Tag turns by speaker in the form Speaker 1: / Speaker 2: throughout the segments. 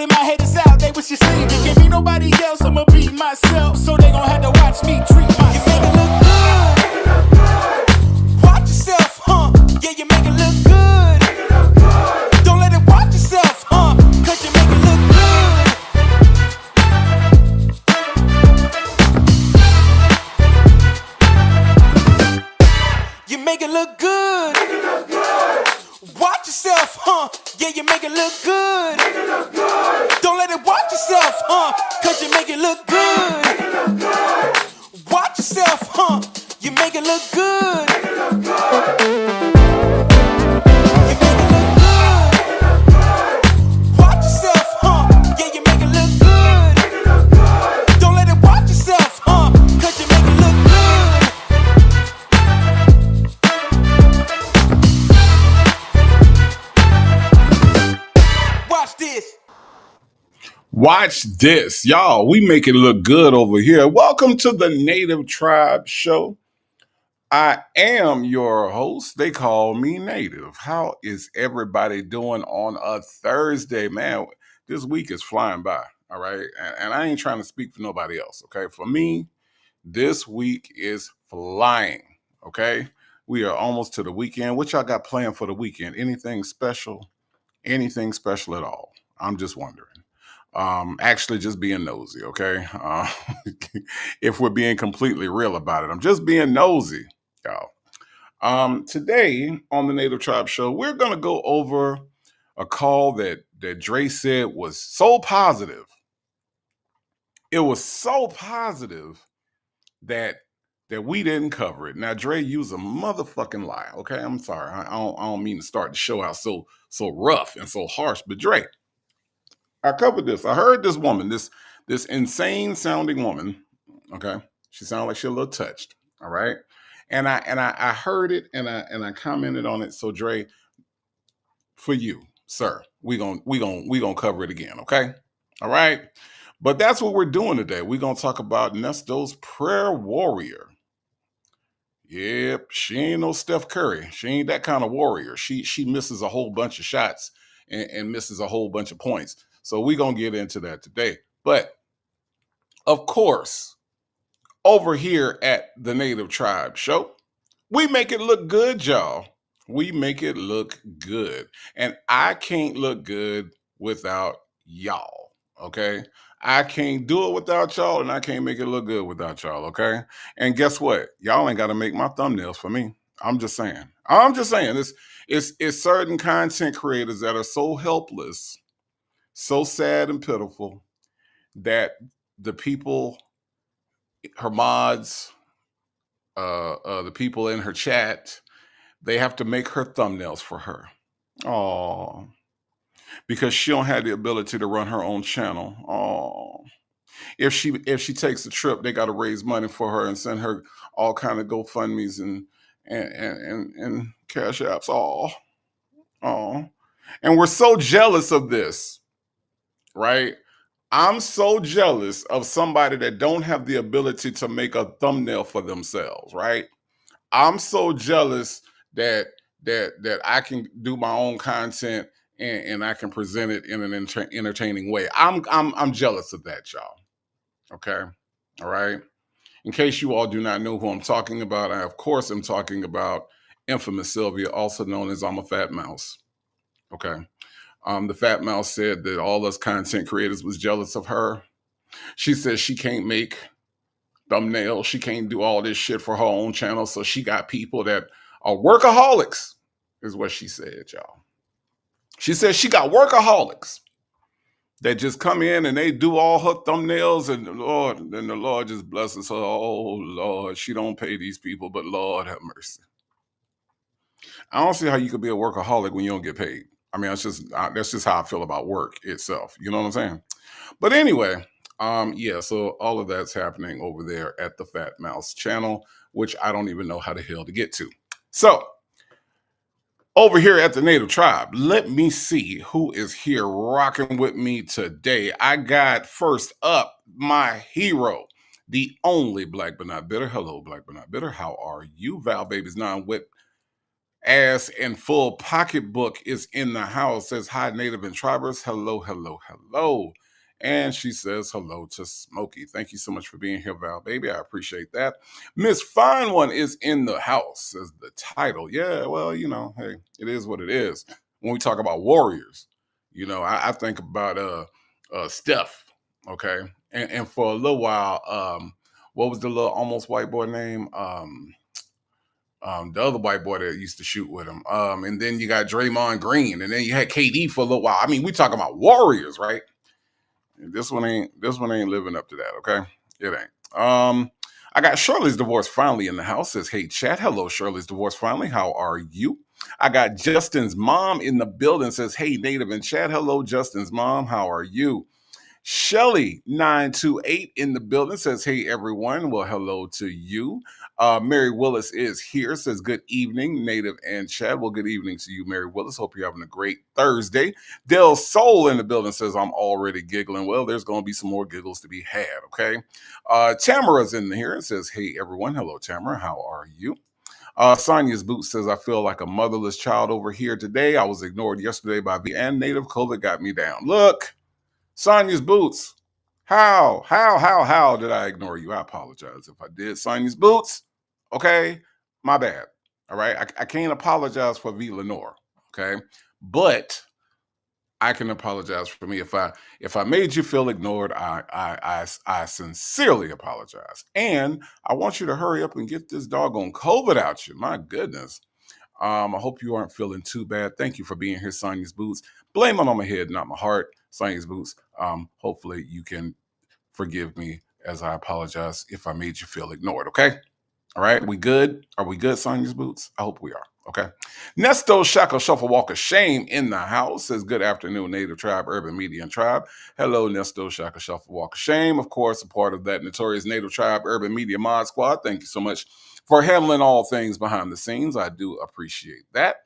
Speaker 1: putting my haters out, they wish you sleep. You can't be nobody else, I'ma be myself. So they gon' have to watch me treat myself. You make it look good. Watch yourself, yeah, you make it look good. Don't let it watch yourself, cause you make it look good. You make it look good. Watch yourself, yeah, you make it look good. Don't let it watch yourself, cause you make it look good. Watch yourself, you make it look good. You make it look good. Watch yourself, yeah, you make it look good. Don't let it watch yourself, cause you make it look good. Watch this.
Speaker 2: Watch this, y'all. We make it look good over here. Welcome to the Native Tribe Show. I am your host. They call me Native. How is everybody doing on a Thursday? Man, this week is flying by, all right? And I ain't trying to speak for nobody else, okay? For me, this week is flying, okay? We are almost to the weekend. What y'all got planned for the weekend? Anything special? Anything special at all? I'm just wondering. Actually just being nosy, okay? If we're being completely real about it, I'm just being nosy, y'all. Today on the Native Tribe Show, we're gonna go over a call that Dre said was so positive. It was so positive that we didn't cover it. Now, Dre used a motherfucking lie, okay? I'm sorry. I don't mean to start the show out so rough and so harsh, but Dre, I covered this. I heard this woman, this insane sounding woman. Okay, she sounded like she a little touched. All right, and I heard it and I commented on it. So Dre, for you, sir, we gonna cover it again. Okay, all right. But that's what we're doing today. We're gonna talk about Nesto's prayer warrior. Yep, she ain't no Steph Curry. She ain't that kind of warrior. She misses a whole bunch of shots and misses a whole bunch of points. So we're going to get into that today. But of course, over here at the Native Tribe Show, we make it look good, y'all. We make it look good. And I can't look good without y'all, okay? I can't do it without y'all, and I can't make it look good without y'all, okay? And guess what? Y'all ain't got to make my thumbnails for me. I'm just saying. It's certain content creators that are so helpless, so sad and pitiful that the people, her mods, the people in her chat, they have to make her thumbnails for her. Oh, because she don't have the ability to run her own channel. Oh, if she takes a trip, they got to raise money for her and send her all kind of GoFundmes and cash apps. Oh, and we're so jealous of this, right? I'm so jealous of somebody that don't have the ability to make a thumbnail for themselves, right? I'm so jealous that I can do my own content and I can present it in an entertaining way. I'm jealous of that, y'all. Okay, all right. In case you all do not know who I'm talking about, I of course am talking about infamous Sylvia, also known as I'm a Fat Mouse. Okay. The Fat Mouse said that all us content creators was jealous of her. She says she can't make thumbnails. She can't do all this shit for her own channel. So she got people that are workaholics, is what she said, y'all. She says she got workaholics that just come in and they do all her thumbnails, and the Lord just blesses her. Oh Lord, she don't pay these people, but Lord have mercy. I don't see how you could be a workaholic when you don't get paid. I mean, that's just how I feel about work itself. You know what I'm saying? But anyway, yeah, so all of that's happening over there at the Fat Mouse channel, which I don't even know how the hell to get to. So over here at the Native Tribe, let me see who is here rocking with me today. I got first up my hero, the only Black but not bitter. Hello, Black but not bitter. How are you? Val Baby's non-wit Ass and full pocketbook is in the house. Says hi, Native and Tribers. Hello, hello, hello. And she says hello to Smokey. Thank you so much for being here, Val, baby. I appreciate that. Miss Fine One is in the house, says the title. Yeah, well, hey, it is what it is. When we talk about warriors, I think about Steph, okay? And for a little while, what was the little almost white boy name? The other white boy that used to shoot with him. And then you got Draymond Green, and then you had KD for a little while. I mean, we talking about warriors, right? And this one ain't living up to that, okay? It ain't. I got Shirley's divorce finally in the house. Says, hey, chat. Hello, Shirley's divorce finally. How are you? I got Justin's mom in the building. Says, hey, Native and chat. Hello, Justin's mom. How are you? Shelly928 in the building says, hey, everyone. Well, hello to you. Mary Willis is here, says, good evening, Native and Chad. Well, good evening to you, Mary Willis. Hope you're having a great Thursday. Del Soul in the building says, I'm already giggling. Well, there's going to be some more giggles to be had, okay? Tamara's in here and says, hey, everyone. Hello, Tamara. How are you? Sonia's Boot says, I feel like a motherless child over here today. I was ignored yesterday by the and Native. COVID got me down. Look. Sonia's Boots. How did I ignore you? I apologize if I did. Sonia's Boots. Okay. My bad. All right. I can't apologize for V. Lenore. Okay. But I can apologize for me. If I made you feel ignored, I sincerely apologize. And I want you to hurry up and get this doggone COVID out you. My goodness. I hope you aren't feeling too bad. Thank you for being here, Sonia's Boots. Blame it on my head, not my heart. Sonia's Boots. Hopefully you can forgive me as I apologize if I made you feel ignored, okay? All right, we good? Are we good, Sonia's Boots? I hope we are, okay? Nesto Shackle Shuffle Walk of Shame in the house says, good afternoon, Native Tribe, Urban Media and Tribe. Hello, Nesto Shackle Shuffle Walk of Shame. Of course, a part of that notorious Native Tribe Urban Media Mod Squad. Thank you so much for handling all things behind the scenes. I do appreciate that.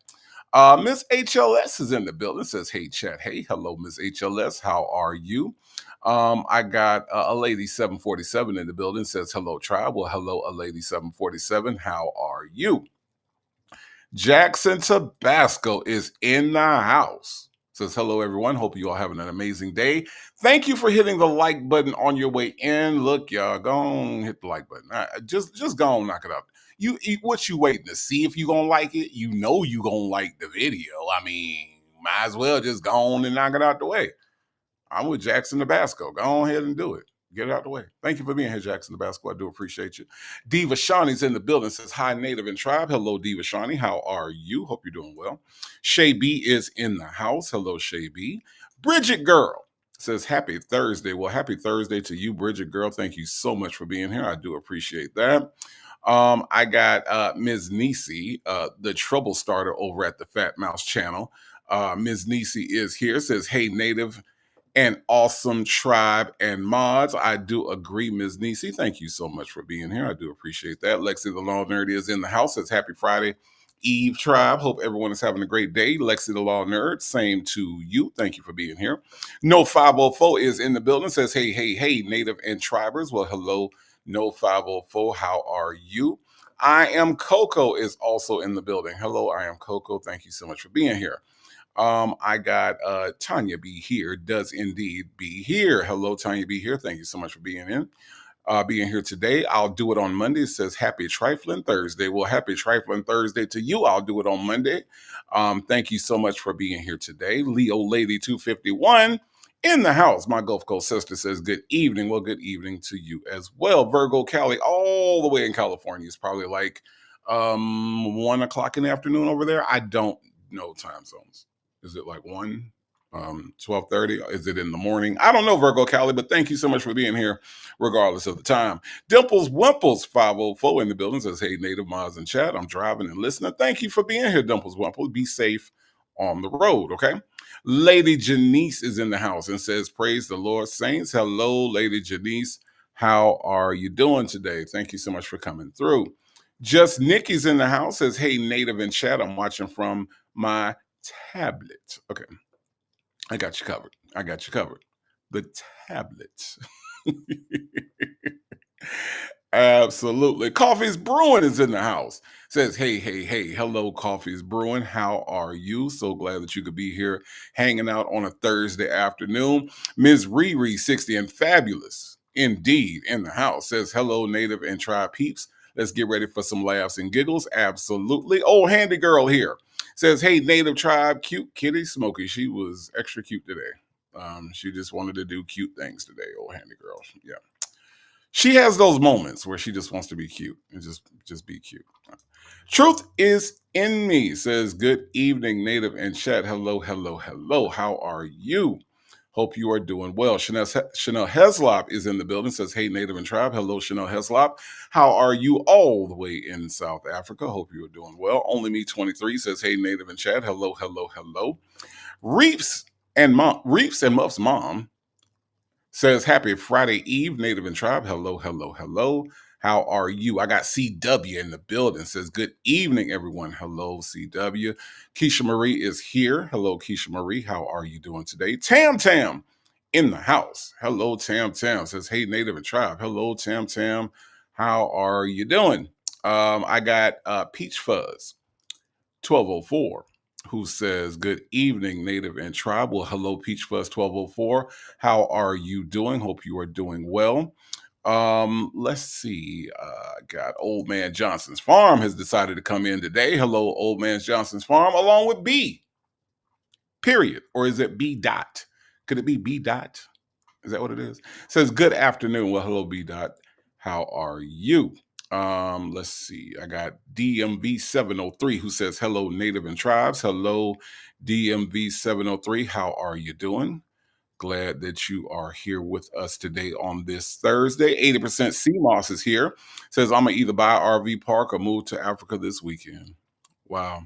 Speaker 2: Miss HLS is in the building. Says, hey, chat. Hey, hello, Miss HLS. How are you? I got a lady 747 in the building. Says, hello, tribe. Well, hello, a lady 747. How are you? Jackson Tabasco is in the house. Says, hello, everyone. Hope you all having an amazing day. Thank you for hitting the like button on your way in. Look, y'all, go on, hit the like button. Just go on, knock it out. What you waiting to see if you gonna like it? You know you gonna like the video. I mean, might as well just go on and knock it out the way. I'm with Jackson Tabasco. Go on ahead and do it. Get it out the way. Thank you for being here, Jackson Tabasco. I do appreciate you. Diva Shawnee's in the building. Says, hi, Native and Tribe. Hello, Diva Shawnee. How are you? Hope you're doing well. Shay B is in the house. Hello, Shay B. Bridget Girl says, happy Thursday. Well, happy Thursday to you, Bridget Girl. Thank you so much for being here. I do appreciate that. I got Ms. Nisi, the trouble starter over at the Fat Mouse channel. Ms. Nisi is here. Says, hey, Native and awesome tribe and mods. I do agree, Ms. Nisi. Thank you so much for being here. I do appreciate that. Lexi the Law Nerd is in the house. Says happy Friday Eve, tribe. Hope everyone is having a great day. Lexi the Law Nerd, same to you. Thank you for being here. No 504 is in the building. Says, hey, Native and Tribers. Well, hello, No 504. How are you? I am Coco is also in the building. Hello, I am Coco. Thank you so much for being here. I got Tanya B here, does indeed be here. Hello, Tanya B here. Thank you so much for being here today. I'll do it on Monday. It says happy Trifling Thursday. Well, happy Trifling Thursday to you. I'll do it on Monday. Thank you so much for being here today. Leo Lady 251 in the house. My Gulf Coast sister says good evening. Well, good evening to you as well. Virgo Cali, all the way in California. It's probably like 1 o'clock in the afternoon over there. I don't know time zones. Is it like 1? 12:30? Is it in the morning? I don't know, Virgo Cali, but thank you so much for being here, regardless of the time. Dimples Wimples 504 in the building says, hey, Native Mods and chat. I'm driving and listening. Thank you for being here, Dimples Wimples. Be safe on the road, okay? Lady Janice is in the house and says, praise the Lord, saints. Hello, Lady Janice. How are you doing today? Thank you so much for coming through. Just Nikki's in the house, says, hey, Native and chat. I'm watching from my tablet. Okay. I got you covered. The tablet. Absolutely. Coffee's Brewing is in the house. Says, hey, hey, hey, hello, Coffee's Brewing. How are you? So glad that you could be here hanging out on a Thursday afternoon. Ms. Riri, 60 and fabulous indeed, in the house. Says, hello, Native and Tribe peeps. Let's get ready for some laughs and giggles. Absolutely. Oh, Handy Girl here. Says, hey, Native Tribe, cute kitty Smokey. She was extra cute today. She just wanted to do cute things today, old Handy Girl. Yeah. She has those moments where she just wants to be cute and just be cute. Truth is in me says, good evening, Native and chat. Hello, hello, hello. How are you? Hope you are doing well. Chanel Heslop is in the building, says, hey, Native and Tribe. Hello, Chanel Heslop. How are you all the way in South Africa? Hope you are doing well. Only Me 23 says, hey, Native and chat. Hello, hello, hello. Reeps and Muff's mom says, happy Friday Eve, Native and Tribe. Hello, hello, hello. How are you? I got CW in the building. Says, good evening, everyone. Hello, CW. Keisha Marie is here. Hello, Keisha Marie. How are you doing today? Tam Tam in the house. Hello, Tam Tam. Says, hey, Native and Tribe. Hello, Tam Tam. How are you doing? I got Peach Fuzz 1204 who says, good evening, Native and Tribe. Well, hello, Peach Fuzz 1204. How are you doing? Hope you are doing well. Let's see. Got Old Man Johnson's Farm has decided to come in today. Hello, Old Man Johnson's Farm, along with B. Period. Or is it B dot? Could it be B dot? Is that what it is? Says, good afternoon. Well, hello, B dot. How are you? Let's see. I got DMV 703 who says, hello, Native and Tribes. Hello, DMV 703. How are you doing? Glad that you are here with us today on this Thursday. 80% CMOS is here. Says, I'm going to either buy an RV park or move to Africa this weekend. Wow.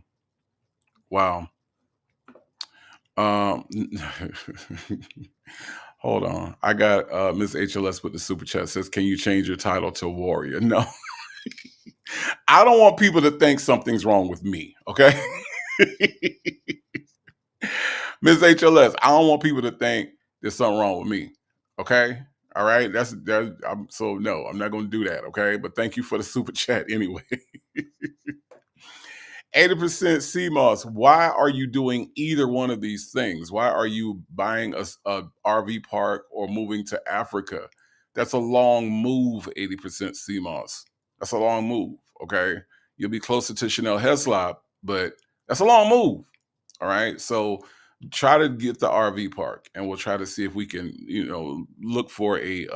Speaker 2: Wow. Um, hold on. I got Miss HLS with the super chat says, can you change your title to warrior? No. I don't want people to think something's wrong with me. Okay. Miss HLS, I don't want people to think there's something wrong with me. Okay. All right. So no, I'm not going to do that. Okay. But thank you for the super chat anyway. 80% CMOS. Why are you doing either one of these things? Why are you buying a RV park or moving to Africa? That's a long move, 80% CMOS. That's a long move, okay? You'll be closer to Chanel Heslop, but that's a long move, all right? So try to get the RV park, and we'll try to see if we can, look for a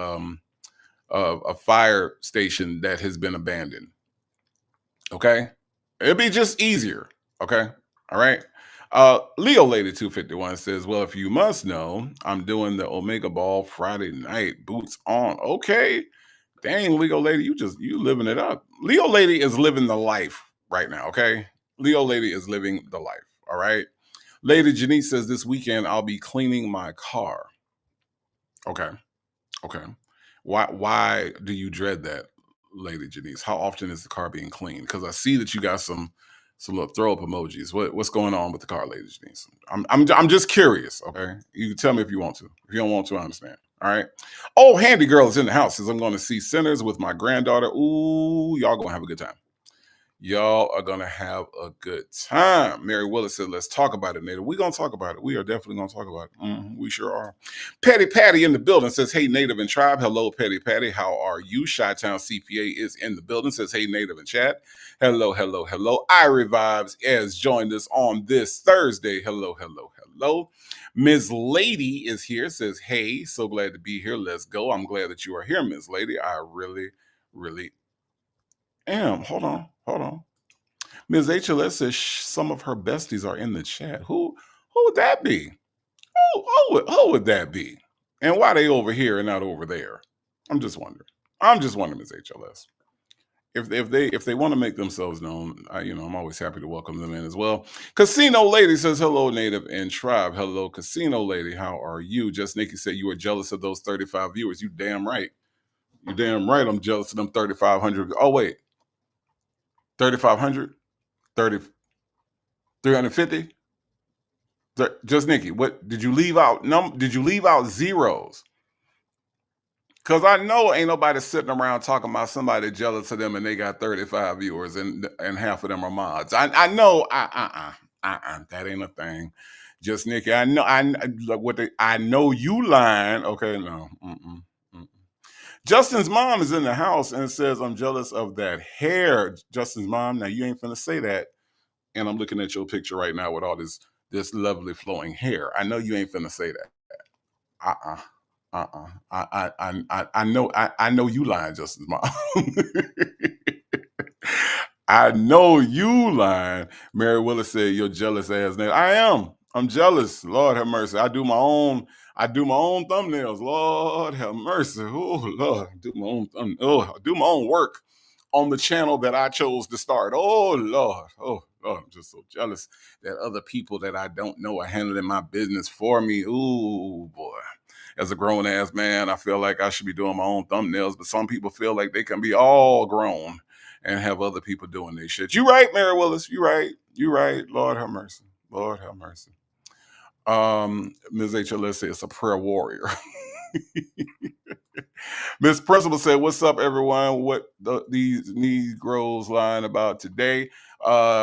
Speaker 2: fire station that has been abandoned. Okay. It'd be just easier. Okay. All right. Leo Lady 251 says, well, if you must know, I'm doing the Omega Ball Friday night, boots on. Okay. Dang, Leo Lady, you living it up. Leo Lady is living the life right now. Okay. Leo Lady is living the life. All right. Lady Janice says, this weekend I'll be cleaning my car. Okay. Okay. Why do you dread that, Lady Janice? How often is the car being cleaned? Because I see that you got some little throw up emojis. What's going on with the car, Lady Janice? I'm just curious. Okay, you can tell me if you want to. If you don't want to, I understand. All right. Oh, Handy Girl is in the house. Says, I'm going to see Sinners with my granddaughter. Ooh, y'all gonna have a good time. Y'all are gonna have a good time. Mary Willis said, let's talk about it, Native. We're gonna talk about it. We are definitely gonna talk about it. We sure are. Petty Patty in the building says, hey, Native and Tribe. Hello, Petty Patty. How are you? Chi-Town CPA is in the building. Says, hey, Native and Chat. Hello, hello, hello. Irie Vibes has joined us on this Thursday. Hello, hello, hello. Ms. Lady is here. Says, hey, so glad to be here. Let's go. I'm glad that you are here, Ms. Lady. I really, really am. Hold on. Ms. HLS says some of her besties are in the chat. Who would that be? Who would that be? And why they over here and not over there? I'm just wondering. Ms. HLS. If they want to make themselves known, I'm always happy to welcome them in as well. Casino Lady says, hello, Native and Tribe. Hello, Casino Lady. How are you? Just Nikki said you were jealous of those 35 viewers. You damn right. You damn right I'm jealous of them 3,500. Oh, wait. 3,500? 350? Just Nikki, what did you leave out? Did you leave out zeros? Cause I know ain't nobody sitting around talking about somebody jealous of them and they got 35 viewers and half of them are mods. I know that ain't a thing. Just Nikki, I know look what I know you lying. Okay, no. Mm. Justin's mom is in the house and says I'm jealous of that hair. Justin's mom. Now you ain't finna say that. And I'm looking at your picture right now with all this lovely flowing hair. I know you ain't finna say that. Uh-uh. I know you lying, Justin's mom. I know you lying. Mary Willis said, "You're jealous ass nigga." I am. I'm jealous. Lord have mercy. I do my own thumbnails. Lord have mercy. Oh Lord, I do my own work on the channel that I chose to start. Oh Lord. Oh Lord, I'm just so jealous that other people that I don't know are handling my business for me. Ooh boy. As a grown ass man, I feel like I should be doing my own thumbnails, but some people feel like they can be all grown and have other people doing their shit. You right, Mary Willis. You right. You right. Lord have mercy. Lord have mercy. Ms. HLS says it's a prayer warrior. Miss Principal said, "What's up, everyone? What these Negroes lying about today?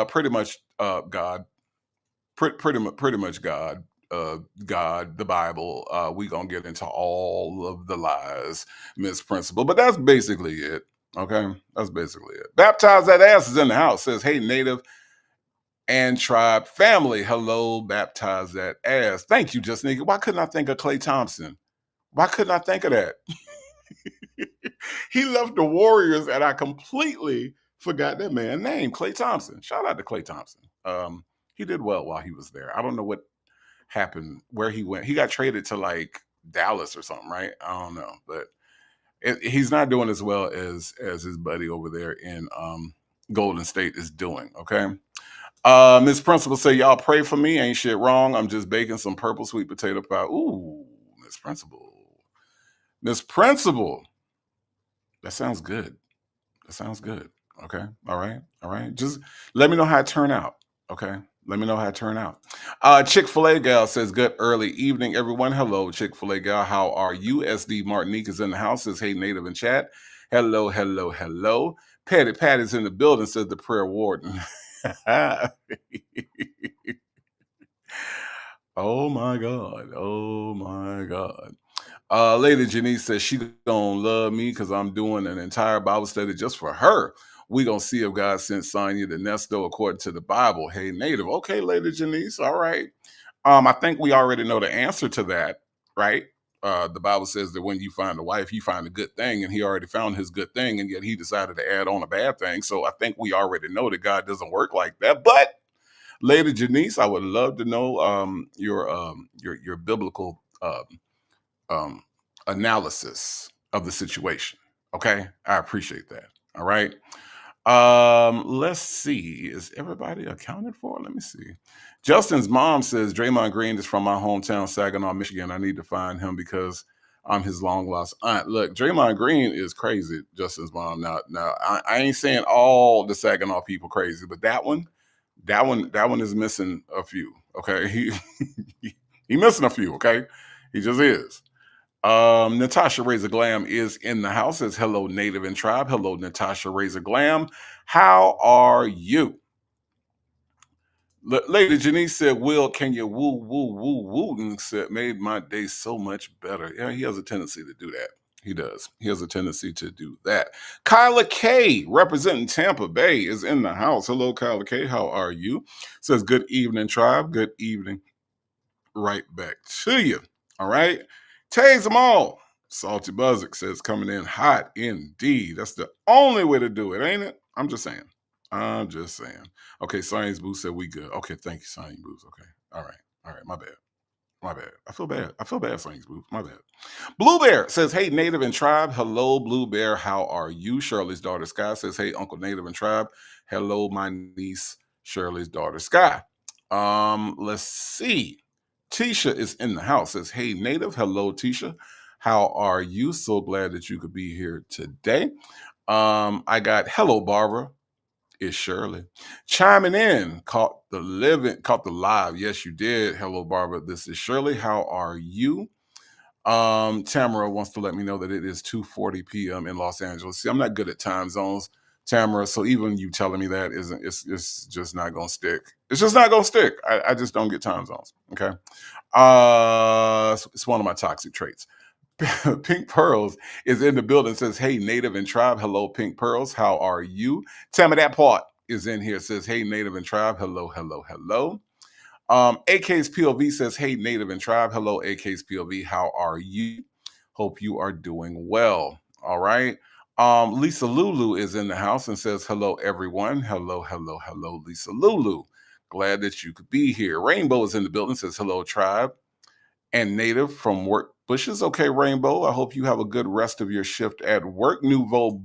Speaker 2: Pretty much, God. Pretty much God. God, the Bible. We gonna get into all of the lies, Miss Principal. But that's basically it. Okay, that's basically it. Baptize that ass is in the house. Says, hey, Native and Tribe family. Hello, baptize that ass. Thank you, just nigga. Why couldn't I think of Clay Thompson? Why couldn't I think of that? He left the Warriors, and I completely forgot that man's name, Clay Thompson. Shout out to Clay Thompson. He did well while he was there. I don't know what happened, where he went. He got traded to like Dallas or something, right? I don't know, but he's not doing as well as his buddy over there in Golden State is doing. Okay. Miss Principal say, y'all pray for me. Ain't shit wrong. I'm just baking some purple sweet potato pie. Ooh, Miss Principal. Miss Principal. That sounds good. That sounds good. Okay. All right. All right. Just let me know how it turned out. Okay. Let me know how it turned out. Chick-fil-A gal says, good early evening, everyone. Hello, Chick-fil-A gal. How are you? SD Martinique is in the house. Says, hey, Native in chat. Hello, hello, hello. Patty's in the building, says the prayer warden. Oh my God. Oh my God. Lady Janice says she gonna love me because I'm doing an entire Bible study just for her. We gonna see if God sent Sonya to Nesto according to the Bible. Hey, Native. Okay, Lady Janice. All right. I think we already know the answer to that, right? The Bible says that when you find a wife, you find a good thing, and he already found his good thing, and yet he decided to add on a bad thing. So I think we already know that God doesn't work like that. But Lady Janice, I would love to know your biblical um, analysis of the situation. Okay, I appreciate that. All right. Let's see. Is everybody accounted for? Let me see. Justin's mom says Draymond Green is from my hometown, Saginaw, Michigan. I need to find him because I'm his long lost aunt. Look, Draymond Green is crazy. Justin's mom. Now, I ain't saying all the Saginaw people crazy, but that one is missing a few. Okay, he missing a few. Okay, he just is. Natasha Razor Glam is in the house. Says hello, Native and Tribe. Hello, Natasha Razor Glam. How are you? Lady Janice said, Will, can you woo, woo, woo, woo? And said, made my day so much better. Yeah, he has a tendency to do that. He does. He has a tendency to do that. Kyla K, representing Tampa Bay, is in the house. Hello, Kyla K. How are you? Says, good evening, Tribe. Good evening. Right back to you. All right. Tase them all. Salty Buzzick says coming in hot indeed. That's the only way to do it, ain't it? I'm just saying. I'm just saying. Okay, Science Boo said we good. Okay, thank you, Science Boots. Okay. All right. All right. My bad. My bad. I feel bad. I feel bad, Science Boots. My bad. Blue Bear says, hey, Native and Tribe. Hello, Blue Bear. How are you? Shirley's daughter, Sky, says, hey, Uncle Native and Tribe. Hello, my niece, Shirley's daughter, Sky. Let's see. Tisha is in the house. Says, hey, Native. Hello, Tisha. How are you? So glad that you could be here today. I got hello, Barbara. Is Shirley chiming in? Caught the live. Yes, you did. Hello, Barbara. This is Shirley. How are you? Tamara wants to let me know that it is 2:40 p.m. in Los Angeles. See, I'm not good at time zones, Tamara. So even you telling me that isn't it's just not gonna stick. It's just not gonna stick. I just don't get time zones. Okay. It's one of my toxic traits. Pink Pearls is in the building. Says, "Hey, Native and Tribe. Hello, Pink Pearls. How are you?" Tamara, that part is in here. Says, "Hey, Native and Tribe. Hello, hello, hello." AK's POV says, "Hey, Native and Tribe. Hello, AK's POV. How are you? Hope you are doing well." All right. Lisa Lulu is in the house and says, "Hello, everyone. Hello, hello, hello, Lisa Lulu. Glad that you could be here." Rainbow is in the building. Says, "Hello, Tribe and Native from Work Bushes." Okay, Rainbow. I hope you have a good rest of your shift at work. Nouveau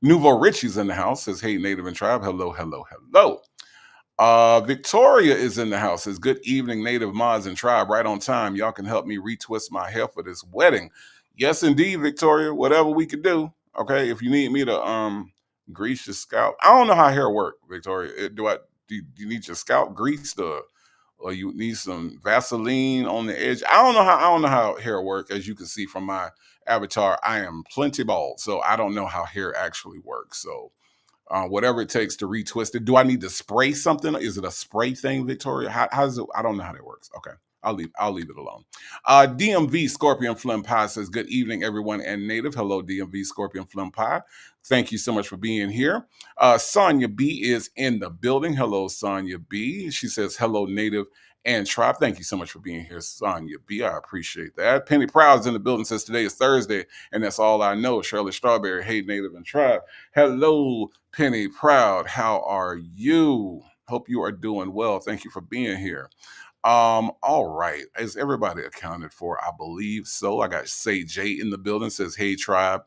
Speaker 2: Richie's in the house. Says, "Hey, Native and Tribe. Hello, hello, hello." Victoria is in the house. Says, "Good evening, Native Mods and Tribe. Right on time. Y'all can help me retwist my hair for this wedding." Yes, indeed, Victoria. Whatever we could do. Okay. If you need me to grease your scalp. I don't know how hair work, Victoria. Do you need your scalp greased or you need some Vaseline on the edge? I don't know how hair work. As you can see from my avatar, I am plenty bald. So I don't know how hair actually works. So whatever it takes to retwist it. Do I need to spray something? Is it a spray thing, Victoria? How does it? I don't know how that works. Okay, I'll leave it alone. DMV Scorpion Flim Pie says, "Good evening, everyone and Native." Hello, DMV Scorpion Flim Pie. Thank you so much for being here. Sonia B is in the building. Hello, Sonia B. She says, "Hello, Native and Tribe." Thank you so much for being here, Sonia B. I appreciate that. Penny Proud is in the building. Says, "Today is Thursday, and that's all I know." Shirley Strawberry, "Hey, Native and Tribe." Hello, Penny Proud. How are you? Hope you are doing well. Thank you for being here. All right. Is everybody accounted for? I believe so. I got Say J in the building. Says, "Hey, Tribe.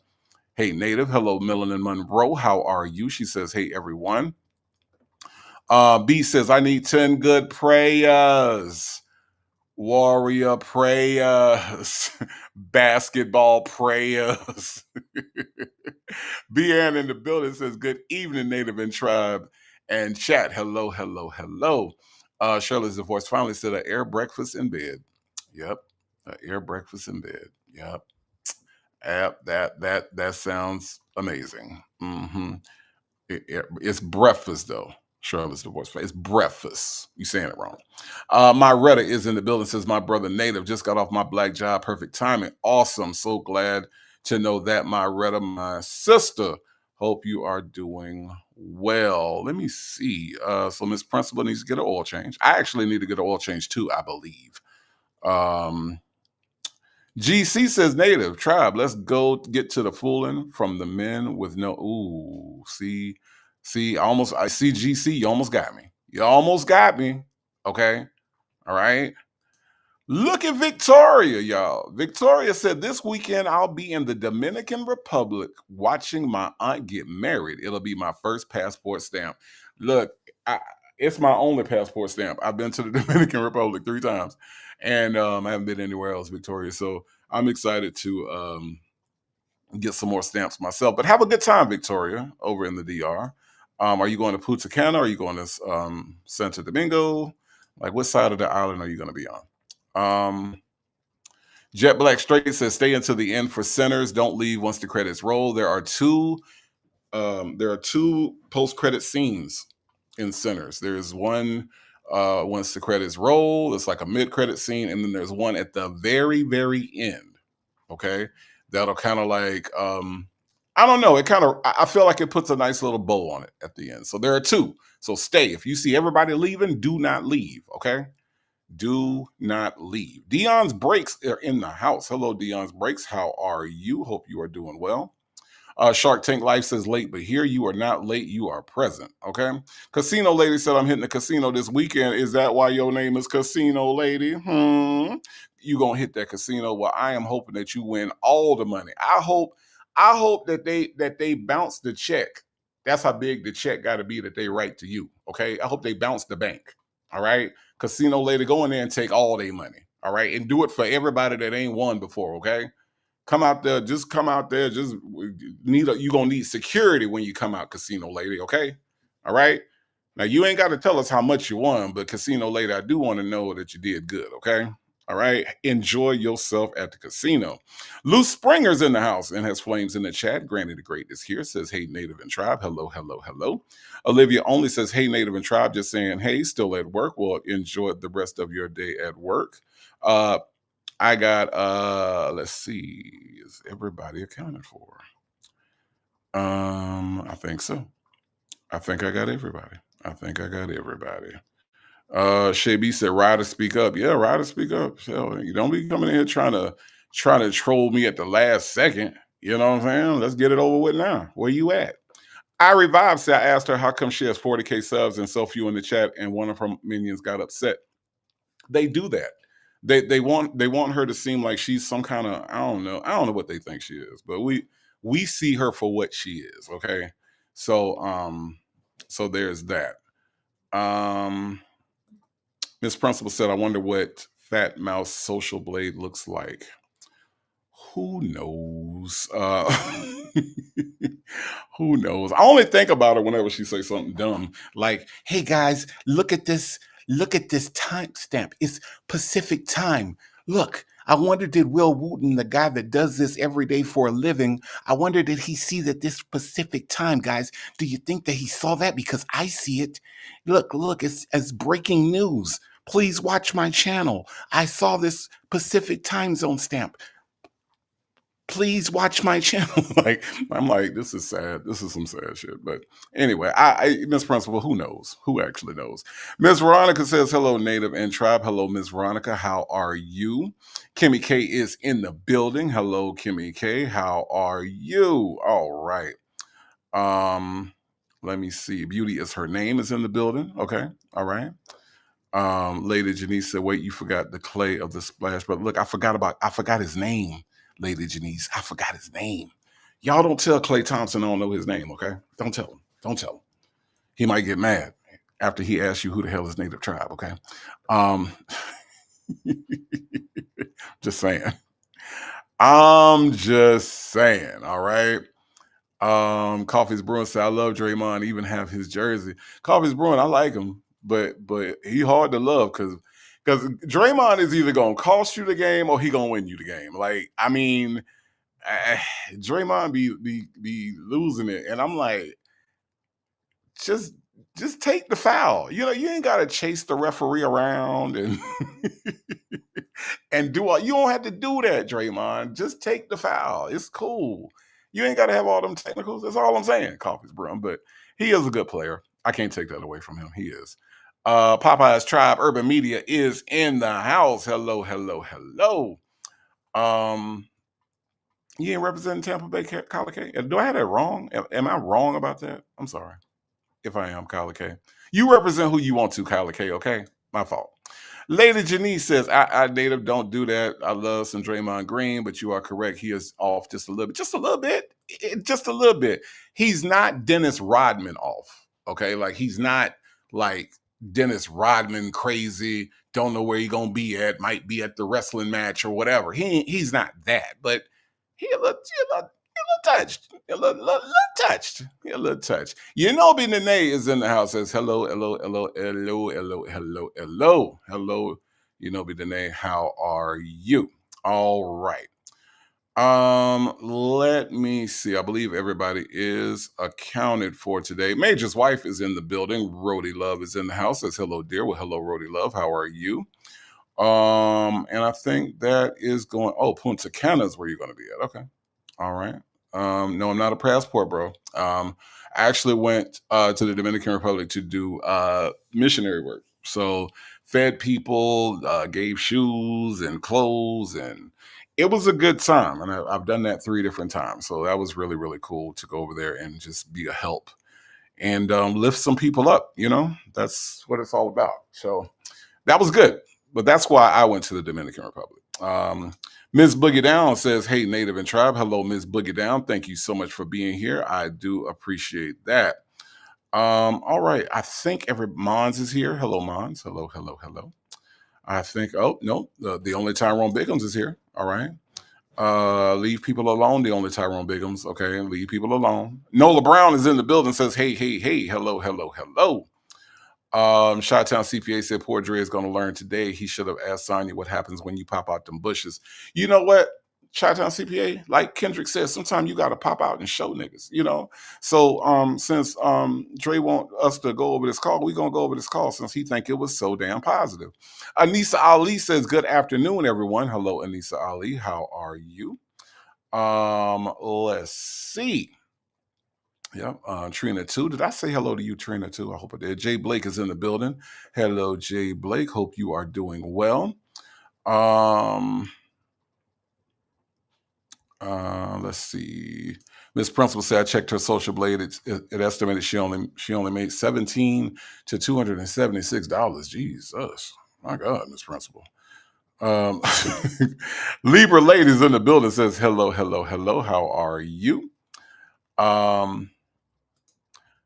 Speaker 2: Hey, Native." Hello, Melanin Monroe. How are you? She says, "Hey, everyone." B says, "I need 10 good prayers. Warrior prayers. Basketball prayers." Ann in the building says, "Good evening, Native and Tribe and chat. Hello, hello, hello." Shirley's divorce finally said, "An air breakfast in bed." Yep. An air breakfast in bed. Yep. That sounds amazing. It's breakfast though. Shirley's divorce. It's breakfast. You saying it wrong. My Retta is in the building. Says, "My brother Native just got off my black job. Perfect timing. Awesome. So glad to know that, my Retta, my sister. Hope you are doing well." Let me see. So Miss Principal needs to get an oil change. I actually need to get an oil change too, I believe. GC says, "Native Tribe, let's go get to the fooling from the men with no." Ooh, I see GC. You almost got me. You almost got me. Okay. All right. Look at Victoria, y'all. Victoria said, "This weekend I'll be in the Dominican Republic watching my aunt get married. It'll be my first passport stamp." Look, it's my only passport stamp. I've been to the Dominican Republic 3 times, and I haven't been anywhere else, Victoria. So I'm excited to get some more stamps myself. But have a good time, Victoria, over in the DR. Are you going to Punta Cana? Or are you going to Santo Domingo? Like, what side of the island are you going to be on? Jet Black Straight says, "Stay until the end for Sinners. Don't leave once the credits roll." There are two post-credit scenes in Sinners. There's one once the credits roll. It's like a mid-credit scene, and then there's one at the very, very end. Okay, that'll kind of like I don't know. I feel like it puts a nice little bow on it at the end. So there are two. So stay. If you see everybody leaving, do not leave. Okay. Do not leave. Dion's Breaks are in the house. Hello, Dion's Breaks. How are you? Hope you are doing well. Shark Tank Life says, "Late, but here you are not late. You are present." Okay. Casino Lady said, "I'm hitting the casino this weekend. Is that why your name is Casino Lady? You gonna hit that casino? Well, I am hoping that you win all the money. I hope that they bounce the check. That's how big the check got to be that they write to you. Okay. I hope they bounce the bank. All right. Casino Lady, go in there and take all their money. All right. And do it for everybody that ain't won before. Okay. Come out there. Just come out there. You gonna need security when you come out, Casino Lady. Okay. All right. Now you ain't got to tell us how much you won, but Casino Lady, I do want to know that you did good. Okay. All right. Enjoy yourself at the casino. Lou Springer's in the house and has flames in the chat. Granny the Great is here. Says, hey, Native and Tribe. Hello, hello, hello. Olivia only says, hey, Native and Tribe. Just saying, hey, still at work. Well, enjoy the rest of your day at work. I got, let's see, is everybody accounted for? I think so. I think I got everybody. I think I got everybody. Shaby said, "Ryder, speak up." Yeah, Ryder, speak up. So you don't be coming in here trying to troll me at the last second. You know what I'm saying? Let's get it over with now. Where you at? I revived. Said I asked her how come she has 40K subs and so few in the chat, and one of her minions got upset. They do that. They want her to seem like she's some kind of I don't know what they think she is, but we see her for what she is. Okay, so there's that. Um, Miss Principal said, I wonder what Fat Mouse Social Blade looks like. Who knows? Who knows? I only think about her whenever she says something dumb. Like, hey guys, look at this. Look at this timestamp. It's Pacific time. Look, I wonder did Will Wooten, the guy that does this every day for a living, I wonder did he see that this Pacific time, guys? Do you think that he saw that? Because I see it. Look, it's breaking news. Please watch my channel. I saw this Pacific time zone stamp. Please watch my channel. Like, I'm like, this is sad. This is some sad shit. But anyway, Miss Principal, who knows? Who actually knows? Miss Veronica says, hello, Native and Tribe. Hello, Miss Veronica. How are you? Kimmy K is in the building. Hello, Kimmy K. How are you? All right. Let me see. Beauty is her name is in the building. Okay. All right. Lady Janice said, wait, you forgot the clay of the splash. But look, I forgot his name, Lady Janice. I forgot his name. Y'all don't tell Clay Thompson I don't know his name, okay? Don't tell him. Don't tell him. He might get mad after he asks you who the hell is Native Tribe, okay? Just saying. I'm just saying, all right? Coffee's Brewing said, I love Draymond, even have his jersey. Coffee's Brewing, I like him, but he hard to love because Draymond is either gonna cost you the game or he gonna win you the game. Like, I mean, Draymond be losing it, and I'm like, just take the foul. You know, you ain't gotta chase the referee around and and do all. You don't have to do that, Draymond. Just take the foul. It's cool. You ain't got to have all them technicals. That's all I'm saying. Coffee's Brum, but he is a good player. I can't take that away from him. He is. Popeye's Tribe Urban Media is in the house. Hello, hello, hello. You ain't representing Tampa Bay Kyle K. Do I have that wrong? Am I wrong about that? I'm sorry if I am, Kyle K. You represent who you want to, Kyle K. Okay, my fault. Lady Janice says, I Native don't do that. I love some Draymond Green, but you are correct. He is off just a little bit. Just a little bit. Just a little bit. He's not Dennis Rodman off. Okay. Like, he's not like Dennis Rodman crazy. Don't know where he's gonna be at. Might be at the wrestling match or whatever. He's not that, but he a little touched. A little touched. A little touched. You know, B Nene is in the house. Says hello, hello, hello, hello, hello, hello, hello, hello. You know, B Nene, how are you? All right. Let me see. I believe everybody is accounted for today. Major's wife is in the building. Rhodey Love is in the house. Says hello, dear. Well, hello, Rhodey Love. How are you? And I think that is going. Oh, Punta Cana is where you're going to be at. Okay. All right. No, I'm not a passport, bro. I actually went to the Dominican Republic to do missionary work. So fed people, gave shoes and clothes, and it was a good time. And I've done that 3 different times. So that was really, really cool to go over there and just be a help and lift some people up. You know, that's what it's all about. So that was good. But that's why I went to the Dominican Republic. Ms. Boogie Down says, hey, Native and Tribe. Hello, Ms. Boogie Down. Thank you so much for being here. I do appreciate that. All right. I think Mons is here. Hello, Mons. Hello, hello, hello. I think, oh, no, the only Tyrone Biggums is here. All right. Leave people alone. The only Tyrone Biggums. Okay. Leave people alone. Nola Brown is in the building, says, hey, hey, hey. Hello, hello, hello. Chi-Town CPA said poor Dre is going to learn today. He should have asked Sonya what happens when you pop out them bushes. You know what? Chi-Town CPA, like Kendrick says, sometimes you got to pop out and show niggas, you know? So since Dre want us to go over this call, we're going to go over this call since he think it was so damn positive. Anissa Ali says, good afternoon, everyone. Hello, Anissa Ali. How are you? Let's see. Yep. Trina too. Did I say hello to you, Trina too? I hope I did. Jay Blake is in the building. Hello, Jay Blake. Hope you are doing well. Let's see. Miss Principal said I checked her social blade. It estimated she only made $17 to $276. Jesus, my God, Miss Principal. Um, Libra ladies in the building says hello, hello, hello. How are you?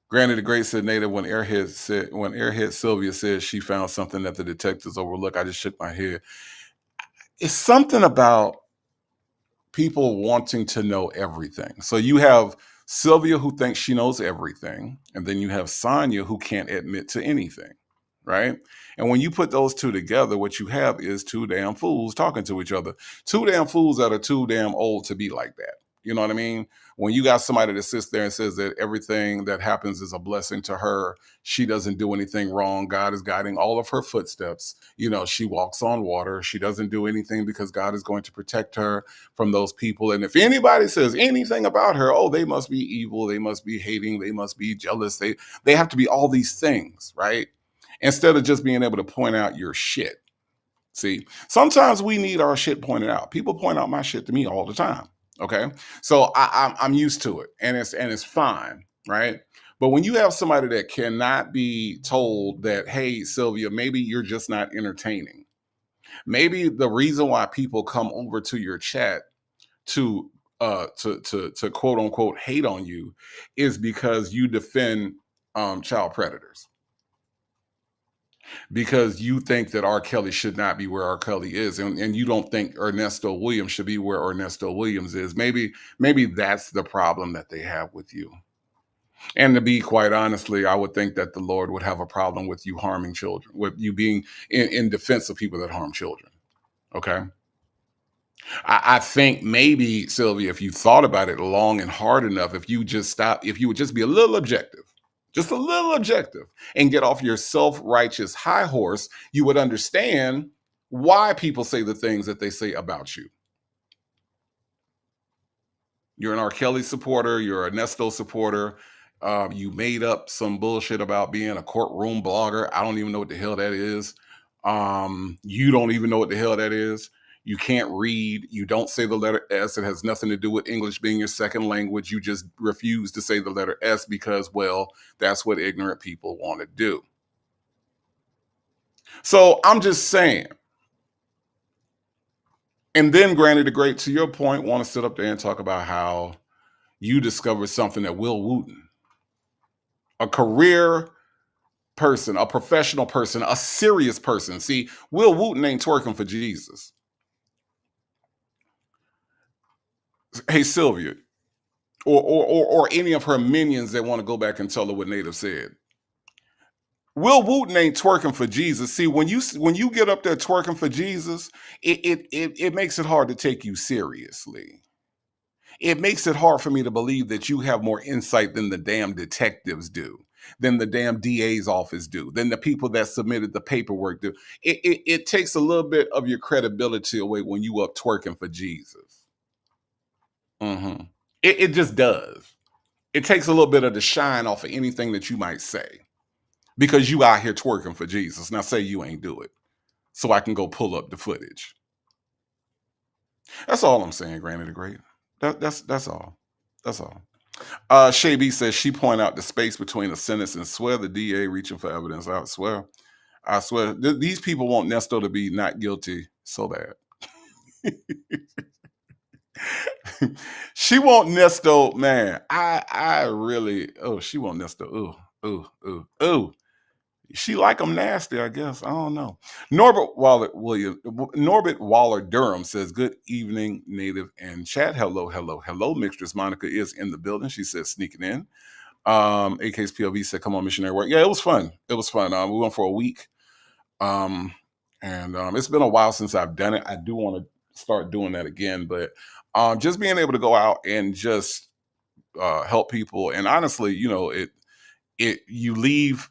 Speaker 2: Granny the Great said, Native, when Airhead Sylvia said she found something that the detectives overlooked, I just shook my head. It's something about people wanting to know everything. So you have Sylvia who thinks she knows everything, and then you have Sonya who can't admit to anything, right? And when you put those two together, what you have is two damn fools talking to each other. Two damn fools that are too damn old to be like that. You know what I mean? When you got somebody that sits there and says that everything that happens is a blessing to her, she doesn't do anything wrong. God is guiding all of her footsteps. You know, she walks on water. She doesn't do anything because God is going to protect her from those people. And if anybody says anything about her, oh, they must be evil. They must be hating. They must be jealous. They have to be all these things, right? Instead of just being able to point out your shit. See, sometimes we need our shit pointed out. People point out my shit to me all the time. Okay, so I'm used to it, and it's fine, right? But when you have somebody that cannot be told that, hey, Sylvia, maybe you're just not entertaining. Maybe the reason why people come over to your chat to to quote unquote hate on you is because you defend child predators, because you think that R. Kelly should not be where R. Kelly is, and you don't think Ernesto Williams should be where Ernesto Williams is. Maybe that's the problem that they have with you. And to be quite honestly, I would think that the Lord would have a problem with you harming children, with you being in defense of people that harm children. Okay. I think maybe, Sylvia, if you thought about it long and hard enough, if you just stop, if you would just be a little objective, just a little objective, and get off your self-righteous high horse, you would understand why people say the things that they say about you. You're an R. Kelly supporter, you're a Nesto supporter. You made up some bullshit about being a courtroom blogger. I don't even know what the hell that is. You don't even know what the hell that is. You can't read. You don't say the letter S. It has nothing to do with English being your second language. You just refuse to say the letter S because, well, that's what ignorant people want to do. So I'm just saying. And then, Granny the Great, to your point, want to sit up there and talk about how you discovered something that Will Wooten, a career person, a professional person, a serious person. See, Will Wooten ain't twerking for Jesus. Hey, Sylvia, or any of her minions that want to go back and tell her what Native said. Will Wooten ain't twerking for Jesus. See, when you get up there twerking for Jesus, it makes it hard to take you seriously. It makes it hard for me to believe that you have more insight than the damn detectives do, than the damn DA's office do, than the people that submitted the paperwork do. It takes a little bit of your credibility away when you up twerking for Jesus. Mm-hmm. It just does. It takes a little bit of the shine off of anything that you might say because you out here twerking for Jesus. Now say you ain't do it so I can go pull up the footage. That's all I'm saying, Granny the Great. That's all. That's all. Shay B says she point out the space between a sentence and swear the DA reaching for evidence. I swear, these people want Nesto to be not guilty so bad. She want Nesto, man. I really, oh, she want Nesto. Ooh. She like them nasty, I guess. I don't know. Norbert Waller Durham says, good evening, Native and chat. Hello. Mistress Monica is in the building. She says, sneaking in. AK's POV said, "Come on, missionary work." Yeah, it was fun. It was fun. We went for a week, um, and it's been a while since I've done it. I do want to start doing that again, but just being able to go out and just help people, and honestly, it you leave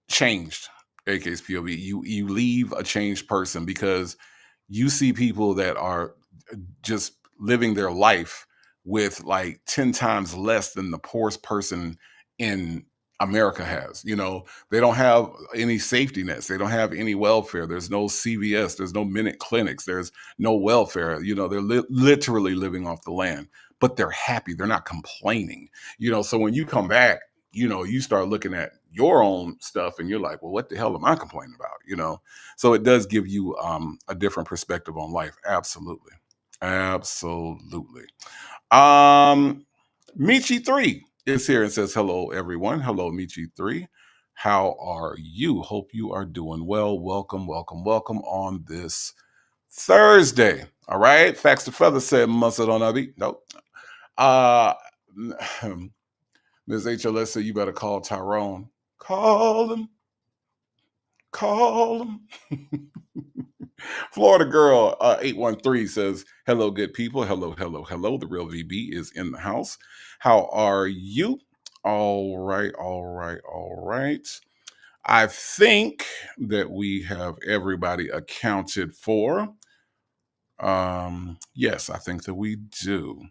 Speaker 2: changed. AK's POV, you leave a changed person because you see people that are just living their life with like 10 times less than the poorest person in America has. They don't have any safety nets. They don't have any welfare. There's no CVS. There's no Minute Clinics. There's no welfare. They're literally living off the land, but they're happy. They're not complaining. So when you come back, you start looking at your own stuff and you're like, well, what the hell am I complaining about? So it does give you a different perspective on life. Absolutely. Absolutely. Um, Michi3 is here and says, hello, everyone. Hello, Michi3. How are you? Hope you are doing well. Welcome, welcome, welcome on this Thursday. All right. Facts to Feather said, mustard on Abi. Nope. Uh, Ms. HLS said, you better call Tyrone. Call him. Call him. Florida Girl 813 says, hello, good people. Hello, hello, hello. The real VB is in the house. How are you? All right, all right, all right. I think that we have everybody accounted for. Yes, I think that we do.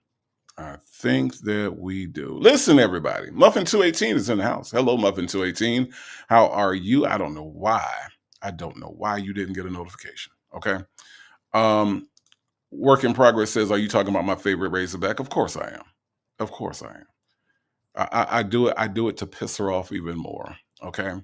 Speaker 2: I think that we do. Listen, everybody. Muffin 218 is in the house. Hello, Muffin 218. How are you? I don't know why. I don't know why you didn't get a notification. Okay. Work in Progress says, are you talking about my favorite Razorback? Of course I am. Of course I am. I do it. I do it to piss her off even more. Okay.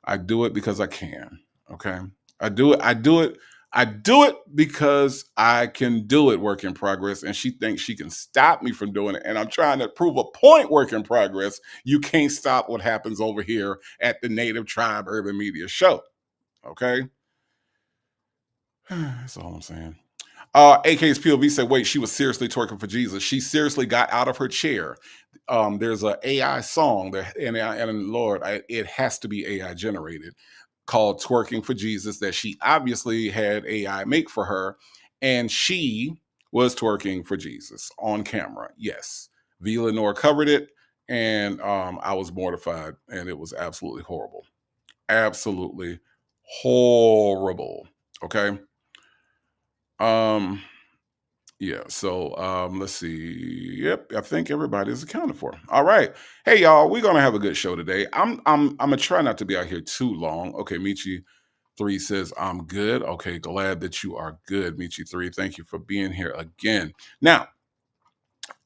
Speaker 2: I do it because I can. Okay. I do it. I do it. I do it because I can do it, Work in Progress. And she thinks she can stop me from doing it. And I'm trying to prove a point, Work in Progress. You can't stop what happens over here at the Native Tribe Urban Media Show. Okay. That's all I'm saying. AK's POV said, wait, she was seriously twerking for Jesus. She seriously got out of her chair. There's an AI song there, and Lord, it has to be AI generated, called Twerking for Jesus, that she obviously had AI make for her. And she was twerking for Jesus on camera. Yes. V. Lenore covered it. And I was mortified. And it was absolutely horrible. Absolutely horrible. Okay. Yeah, so let's see. Yep, I think everybody is accounted for. All right. Hey y'all, we're gonna have a good show today. I'm gonna try not to be out here too long. Okay, Michi3 says I'm good. Okay, glad that you are good, Michi3. Thank you for being here again. Now,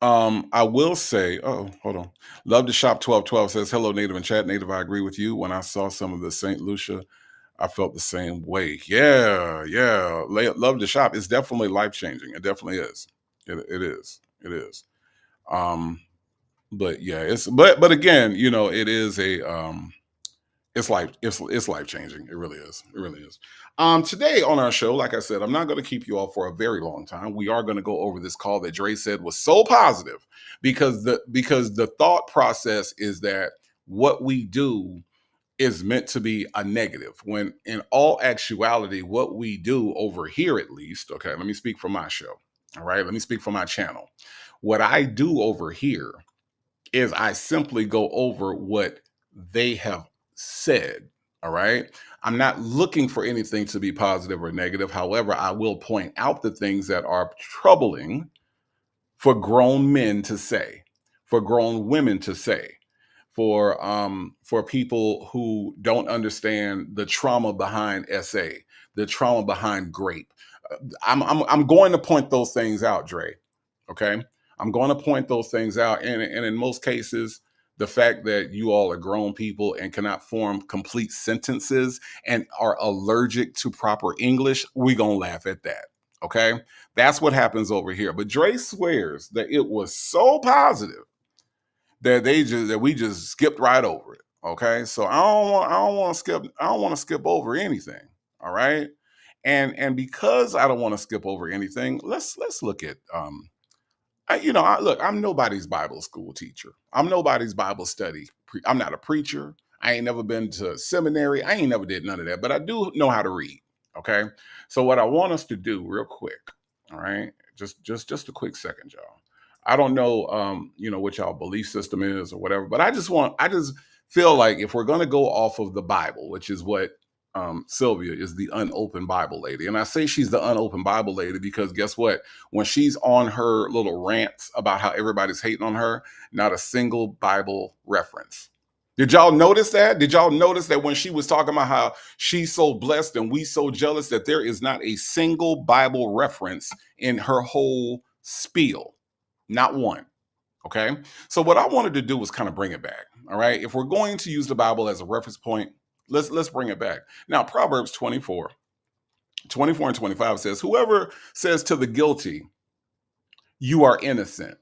Speaker 2: I will say, oh, hold on. Love to Shop 1212 says, hello, Native and Chat. Native, I agree with you. When I saw some of the St. Lucia, I felt the same way. Yeah, yeah. Love to Shop. It's definitely life changing. It definitely is. It is. It is. But yeah, but again, it is it's life changing. It really is. It really is. Today on our show, like I said, I'm not going to keep you all for a very long time. We are going to go over this call that Dre said was so positive because the thought process is that what we do is meant to be a negative, when in all actuality, what we do over here, at least, okay, let me speak for my show. All right, let me speak for my channel. What I do over here is I simply go over what they have said. All right. I'm not looking for anything to be positive or negative. However, I will point out the things that are troubling for grown men to say, for grown women to say, for people who don't understand the trauma behind SA, the trauma behind grape. I'm going to point those things out, Dre. Okay, I'm going to point those things out, and in most cases, the fact that you all are grown people and cannot form complete sentences and are allergic to proper English, we gonna laugh at that. Okay, that's what happens over here. But Dre swears that it was so positive that we just skipped right over it. Okay, so I don't want to skip over anything. All right, and because I don't want to skip over anything, let's look at Look, I'm nobody's Bible school teacher. I'm nobody's Bible study. I'm not a preacher. I ain't never been to seminary. I ain't never did none of that, but I do know how to read. Okay. So what I want us to do real quick, all right, just a quick second, y'all. I don't know, what y'all belief system is or whatever, but I just feel like if we're going to go off of the Bible, which is what Sylvia is, the unopened Bible lady. And I say she's the unopened Bible lady because guess what? When she's on her little rants about how everybody's hating on her, not a single Bible reference. Did y'all notice that? Did y'all notice that when she was talking about how she's so blessed and we so jealous that there is not a single Bible reference in her whole spiel? Not one. Okay. So what I wanted to do was kind of bring it back. All right. If we're going to use the Bible as a reference point, let's bring it back. Now, Proverbs 24 and 25 says, whoever says to the guilty, you are innocent.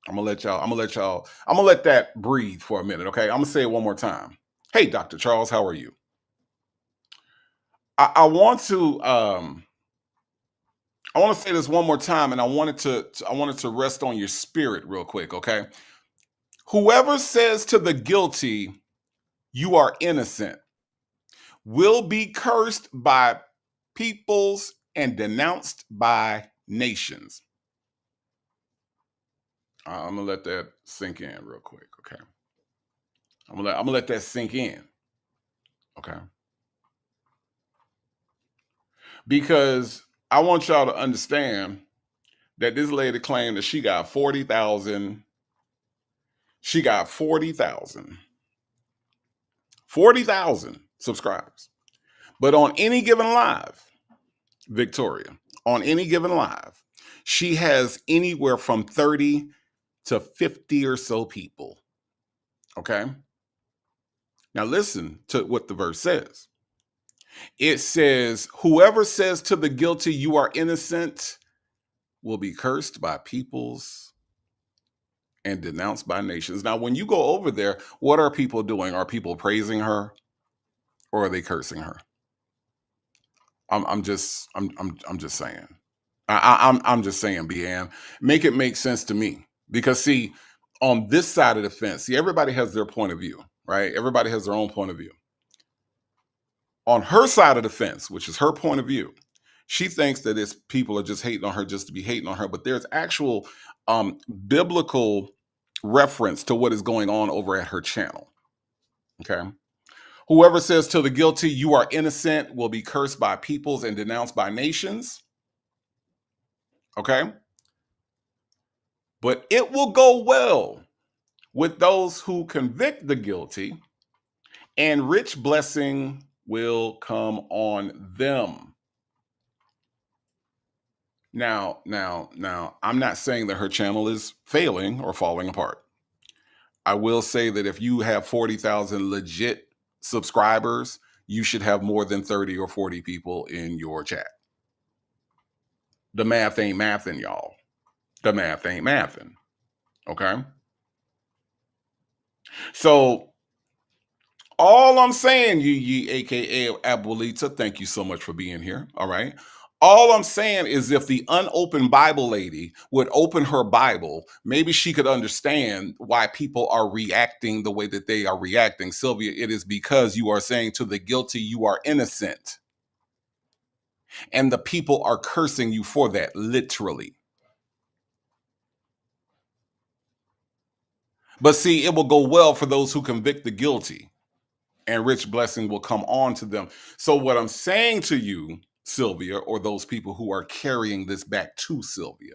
Speaker 2: I'm gonna let that breathe for a minute. Okay. I'm gonna say it one more time. Hey, Dr. Charles, how are you? I want to say this one more time, and I wanted to rest on your spirit real quick, okay? Whoever says to the guilty, you are innocent, will be cursed by peoples and denounced by nations. I'm gonna let that sink in real quick, okay? I'm gonna let that sink in, okay? Because I want y'all to understand that this lady claimed that she got 40,000 subscribers. But on any given live, Victoria, on any given live, she has anywhere from 30 to 50 or so people. Okay. Now listen to what the verse says. It says, whoever says to the guilty, you are innocent, will be cursed by peoples and denounced by nations. Now, when you go over there, what are people doing? Are people praising her or are they cursing her? I'm just saying. I'm just saying, Beanne, make it make sense to me. Because see, on this side of the fence, see, everybody has their point of view, right? Everybody has their own point of view. On her side of the fence, which is her point of view, she thinks that it's people are just hating on her just to be hating on her. But there's actual biblical reference to what is going on over at her channel. Okay. Whoever says to the guilty, you are innocent, will be cursed by peoples and denounced by nations. Okay. But it will go well with those who convict the guilty, and rich blessing will come on them. Now, I'm not saying that her channel is failing or falling apart. I will say that if you have 40,000 legit subscribers, you should have more than 30 or 40 people in your chat. The math ain't mathing, y'all. The math ain't mathing. Okay. So all I'm saying, you aka Abuelita, thank you so much for being here. All right. All I'm saying is if the unopened Bible lady would open her Bible, maybe she could understand why people are reacting the way that they are reacting. Sylvia, it is because you are saying to the guilty, you are innocent. And the people are cursing you for that, literally. But see, it will go well for those who convict the guilty, and rich blessing will come on to them. So what I'm saying to you, Sylvia, or those people who are carrying this back to Sylvia,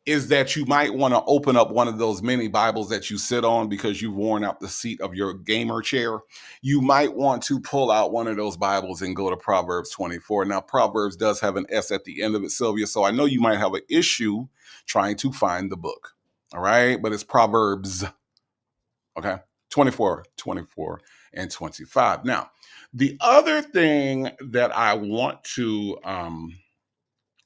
Speaker 2: is that you might want to open up one of those mini Bibles that you sit on because you've worn out the seat of your gamer chair. You might want to pull out one of those Bibles and go to Proverbs 24. Now, Proverbs does have an S at the end of it, Sylvia, so I know you might have an issue trying to find the book. All right, but it's Proverbs, okay, 24, and 25. Now, the other thing that I want to,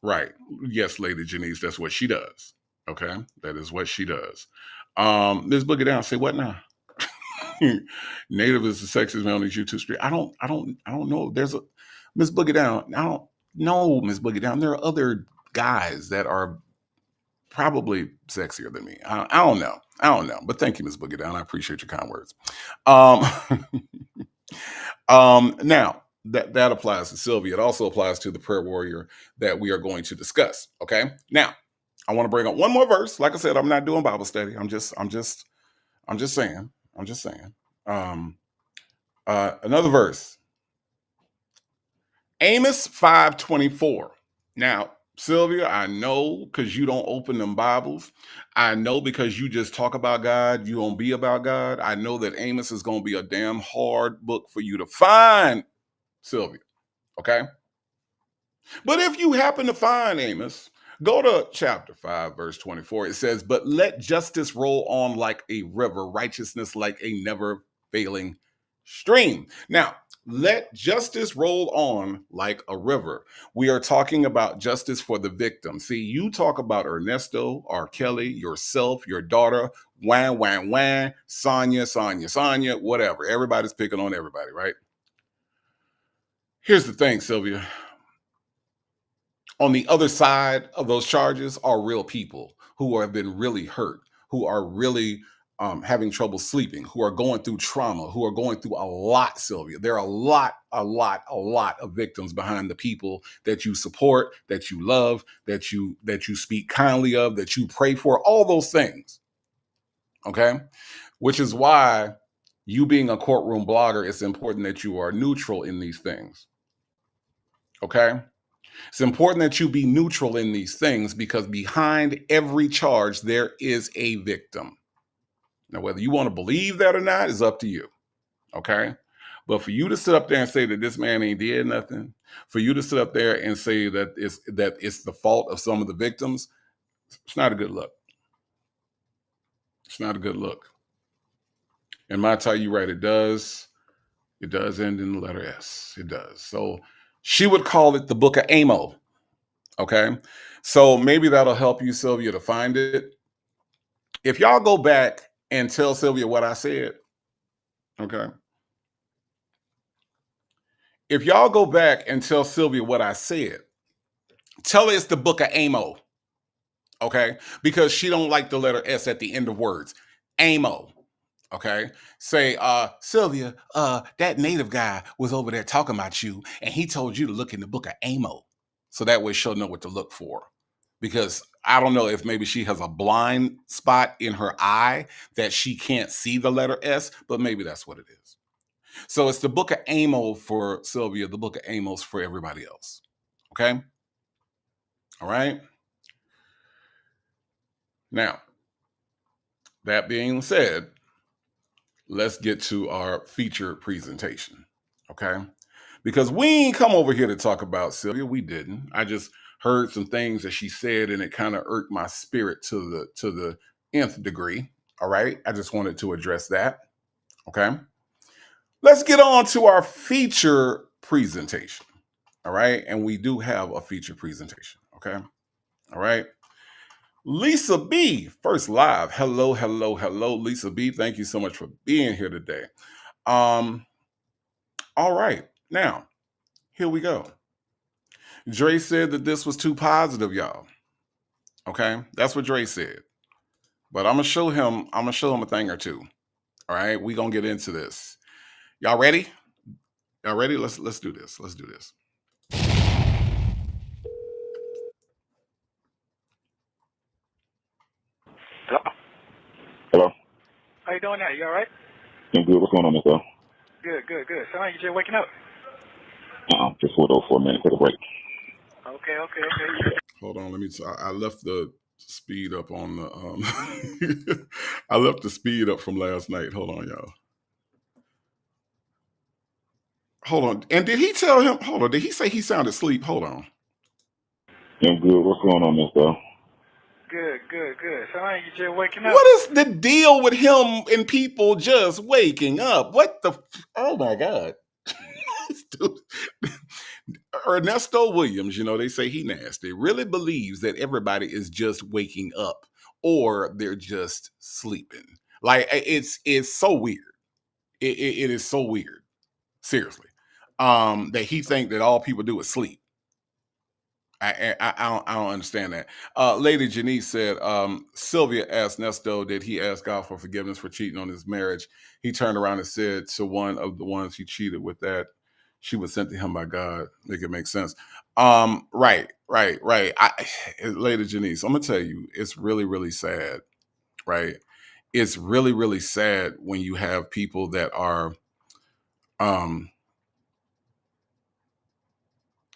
Speaker 2: right, yes, Lady Janice, that's what she does. Okay, that is what she does. Ms. Boogie Down, say what now? Native is the sexiest man on these YouTube street. I don't know. There's a Ms. Boogie Down. I don't know, Ms. Boogie Down. There are other guys that are probably sexier than me. I don't know. I don't know. But thank you, Ms. Boogie Down. I appreciate your kind words. Um, now that applies to Sylvia. It also applies to the prayer warrior that we are going to discuss. Okay. Now, I want to bring up one more verse. Like I said, I'm not doing Bible study. I'm just saying. I'm just saying. Another verse. Amos 5:24. Now, Sylvia, I know because you don't open them Bibles. I know because you just talk about God, you don't be about God. I know that Amos is going to be a damn hard book for you to find, Sylvia. Okay. But if you happen to find Amos, go to chapter 5, verse 24. It says, "But let justice roll on like a river, righteousness like a never failing stream." Now, let justice roll on like a river. We are talking about justice for the victim. See, you talk about Ernesto, R. Kelly, yourself, your daughter, wham, wham, wham, Sonia, Sonia, Sonia, whatever. Everybody's picking on everybody, right? Here's the thing, Sylvia. On the other side of those charges are real people who have been really hurt, who are really having trouble sleeping, who are going through trauma, who are going through a lot, Sylvia. There are a lot of victims behind the people that you support, that you love, that you speak kindly of, that you pray for, all those things. Okay. Which is why you being a courtroom blogger, it's important that you are neutral in these things. Okay. It's important that you be neutral in these things because behind every charge, there is a victim. Now, whether you want to believe that or not is up to you. Okay. But for you to sit up there and say that this man ain't did nothing, for you to sit up there and say that it's the fault of some of the victims, it's not a good look. It's not a good look. And I tell you right, it does end in the letter S. It does. So she would call it the book of Amo. Okay. So maybe that'll help you, Sylvia, to find it. If y'all go back and tell Sylvia what I said, okay. If y'all go back and tell Sylvia what I said, tell her it's the book of Amo, okay? Because she don't like the letter S at the end of words. Amo, okay? Say, Sylvia, that native guy was over there talking about you, and he told you to look in the book of Amo. So that way she'll know what to look for. Because I don't know if maybe she has a blind spot in her eye that she can't see the letter S, but maybe that's what it is. So it's the book of Amos for Sylvia, the book of Amos for everybody else. Okay? All right? Now, that being said, let's get to our feature presentation. Okay? Because we ain't come over here to talk about Sylvia. We didn't. I just heard some things that she said and it kind of irked my spirit to the nth degree. All right? I just wanted to address that. Okay? Let's get on to our feature presentation. All right. And we do have a feature presentation. Okay. All right. Lisa B, first live. Hello, hello, hello, Lisa B. Thank you so much for being here today. All right. Now, here we go. Dre said that this was too positive, y'all. Okay. That's what Dre said. But I'm gonna show him a thing or two. All right. We're gonna get into this. Y'all ready? Y'all ready? Let's do this. Let's do this.
Speaker 3: Hello?
Speaker 4: Hello.
Speaker 3: How you doing now? You all right?
Speaker 4: I'm good. What's going on, Nesto?
Speaker 3: Good. Sound like you just waking up.
Speaker 4: Just pulled over for a minute. Take a break.
Speaker 3: Okay.
Speaker 2: Hold on, let me. I left the speed up on the. I left the speed up from last night. Hold on, y'all. Hold on. And did he tell him? Hold on. Did he say he sounded asleep? Hold on.
Speaker 4: I'm good. What's going on, Nesto?
Speaker 3: Good. Sound like you just waking up.
Speaker 2: What is the deal with him and people just waking up? What the? Oh my God. Ernesto Williams, you know, they say he nasty, really believes that everybody is just waking up or they're just sleeping. Like it's so weird. It is so weird. Seriously. That he think that all people do is sleep. I don't understand that. Lady Janice said, Sylvia asked Nesto, did he ask God for forgiveness for cheating on his marriage? He turned around and said to one of the ones he cheated with that she was sent to him by God. Make it make sense. Right. Lady Janice, I'm gonna tell you, it's really, really sad, right? It's really, really sad when you have people that are um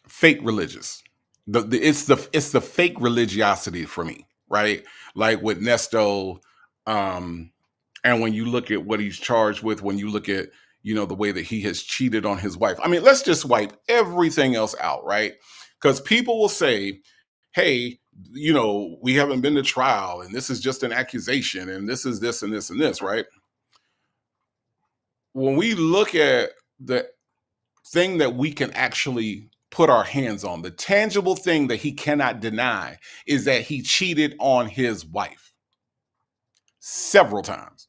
Speaker 2: fake religious. It's the fake religiosity for me, right? Like with Nesto, um, and when you look at what he's charged with, when you look at the way that he has cheated on his wife. I mean, let's just wipe everything else out, right? Because people will say, "Hey, we haven't been to trial, and this is just an accusation, and this is this and this and this," right? When we look at the thing that we can actually put our hands on, the tangible thing that he cannot deny is that he cheated on his wife several times.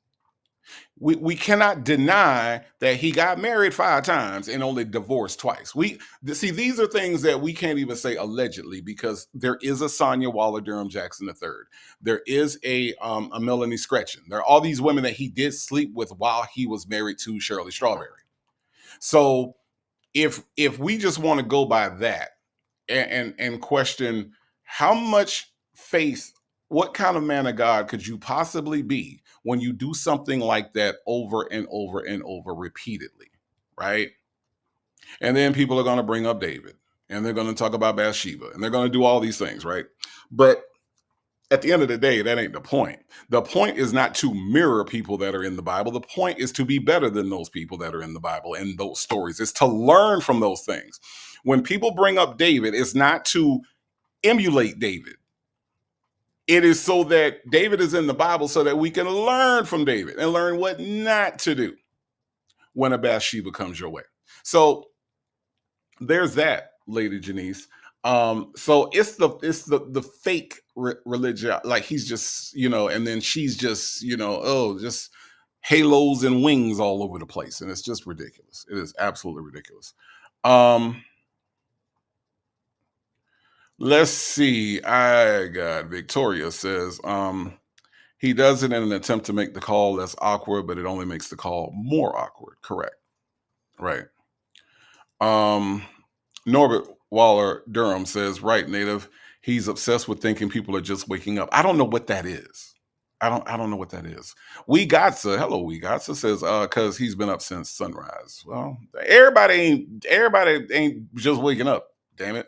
Speaker 2: We cannot deny that he got married 5 times and only divorced twice. We see these are things that we can't even say allegedly because there is a Sonia Waller Durham Jackson III. There is a Melanie Scretchen. There are all these women that he did sleep with while he was married to Shirley Strawberry. So if we just want to go by that and question how much faith, what kind of man of God could you possibly be when you do something like that over and over and over repeatedly, right? And then people are going to bring up David and they're going to talk about Bathsheba and they're going to do all these things, right? But at the end of the day, that ain't the point. The point is not to mirror people that are in the Bible. The point is to be better than those people that are in the Bible and those stories. It's to learn from those things. When people bring up David, it's not to emulate David. It is so that David is in the Bible so that we can learn from David and learn what not to do when a Bathsheba comes your way. So there's that, Lady Janice. So it's the fake religion, like he's just and then she's just just halos and wings all over the place, and it's just ridiculous. It is absolutely ridiculous. Um, let's see. I got Victoria says he does it in an attempt to make the call less awkward, but it only makes the call more awkward. Correct. Right. Um, Norbert Waller Durham says, right, Native. He's obsessed with thinking people are just waking up. I don't know what that is. I don't know what that is. We Gotsa says, cause he's been up since sunrise. Well, everybody ain't just waking up, damn it.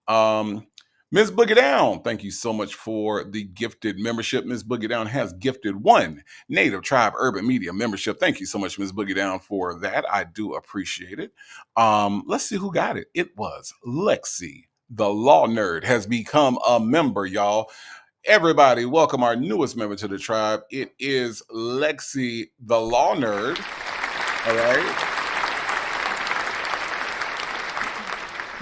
Speaker 2: Um, Ms. Boogie Down, thank you so much for the gifted membership. Ms. Boogie Down has gifted one Native Tribe Urban Media membership. Thank you so much, Ms. Boogie Down, for that. I do appreciate it. Let's see who got it. It was Lexi, the Law Nerd, has become a member, y'all. Everybody, welcome our newest member to the tribe. It is Lexi, the Law Nerd. All right.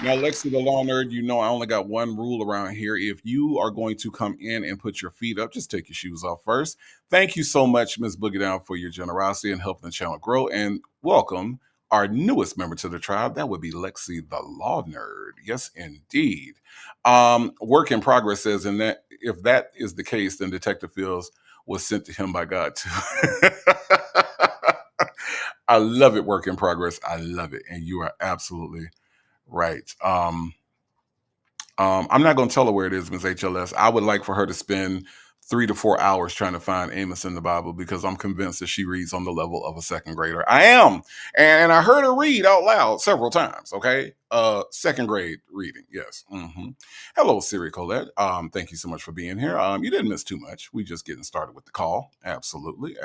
Speaker 2: Now, Lexi, the Law Nerd, I only got one rule around here. If you are going to come in and put your feet up, just take your shoes off first. Thank you so much, Ms. Boogie Down, for your generosity and helping the channel grow. And welcome our newest member to the tribe. That would be Lexi, the Law Nerd. Yes, indeed. Work in progress says, and that if that is the case, then Detective Fields was sent to him by God too. I love it. Work in progress. I love it. And you are absolutely right. I'm not going to tell her where it is, Ms. HLS. I would like for her to spend 3 to 4 hours trying to find Amos in the Bible because I'm convinced that she reads on the level of a second grader. I am. And I heard her read out loud several times. Okay. Second grade reading. Yes. Hello, Siri Colette. Thank you so much for being here. You didn't miss too much. We just getting started with the call. Absolutely.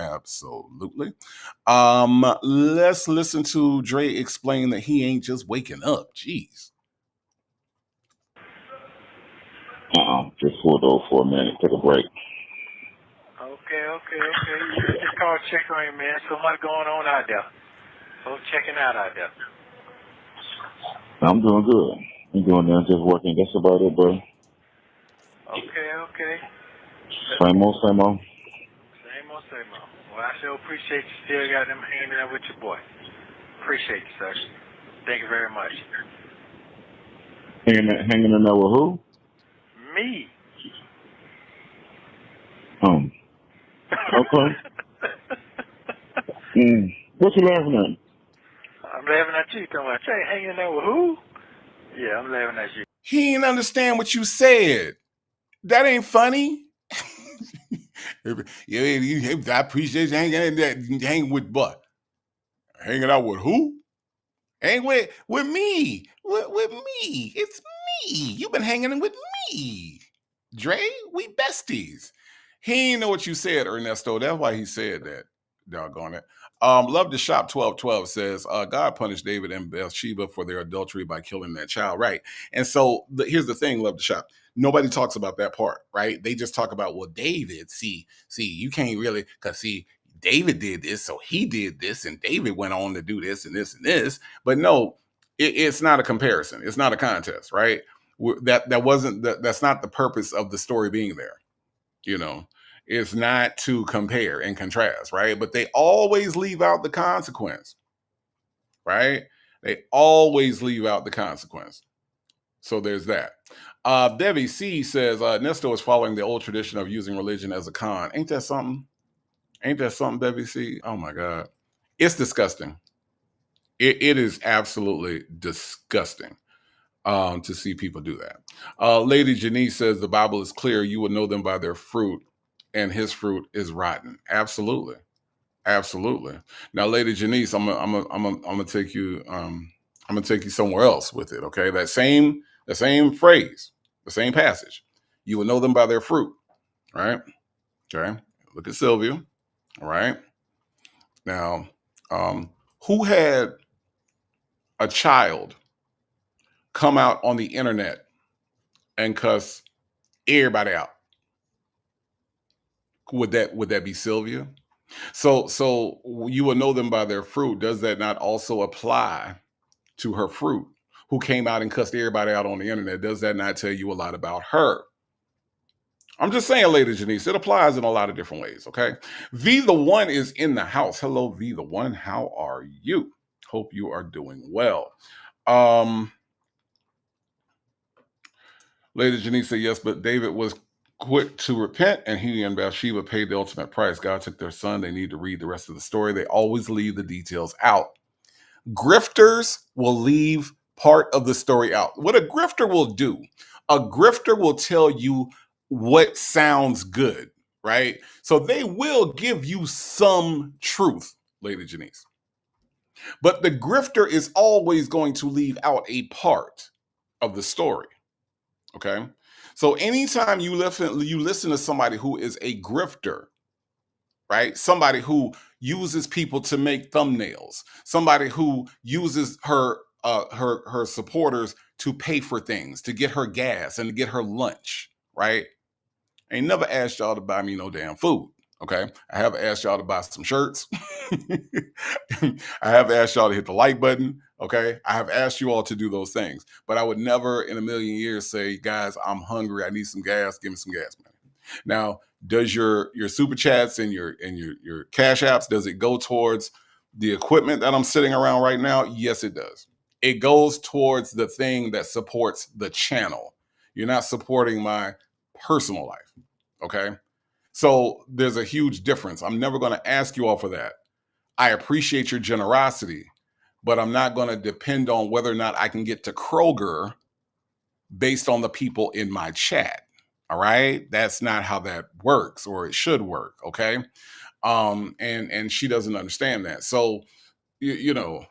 Speaker 2: Let's listen to Dre explain that he ain't just waking up. Jeez.
Speaker 4: Just pulled over for a minute, take a break.
Speaker 3: Okay. Just call check on you, man. So much going on out there. So checking out there.
Speaker 4: I'm doing good. I'm doing that, just working. That's about it, bro.
Speaker 3: Okay.
Speaker 4: Same old.
Speaker 3: Same old. Well, I sure appreciate you still got them hanging out with your boy. Appreciate you, sir. Thank you very much.
Speaker 4: Hanging in there with who?
Speaker 3: Me.
Speaker 4: Okay. What you laughing
Speaker 3: I'm laughing at you. Talking about Jay hanging there with who? Yeah, I'm laughing at you.
Speaker 2: He ain't understand what you said. That ain't funny. Yeah, I appreciate you hanging with what? Hanging out with who? Hang with me. With me. It's me. You've been hanging with me. Dre, we besties. He ain't know what you said, Ernesto. That's why he said that. Doggone it. Love to Shop 1212 says, God punished David and Bathsheba for their adultery by killing that child. Right. And so here's the thing, Love to Shop. Nobody talks about that part, right? They just talk about, well, David, see, you can't really, because see, David did this, so he did this, and David went on to do this and this and this. But no, it's not a comparison. It's not a contest, right? That's not the purpose of the story being there. You know, it's not to compare and contrast, right? But they always leave out the consequence, right? They always leave out the consequence. So there's that. Debbie C says, Nesto is following the old tradition of using religion as a con. Ain't that something? Ain't that something, Debbie C? Oh my God. It's disgusting. It is absolutely disgusting to see people do that. Lady Janice says the Bible is clear. You will know them by their fruit, and his fruit is rotten. Absolutely. Absolutely. Now, Lady Janice, I'm gonna take you I'm gonna take you somewhere else with it. Okay. The same phrase, the same passage. You will know them by their fruit. Right? Okay. Look at Sylvia. All right. Now, who had a child come out on the internet and cuss everybody out? Would that be Sylvia? So you will know them by their fruit. Does that not also apply to her fruit, who came out and cussed everybody out on the internet? Does that not tell you a lot about her? I'm just saying, Lady Janice, it applies in a lot of different ways, okay? V the One is in the house. Hello, V the One. How are you? Hope you are doing well. Lady Janice said, yes, but David was quick to repent, and he and Bathsheba paid the ultimate price. God took their son. They need to read the rest of the story. They always leave the details out. Grifters will leave part of the story out. What a grifter will do, a grifter will tell you what sounds good, right? So they will give you some truth, Lady Janice. But the grifter is always going to leave out a part of the story. Okay. So anytime you listen to somebody who is a grifter, right? Somebody who uses people to make thumbnails, somebody who uses her supporters to pay for things, to get her gas and to get her lunch, right? I ain't never asked y'all to buy me no damn food. Okay. I have asked y'all to buy some shirts. I have asked y'all to hit the like button. Okay. I have asked you all to do those things, but I would never in a million years say, guys, I'm hungry. I need some gas. Give me some gas money. Now, does your super chats and your cash apps, does it go towards the equipment that I'm sitting around right now? Yes, it does. It goes towards the thing that supports the channel. You're not supporting my personal life. Okay. So there's a huge difference. I'm never going to ask you all for that. I appreciate your generosity, but I'm not going to depend on whether or not I can get to Kroger based on the people in my chat. All right. That's not how that works, or it should work. Okay. And she doesn't understand that. So, you know,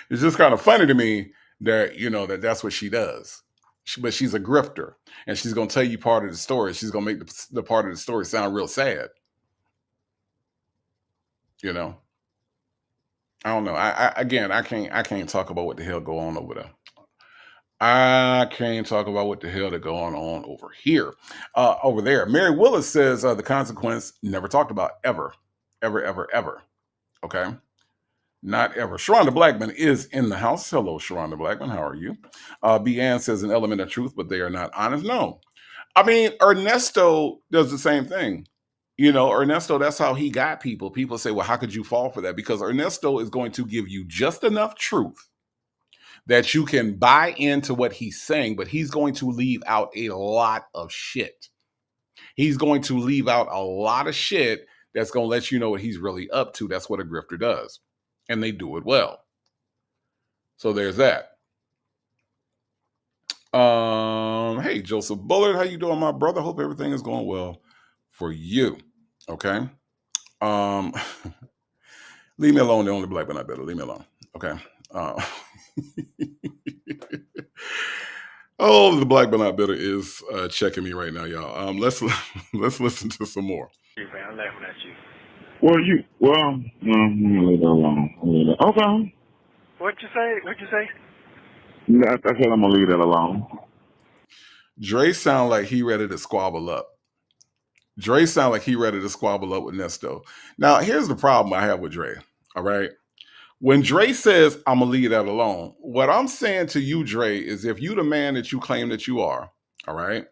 Speaker 2: it's just kind of funny to me that, you know, that's what she does. But she's a grifter, and she's going to tell you part of the story. She's going to make the part of the story sound real sad. You know, I don't know. I can't talk about what the hell go on over there. I can't talk about what the hell that going on over here, over there. Mary Willis says the consequence never talked about ever. Okay. Not ever. Sharonda Blackman is in the house. Hello, Sharonda Blackman. How are you? B. Ann says an element of truth, but they are not honest. No. I mean, Ernesto does the same thing. You know, Ernesto, that's how he got people. People say, well, how could you fall for that? Because Ernesto is going to give you just enough truth that you can buy into what he's saying, but he's going to leave out a lot of shit. He's going to leave out a lot of shit that's going to let you know what he's really up to. That's what a grifter does. And they do it well. So there's that. Hey, Joseph Bullard, how you doing, my brother? Hope everything is going well for you. Okay. Leave me alone. The only black but not better. Leave me alone. Okay. Oh, the black but not bitter is checking me right now, y'all. Let's listen to some more.
Speaker 3: I'm laughing at you.
Speaker 4: I'm gonna leave that alone. Okay.
Speaker 3: What'd you say?
Speaker 4: I said I'm gonna leave that alone.
Speaker 2: Dre sound like he ready to squabble up. Dre sound like he ready to squabble up with Nesto. Now, here's the problem I have with Dre. All right. When Dre says, I'm going to leave that alone, what I'm saying to you, Dre, is if you the man that you claim that you are, all right,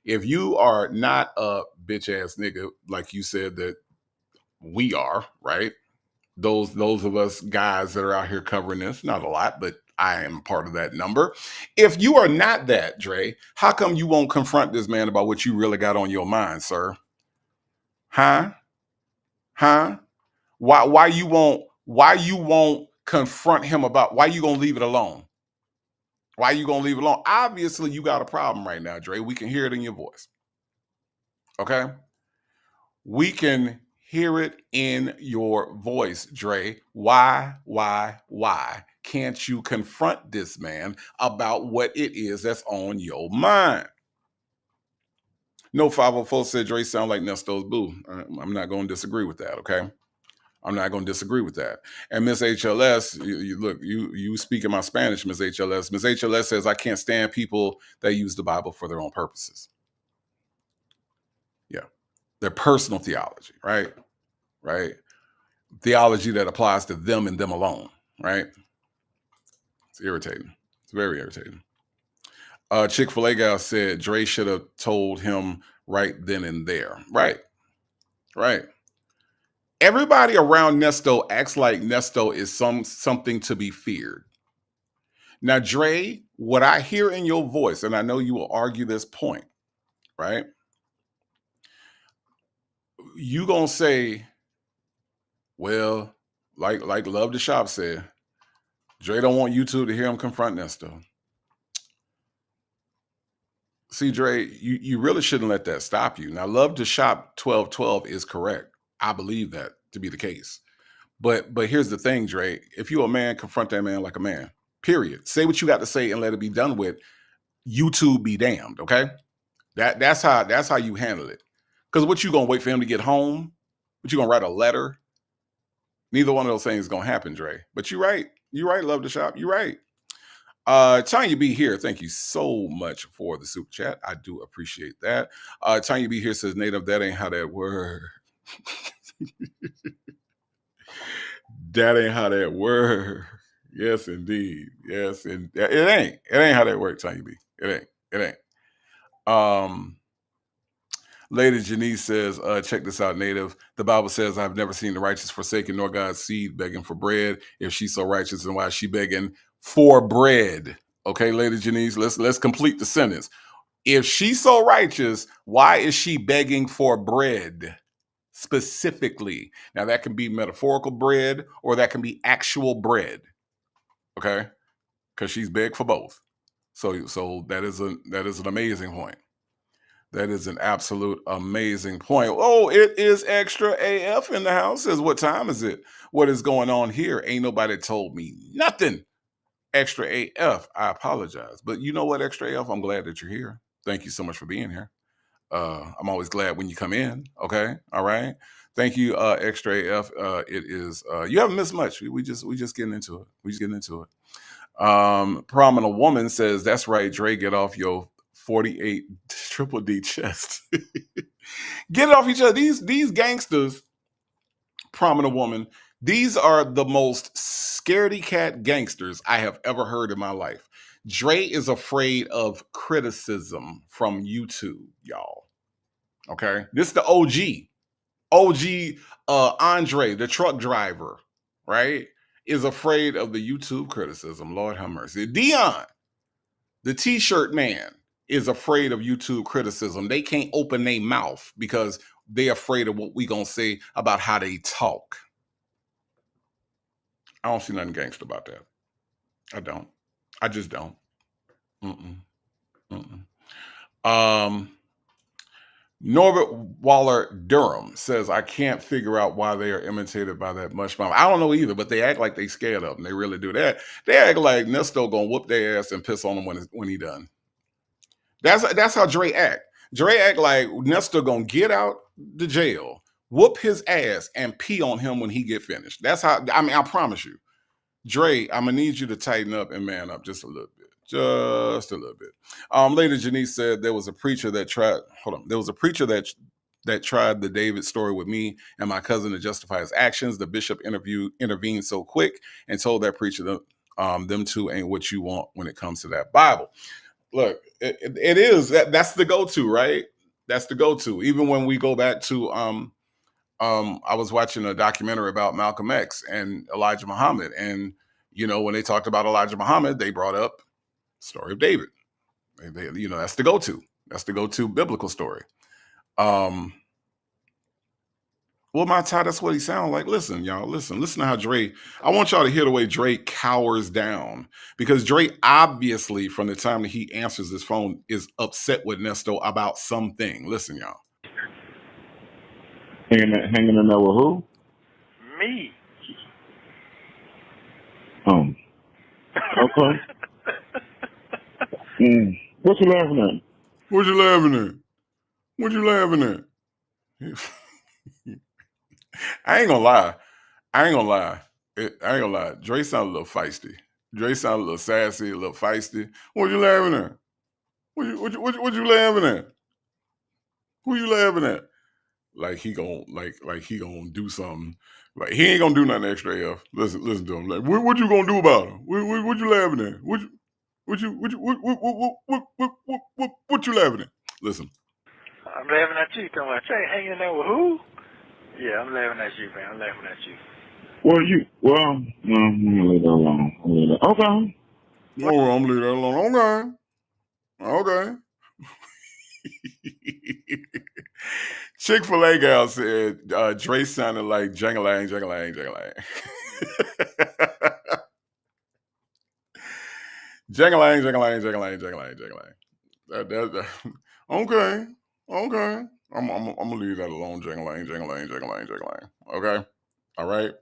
Speaker 2: if you are not a bitch ass nigga, like you said that we are, right? Those of us guys that are out here covering this, not a lot, but I am part of that number. If you are not that, Dre, how come you won't confront this man about what you really got on your mind, sir? Huh? Why you won't confront him about why you gonna leave it alone? Why you gonna leave it alone? Obviously, you got a problem right now, Dre. We can hear it in your voice. Okay? We can hear it in your voice, Dre. Why can't you confront this man about what it is that's on your mind? No 504 said Dre sound like Nesto's boo. I'm not going to disagree with that, okay? I'm not going to disagree with that. And Miss HLS, you speaking my Spanish, Miss HLS. Miss HLS says, I can't stand people that use the Bible for their own purposes. Yeah. Their personal theology, right? Right. Theology that applies to them and them alone, right? It's irritating. It's very irritating. Chick-fil-A gal said Dre should have told him right then and there. Right. Everybody around Nesto acts like Nesto is something to be feared. Now, Dre, what I hear in your voice, and I know you will argue this point, right? You gonna say, well, like Love the Shop said, Dre don't want YouTube to hear him confront Nesto. See, Dre, you really shouldn't let that stop you. Now, Love to Shop 1212 is correct. I believe that to be the case. But here's the thing, Dre. If you're a man, confront that man like a man. Period. Say what you got to say and let it be done with. YouTube be damned, okay? That's how you handle it. Because what you gonna wait for him to get home? What you gonna write a letter? Neither one of those things is gonna happen, Dre. But you're right. Love the Shop. You're right. Tanya B here. Thank you so much for the super chat. I do appreciate that. Tanya B here says, Native, that ain't how that works. That ain't how that works. Yes, indeed. Yes, and it ain't. It ain't how that works, Tanya B. It ain't. Lady Janice says, check this out, Native. The Bible says, I've never seen the righteous forsaken nor God's seed begging for bread. If she's so righteous, then why is she begging for bread? Okay, Lady Janice, let's complete the sentence. If she's so righteous, why is she begging for bread specifically? Now, that can be metaphorical bread or that can be actual bread. Okay? Because she's begged for both. So that is an amazing point. That is an absolute amazing point. Oh, it is Extra AF in the house. Says, what time is it? What is going on here? Ain't nobody told me nothing. Extra AF, I apologize. But you know what, Extra AF? I'm glad that you're here. Thank you so much for being here. I'm always glad when you come in. Okay. All right. Thank you, Extra AF. It is, you haven't missed much. We just getting into it. Prominent Woman says, that's right, Dre, get off your 48 Triple D chest. Get it off each other. These gangsters, Prominent Woman, these are the most scaredy cat gangsters I have ever heard in my life. Dre is afraid of criticism from YouTube, y'all. Okay? This is the OG. Andre, the truck driver, right? is afraid of the YouTube criticism. Lord have mercy. Dion, the t-shirt man, is afraid of YouTube criticism. They can't open their mouth because they're afraid of what we gonna say about how they talk. I don't see nothing gangster about that. I don't. I just don't. Norbert Waller Durham says, I can't figure out why they are imitated by that mush mouth. I don't know either, but they act like they scared of them. They really do that. They act like Nesto gonna whoop their ass and piss on them when he done. That's how Dre act. Dre act like Nesto gonna get out the jail, whoop his ass, and pee on him when he get finished. That's how. I mean, I promise you, Dre. I'm gonna need you to tighten up and man up just a little bit. Just a little bit. Later, Janice said there was a preacher that tried. Hold on. There was a preacher that tried the David story with me and my cousin to justify his actions. The bishop intervened so quick and told that preacher that them two ain't what you want when it comes to that Bible. Look, it is that's the go-to, right? That's the go-to. Even when we go back to I was watching a documentary about Malcolm X and Elijah Muhammad, and when they talked about Elijah Muhammad, they brought up the story of David. That's the go-to. That's the go-to biblical story. Well, my Ty, that's what he sounds like. Listen, y'all, listen to how Dre, I want y'all to hear the way Dre cowers down, because Dre obviously, from the time that he answers his phone, is upset with Nesto about something. Listen, y'all.
Speaker 4: Hanging in there with who?
Speaker 3: Me.
Speaker 4: Okay. What you laughing at?
Speaker 2: What you laughing at? What you laughing at? I ain't gonna lie. Dre sound a little feisty. Dre sound a little sassy, a little feisty. What you laughing at? What you laughing at? Who you laughing at? Like he gonna do something. Like he ain't gonna do nothing extra. Listen to him. Like what you gonna do about him? What you laughing at? What you laughing at? Listen.
Speaker 3: I'm laughing at you. Talking about Trey hanging there with who? Yeah, I'm laughing at you, man. I'm laughing at you.
Speaker 4: I'm gonna leave that alone. Okay.
Speaker 2: Oh, I'm gonna leave that alone. Okay. Chick-fil-A gal said Dre sounded like jang-a-lang, jang-a-lang, jang-a-lang. Jang-a-lang, jang-a-lang, jang-a-lang, jang-a-lang, jang-a-lang. Okay. I'm gonna leave that alone. Jang-a-lang, jang-a-lang, jang-a-lang, jang-a-lang. Okay. All right.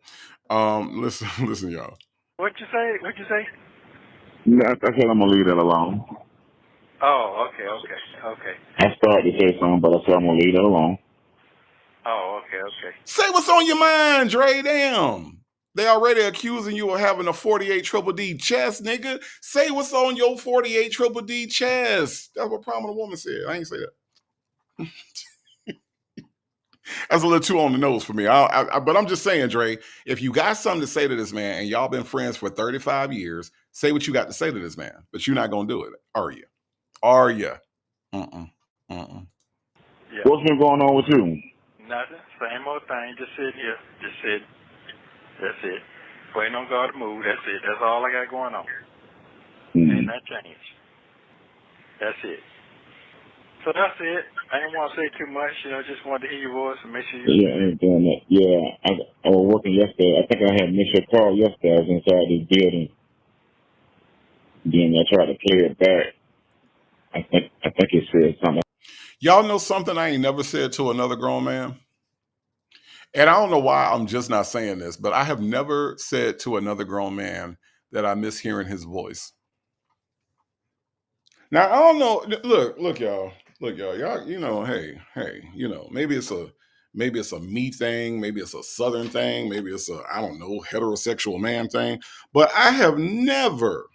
Speaker 2: Listen, y'all.
Speaker 3: What'd you say?
Speaker 4: I said I'm gonna leave that alone.
Speaker 3: Oh, okay.
Speaker 4: I started to say something, but I said I'm gonna leave that alone.
Speaker 3: Oh, okay.
Speaker 2: Say what's on your mind, Dre. Damn. They already accusing you of having a 48 triple D chest, nigga. Say what's on your 48 triple D chest. That's what prominent woman said. I ain't say that. That's a little too on the nose for me. But I'm just saying, Dre, if you got something to say to this man and y'all been friends for 35 years, say what you got to say to this man. But you're not going to do it, are you? Are you?
Speaker 3: Yeah.
Speaker 4: What's been going on with you?
Speaker 3: Nothing. Same old thing. Just sit here. That's it. Waiting on God to move. That's it. That's all I got going on. Ain't that change. That's it. So that's it. I didn't want to say too much. Just wanted to hear your voice and make sure you.
Speaker 4: Yeah, I ain't doing that. Yeah, I was working yesterday. I think I had missed your call yesterday. I was inside this building. Then I tried to play it back. I think it said something.
Speaker 2: Y'all know something I ain't never said to another grown man? And I don't know why I'm just not saying this, but I have never said to another grown man that I miss hearing his voice. Now, I don't know. Look, y'all. Y'all, hey, maybe it's a me thing, maybe it's a Southern thing, maybe it's a, I don't know, heterosexual man thing. But I have never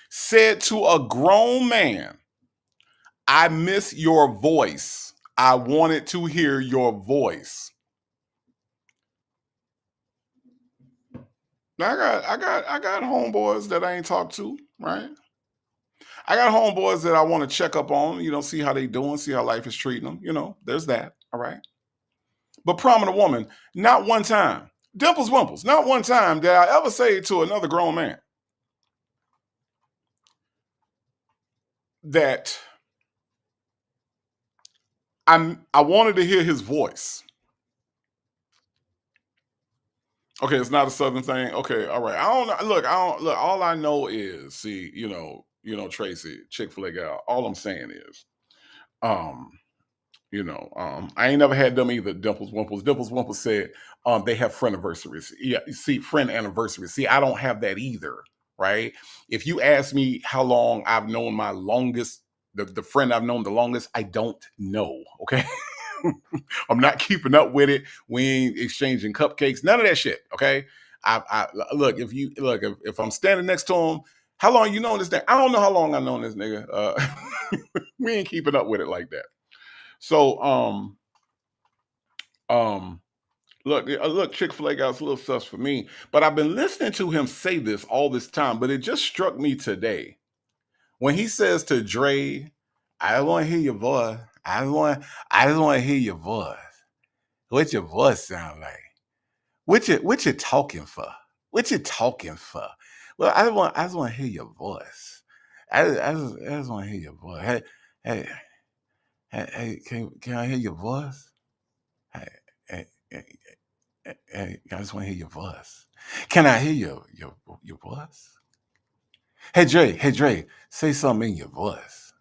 Speaker 2: said to a grown man, I miss your voice. I wanted to hear your voice. Now I got homeboys that I ain't talked to, right? I got homeboys that I want to check up on, see how they doing, see how life is treating them. There's that, all right? But prominent woman, not one time. Dimples Wimples, not one time did I ever say to another grown man that I wanted to hear his voice. Okay, it's not a southern thing. Okay, all right. I don't know. Look, I don't look. All I know is, see, Tracy, Chick-fil-A gal. All I'm saying is, um, I ain't never had them either. Dimples Wimples. Dimples Wimples said, they have friend anniversaries. Yeah, you see, friend anniversaries. See, I don't have that either. Right? If you ask me how long I've known my longest, the friend I've known the longest, I don't know. Okay. I'm not keeping up with it. We ain't exchanging cupcakes. None of that shit. Okay. I look, if I'm standing next to him, how long you known this thing? I don't know how long I known this nigga. We ain't keeping up with it like that. So look, Chick-fil-A got a little sus for me, but I've been listening to him say this all this time, but it just struck me today when he says to Dre, I don't want to hear your voice. I just want to hear your voice. What your voice sound like? What you talking for? What you talking for? Well, I just want to hear your voice. I just want to hear your voice. Hey, hey, can I hear your voice? Hey, hey, hey, hey, I just want to hear your voice. Can I hear your voice? Hey Dre, say something in your voice.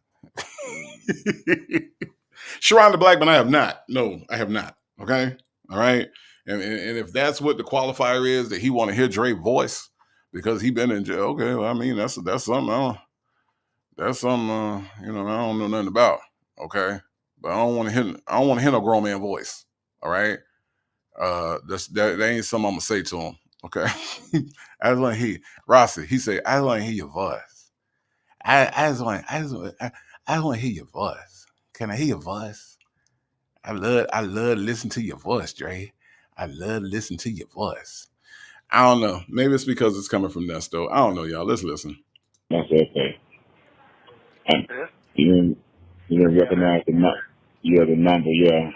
Speaker 2: Sharon the Blackman, I have not. No, I have not. Okay, all right. And if that's what the qualifier is that he want to hear Dre's voice because he been in jail, okay. Well, I mean that's something. That's something. I don't know nothing about. Okay, but I don't want to hear. I don't want to hear no grown man voice. All right. That ain't something I'm gonna say to him. Okay. I just want to hear Rossi. He said, I just want to hear your voice. I just want to hear your voice. Can I hear your voice? I love listening to your voice, Dre. I love listening to your voice. I don't know. Maybe it's because it's coming from Nesto. I don't know, y'all. Let's listen.
Speaker 4: That's okay. And
Speaker 3: Yeah.
Speaker 4: you didn't recognize the number. You have the number, yeah.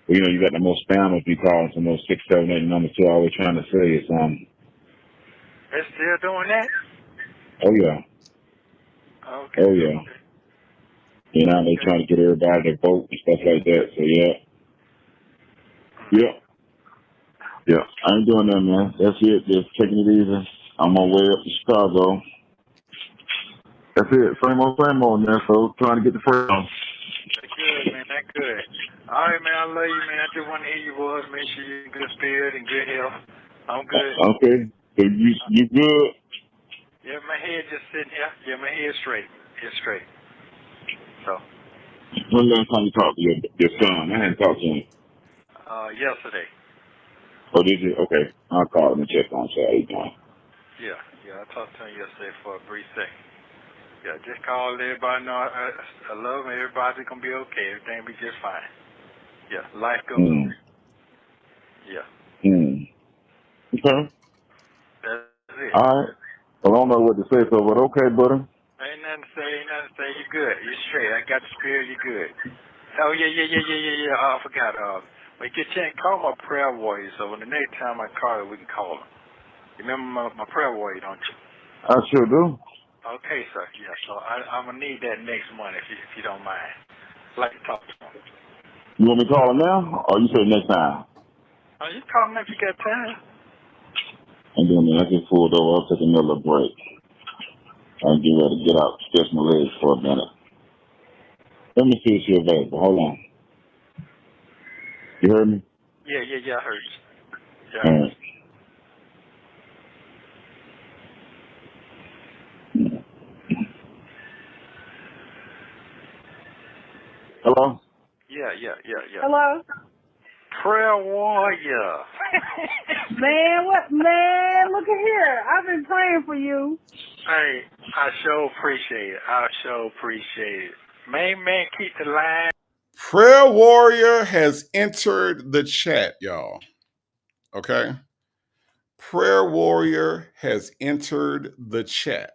Speaker 4: Well, you got the most spammers be calling some those 678 numbers too. Always trying to say it's
Speaker 3: They're still doing that?
Speaker 4: Oh yeah,
Speaker 3: Okay.
Speaker 4: oh yeah. They
Speaker 3: Okay.
Speaker 4: trying to get everybody to vote and stuff like that. So yeah, yeah, yeah. I ain't doing that, man. That's it. Just taking it easy. I'm on my way up to Chicago. That's it. Same old, man. So trying to get the first one.
Speaker 3: That's good, man. That's good. All right, man. I love you, man. I just want to hear your voice. Make sure you're in good spirit and good health. I'm good.
Speaker 4: Okay. So you good?
Speaker 3: Yeah, my head just sitting here. Yeah, my head's straight. It's straight. So,
Speaker 4: When last time you talked to your son? I hadn't talked to him.
Speaker 3: yesterday.
Speaker 4: Oh, did you? Okay. I'll call him and check on him. See how he doing.
Speaker 3: Yeah, I talked to him yesterday for a brief second. Yeah, just call everybody know I love him. Everybody's gonna be okay. Everything will be just fine. Yeah, life goes on. Yeah,
Speaker 4: Okay.
Speaker 3: that's it.
Speaker 4: All right. Well, I don't know what to say, so but okay, buddy.
Speaker 3: Ain't nothing to say. You good. You straight. I got the spirit. You good. Oh yeah. Oh, I forgot. When you get a chance, call my prayer warrior. So when the next time I call her, we can call her. You remember my prayer warrior, don't you?
Speaker 4: I sure do.
Speaker 3: Okay, sir. Yeah. So I'm gonna need that next month if you don't mind. I'd like to talk to him.
Speaker 4: You want me to call him now, or you say next time?
Speaker 3: Oh, you call him if you got time.
Speaker 4: And then I just pulled over. I'll take another break. I'll get ready to get out, stretch my legs for a minute. Let me see if she's available. Hold on. You heard me?
Speaker 3: Yeah. I heard you. Yeah, I
Speaker 4: All
Speaker 3: heard
Speaker 4: right.
Speaker 3: you.
Speaker 4: Hello?
Speaker 3: Yeah.
Speaker 5: Hello?
Speaker 3: Prayer warrior.
Speaker 5: Man, what? Man, look at here. I've been praying for you.
Speaker 3: Hey, I sure appreciate it. Man, keep the line.
Speaker 2: Prayer Warrior has entered the chat, y'all. Okay. Prayer Warrior has entered the chat.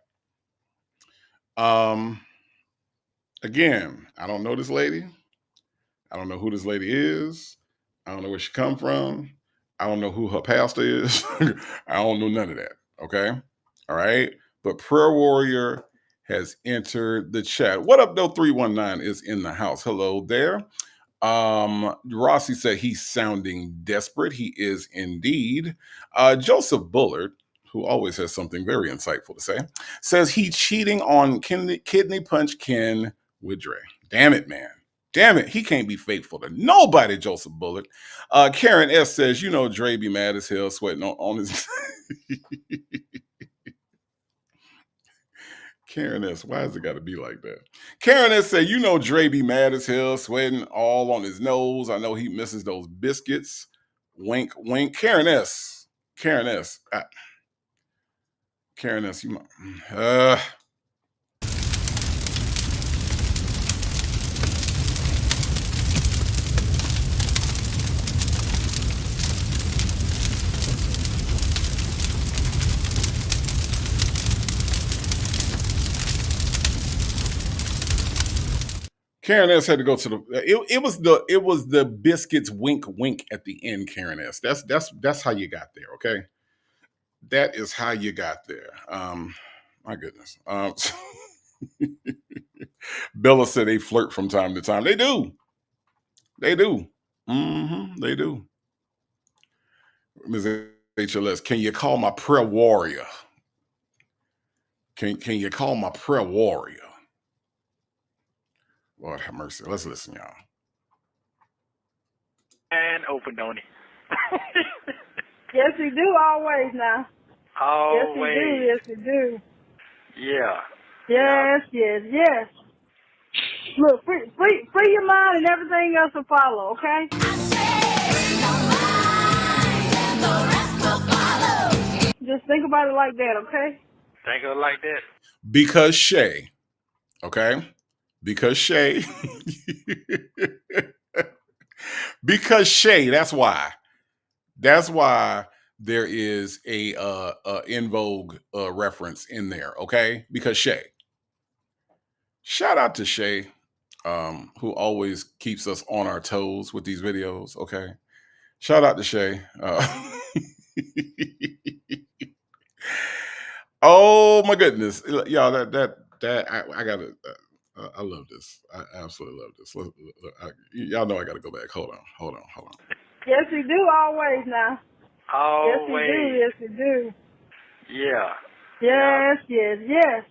Speaker 2: Again, I don't know this lady. I don't know who this lady is. I don't know where she come from. I don't know who her pastor is. I don't know none of that. Okay. All right. But Prayer Warrior has entered the chat. What up, though? 319 is in the house. Hello there. Rossi said he's sounding desperate. He is indeed. Joseph Bullard, who always has something very insightful to say, says he's cheating on Kidney Punch Ken with Dre. Damn it, man. Damn it. He can't be faithful to nobody, Joseph Bullard. Karen S says, you know, Dre be mad as hell sweating on his... Karen S, why has it got to be like that? Karen S said, you know, Dre be mad as hell, sweating all on his nose. I know he misses those biscuits. Wink, wink. Karen S, Karen S, you might. Karen S had to go to the. It was the biscuits wink wink at the end. Karen S. That's how you got there. Okay, that is how you got there. My goodness. Bella said they flirt from time to time. They do. They do. They do. Ms. HLS, can you call my prayer warrior? Can you call my prayer warrior? Lord have mercy. Let's listen, y'all.
Speaker 3: And open, don't he?
Speaker 5: Yes, we do always now.
Speaker 3: Always.
Speaker 5: Yes, we do.
Speaker 3: Yeah.
Speaker 5: Yes. Look, free your mind and everything else will follow, okay? Just think about it like that, okay?
Speaker 3: Think of it like that.
Speaker 2: Because Shay, okay? Because Shay. Because Shay, that's why. That's why there is a In Vogue reference in there, okay? Because Shay. Shout out to Shay, who always keeps us on our toes with these videos, okay? Shout out to Shay. Oh my goodness, y'all! I gotta. I love this. I absolutely love this. Y'all know I gotta go back. Hold on.
Speaker 5: Yes, we do always now.
Speaker 3: Always.
Speaker 5: Yes, we do.
Speaker 3: Yeah.
Speaker 5: Yes.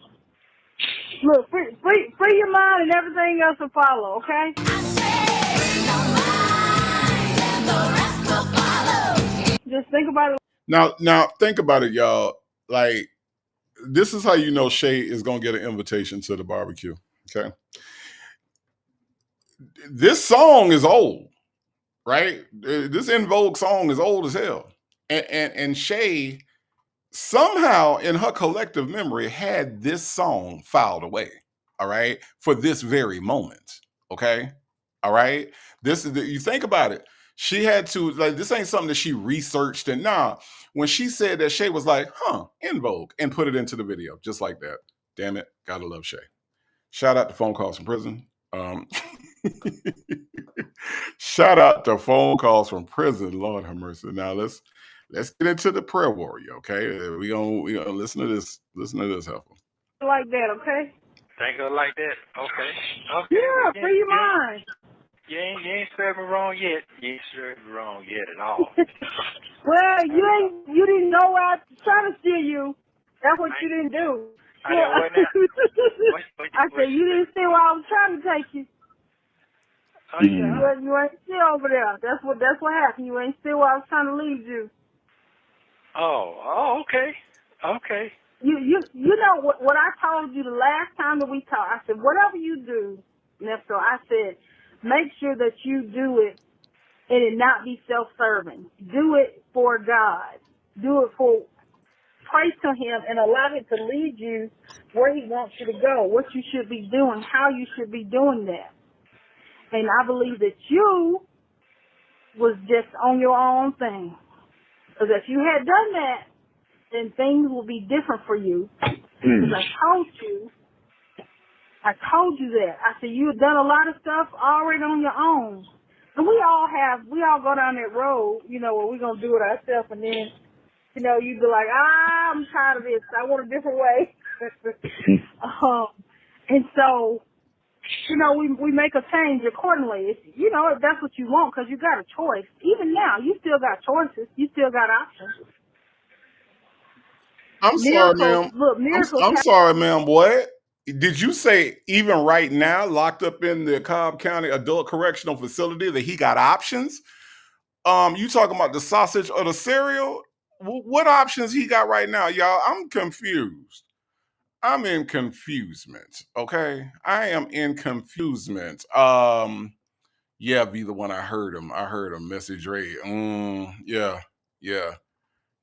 Speaker 5: Look, free your mind and everything else will follow, okay? Just think about it.
Speaker 2: Now think about it, y'all. Like, this is how you know Shay is gonna get an invitation to the barbecue. Okay. This song is old, right? This In Vogue song is old as hell. And Shay somehow in her collective memory had this song filed away, all right, for this very moment, okay, all right. This is you think about it. She had to, like, this ain't something that she researched. And when she said that, Shay was like, In Vogue, and put it into the video just like that. Damn it, gotta love Shay. Shout out to Phone Calls from Prison. Shout out to Phone Calls from Prison. Lord have mercy. Now let's get into the prayer warrior, okay? We gonna listen to this. Listen to this, help.
Speaker 5: Like that, okay?
Speaker 3: Think of it like that. Okay.
Speaker 5: Yeah, free your mind.
Speaker 3: You ain't served me wrong yet. You ain't served me wrong yet at all.
Speaker 5: Well, you didn't know where I was trying to steer you. That's what you didn't do.
Speaker 3: I
Speaker 5: said you didn't see where I was trying to take you.
Speaker 3: Oh, yeah.
Speaker 5: You ain't still over there. That's what happened. You ain't still where I was trying to lead you.
Speaker 3: Oh, okay. Okay.
Speaker 5: You know what I told you the last time that we talked. I said, whatever you do, Nesto, I said, make sure that you do it and it not be self-serving. Do it for God. Do it pray to Him and allow Him to lead you where He wants you to go, what you should be doing, how you should be doing that. And I believe that you was just on your own thing. Because if you had done that, then things will be different for you. Because I told you that. I said you had done a lot of stuff already on your own. And we all go down that road, where we're going to do it ourselves, and then, you be like, I'm tired of this. I want a different way. And so, we make a change accordingly. If that's what you want, because you got a choice. Even now, you still got choices. You still got options.
Speaker 2: I'm sorry, ma'am.
Speaker 5: Miracles
Speaker 2: I'm sorry, ma'am. What did you say? Even right now, locked up in the Cobb County Adult Correctional Facility, that he got options? You talking about the sausage or the cereal? What options he got right now, y'all? I'm confused. I'm in confusement. Okay, I am in confusement. Yeah, be the one. I heard him. Message Ray. Yeah, yeah.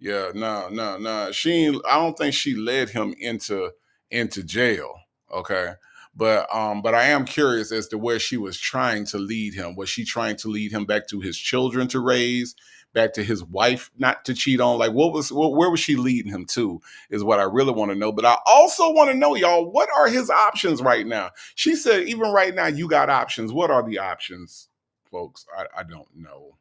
Speaker 2: Yeah, no, no, no. I don't think she led him into jail. Okay. But I am curious as to where she was trying to lead him. Was she trying to lead him back to his children to raise, back to his wife not to cheat on? Like where was she leading him to is what I really want to know. But I also want to know, y'all, what are his options right now? She said, even right now, you got options. What are the options, folks? I don't know.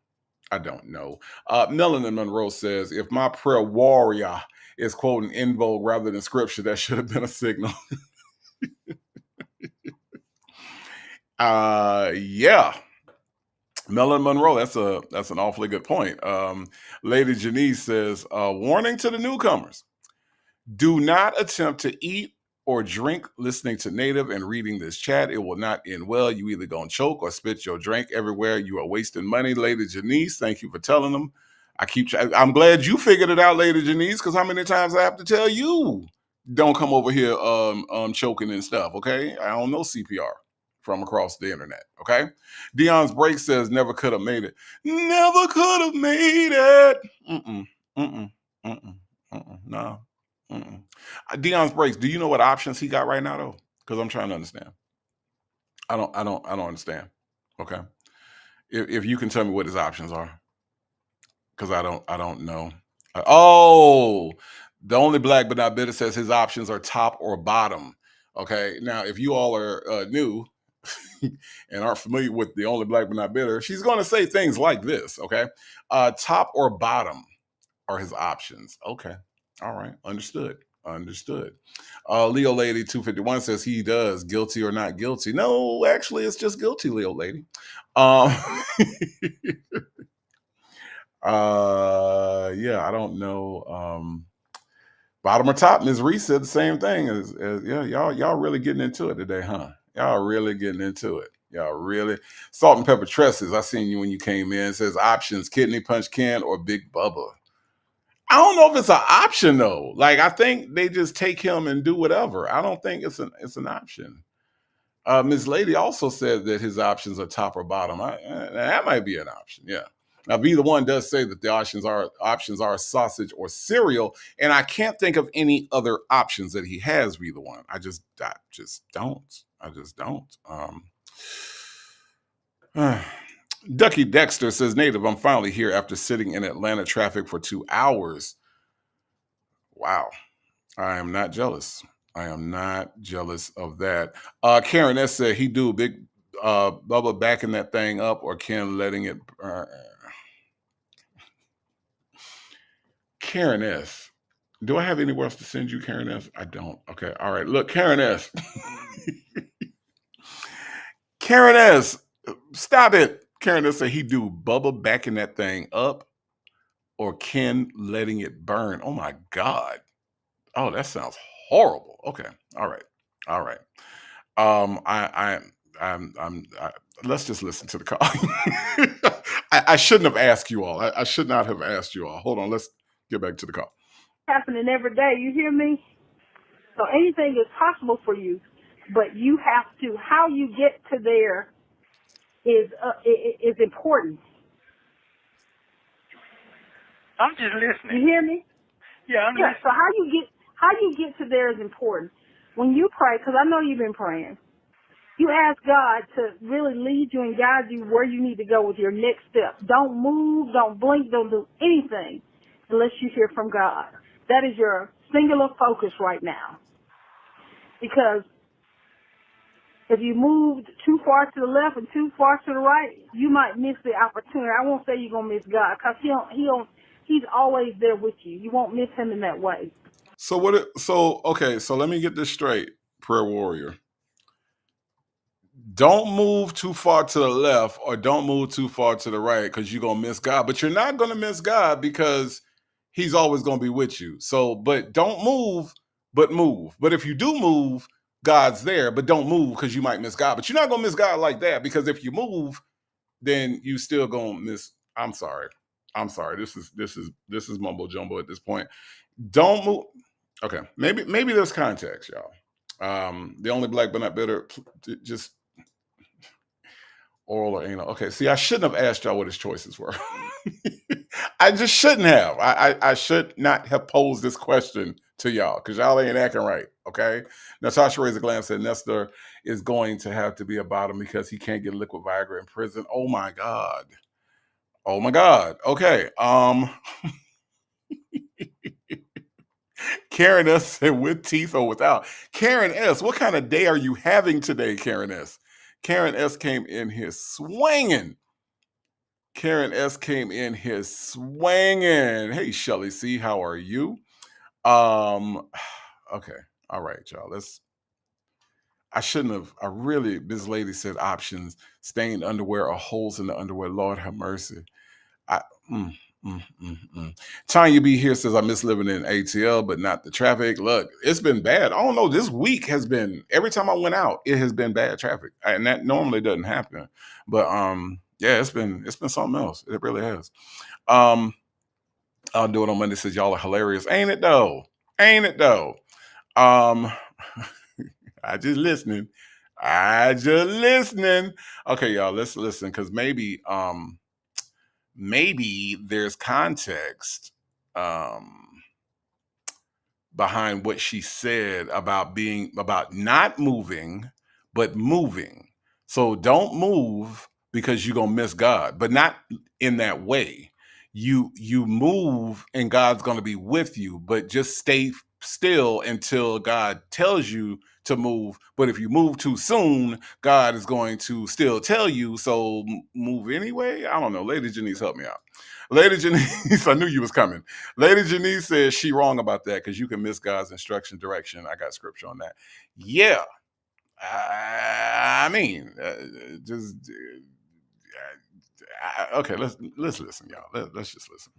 Speaker 2: I don't know. Melanin Monroe says, if my prayer warrior is quoting in vogue rather than scripture, that should have been a signal. Yeah. Melanin Monroe, that's an awfully good point. Lady Janice says, warning to the newcomers. Do not attempt to eat or drink listening to Native and reading this chat. It will not end well. You either gonna choke or spit your drink everywhere. You are wasting money. Lady Janice, thank you for telling them. I'm glad you figured it out, Lady Janice, because how many times I have to tell you, don't come over here choking and stuff, okay? I don't know CPR from across the internet, okay? Dion's break says never could have made it. Never could have made it. No. Dion's breaks. Do you know what options he got right now, though? Because I'm trying to understand. I don't understand. Okay. If you can tell me what his options are, because I don't know. The only black but not bitter says his options are top or bottom. Okay. Now, if you all are new and aren't familiar with the only black but not bitter, she's going to say things like this. Okay. Top or bottom are his options. Okay. All right. Understood. Leo Lady 251 says he does. Guilty or not guilty? No, actually, it's just guilty, Leo Lady. Yeah, I don't know. Bottom or top, Ms. Reese said the same thing. Yeah, y'all really getting into it today, huh? Y'all really getting into it. Y'all really. Salt and Pepper Tresses, I seen you when you came in. It says options, Kidney Punch Ken or Big Bubba. I don't know if it's an option though. Like I think they just take him and do whatever. I don't think it's an option. Ms. Lady also said that his options are top or bottom. That might be an option. Yeah. Now, either one does say that the options are sausage or cereal, and I can't think of any other options that he has. Either one, I just don't. Ducky Dexter says, Native, I'm finally here after sitting in Atlanta traffic for 2 hours. Wow. I am not jealous. I am not jealous of that. Karen S said he do big Bubba backing that thing up or Ken letting it Karen S. Do I have anywhere else to send you, Karen S? I don't. Okay. All right. Look, Karen S. Karen S. Stop it. Karen S said he do Bubba backing that thing up or Ken letting it burn. Oh my God. Oh, that sounds horrible. Okay. All right. Let's just listen to the call. I shouldn't have asked you all. I should not have asked you all. Hold on. Let's get back to the call.
Speaker 5: happening every day. You hear me? So anything is possible for you, but you have to. How you get to there is important.
Speaker 3: I'm just listening.
Speaker 5: You hear me?
Speaker 3: Yeah, I'm listening.
Speaker 5: So how you get to there is important. When you pray, because I know you've been praying, you ask God to really lead you and guide you where you need to go with your next step. Don't move, don't blink, don't do anything unless you hear from God. That is your singular focus right now. Because if you moved too far to the left and too far to the right, you might miss the opportunity. I won't say you're gonna miss God, because he's always there with you. You won't miss him in that way.
Speaker 2: So okay, so let me get this straight, prayer warrior. Don't move too far to the left or don't move too far to the right, because you're gonna miss God. But you're not gonna miss God because he's always gonna be with you. So, but don't move, but move. But if you do move, God's there, but don't move because you might miss God. But you're not gonna miss God like that, because if you move, then you still gonna miss. I'm sorry. This is mumbo jumbo at this point. Don't move. Okay, maybe there's context, y'all. The only black but not bitter, just oral or anal. Okay, see, I shouldn't have asked y'all what his choices were. I just shouldn't have. I should not have posed this question to y'all, because y'all ain't acting right. Okay. Natasha raised a glance, said Nesto is going to have to be a bottom because he can't get liquid Viagra in prison. Oh my God. Oh my God. Okay. Karen S said, with teeth or without. Karen S, what kind of day are you having today, Karen S? Karen S came in here swinging. Karen S came in here swinging. Hey, Shelly C, how are you? Okay. All right, y'all. I shouldn't have. This lady said options, stained underwear or holes in the underwear. Lord have mercy. Tanya B here says, I miss living in ATL, but not the traffic. Look, it's been bad. I don't know. This week has been, every time I went out, it has been bad traffic. And that normally doesn't happen. But yeah, it's been something else. It really has. I'll do it on Monday, says y'all are hilarious. Ain't it though? Ain't it though? I just listening. Okay, y'all, let's listen, because maybe there's context behind what she said about not moving, but moving. So don't move because you're gonna miss God, but not in that way. You move and God's gonna be with you, but just stay still until God tells you to move. But if you move too soon, God is going to still tell you, so move anyway. I don't know. Lady Janice, help me out. Lady Janice, I knew you was coming. Lady Janice says she wrong about that, because you can miss God's instruction direction. I got scripture on that. Yeah. I mean, okay, let's listen, y'all. Let's just listen.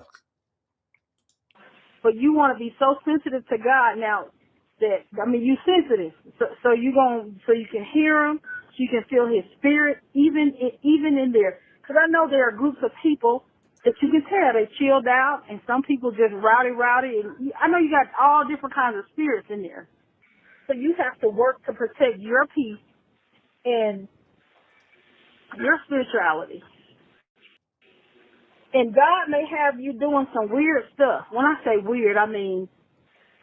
Speaker 5: But you want to be so sensitive to God now that, I mean, you sensitive. So you can hear him, so you can feel his spirit, even in there. Because I know there are groups of people that you can tell they chilled out, and some people just rowdy. And I know you got all different kinds of spirits in there. So you have to work to protect your peace and your spirituality. And God may have you doing some weird stuff. When I say weird, I mean,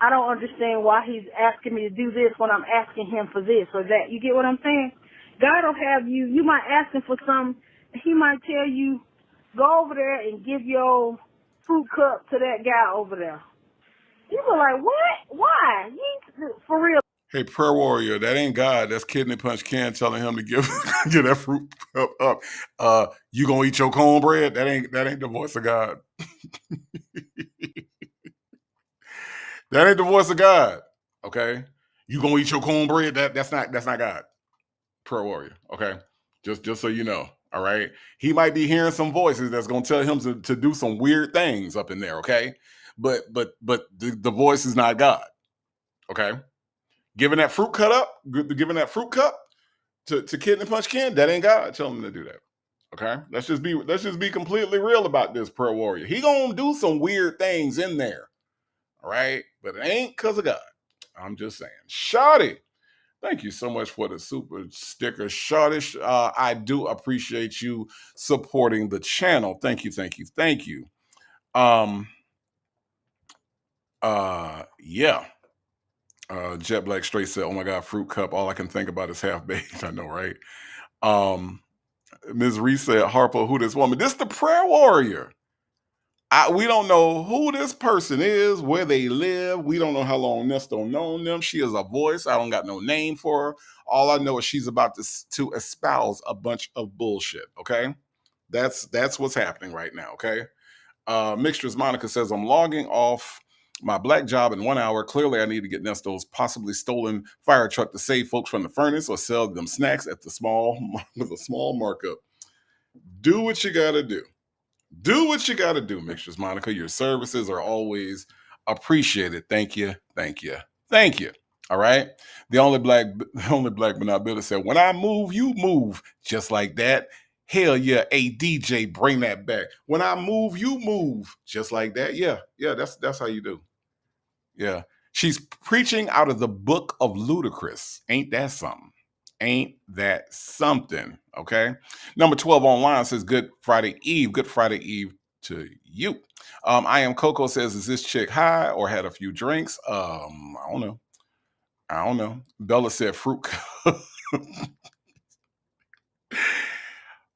Speaker 5: I don't understand why he's asking me to do this when I'm asking him for this or that. You get what I'm saying? God will have you might ask him for something. He might tell you, go over there and give your fruit cup to that guy over there. You were like, what? Why? For real.
Speaker 2: Hey, prayer warrior, that ain't God. That's Kidney Punch Ken telling him to give that fruit up. You gonna eat your cornbread? That ain't the voice of God. That ain't the voice of God. Okay, you gonna eat your cornbread? That's not God. Prayer warrior. Okay, just so you know. All right, he might be hearing some voices that's gonna tell him to do some weird things up in there. Okay, but the voice is not God. Okay. Giving that fruit cup to Kidney Punch Ken, that ain't God telling him to do that. Okay, let's just be completely real about this, prayer warrior. He gonna do some weird things in there, all right? But it ain't because of God. I'm just saying. Shawty, thank you so much for the super sticker, Shawty. I do appreciate you supporting the channel. Thank you. Yeah. Jet Black Straight said, oh my God, fruit cup. All I can think about is half baked. I know, right? Ms. Reese said, Harpo, who this woman? This the prayer warrior. We don't know who this person is, where they live. We don't know how long Nesto known them. She is a voice. I don't got no name for her. All I know is she's about to espouse a bunch of bullshit. Okay, that's what's happening right now. Okay. Mixtures Monica says, I'm logging off my black job in 1 hour. Clearly, I need to get Nesto's possibly stolen fire truck to save folks from the furnace or sell them snacks at the small with a small markup. Do what you gotta do. Do what you gotta do, Mixtures Monica. Your services are always appreciated. Thank you. Thank you. Thank you. All right. The only black but not bitter said, when I move, you move. Just like that. Hell yeah, a DJ, bring that back. When I move, you move. Just like that. Yeah, that's how you do. Yeah. She's preaching out of the book of Ludacris. Ain't that something? Ain't that something? Okay. Number 12 online says, Good Friday Eve. Good Friday Eve to you. I am Coco says, is this chick high or had a few drinks? I don't know. I don't know. Bella said fruit.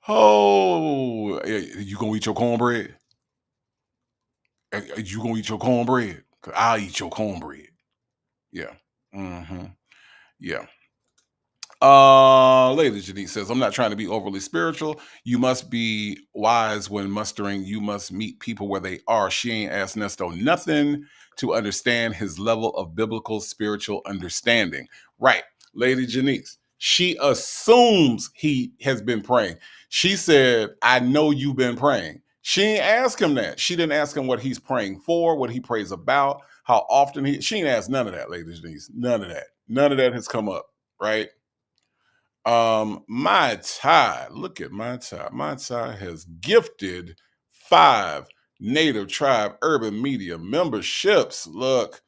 Speaker 2: Oh, you gonna eat your cornbread? You gonna eat your cornbread? 'Cause I'll eat your cornbread. Yeah. Mm-hmm. Yeah. Lady Janice says, I'm not trying to be overly spiritual. You must be wise when mustering. You must meet people where they are. She ain't asked Nesto nothing to understand his level of biblical spiritual understanding. Right. Lady Janice, she assumes he has been praying. She said, I know you've been praying. She ain't ask him that. She didn't ask him what he's praying for, what he prays about, how often she ain't asked none of that, Lady Janice. None of that. None of that has come up. Right. My Ty, look at my Ty. My Ty has gifted 5 Native Tribe Urban Media memberships. Look,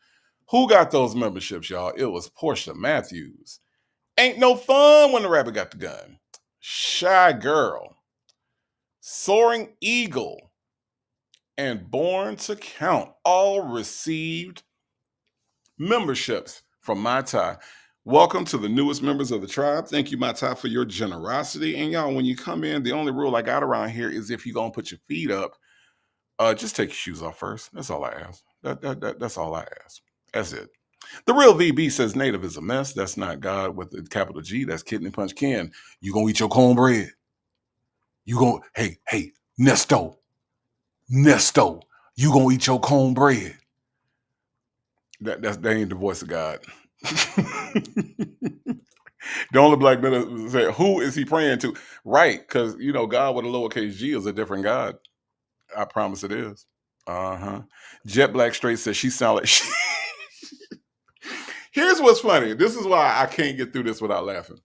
Speaker 2: who got those memberships, y'all? It was Portia Matthews. Ain't no fun when the rabbit got the gun. Shy Girl, Soaring Eagle, and Born to Count all received memberships from my Ty. Welcome to the newest members of the tribe. Thank you, my Ty, for your generosity. And y'all, when you come in, the only rule I got around here is if you're gonna put your feet up, just take your shoes off first. That's all I ask. That's all I ask. That's it. The real VB says Native is a mess. That's not God with the capital G. That's Kidney Punch Ken. You gonna eat your cornbread? You gonna hey Nesto, you gonna eat your cornbread? That ain't the voice of God. The only black man said, who is he praying to? Right, because God with a lowercase g is a different God. I promise it is. Uh-huh. Jet Black Straight says she sound like she Here's what's funny. This is why I can't get through this without laughing.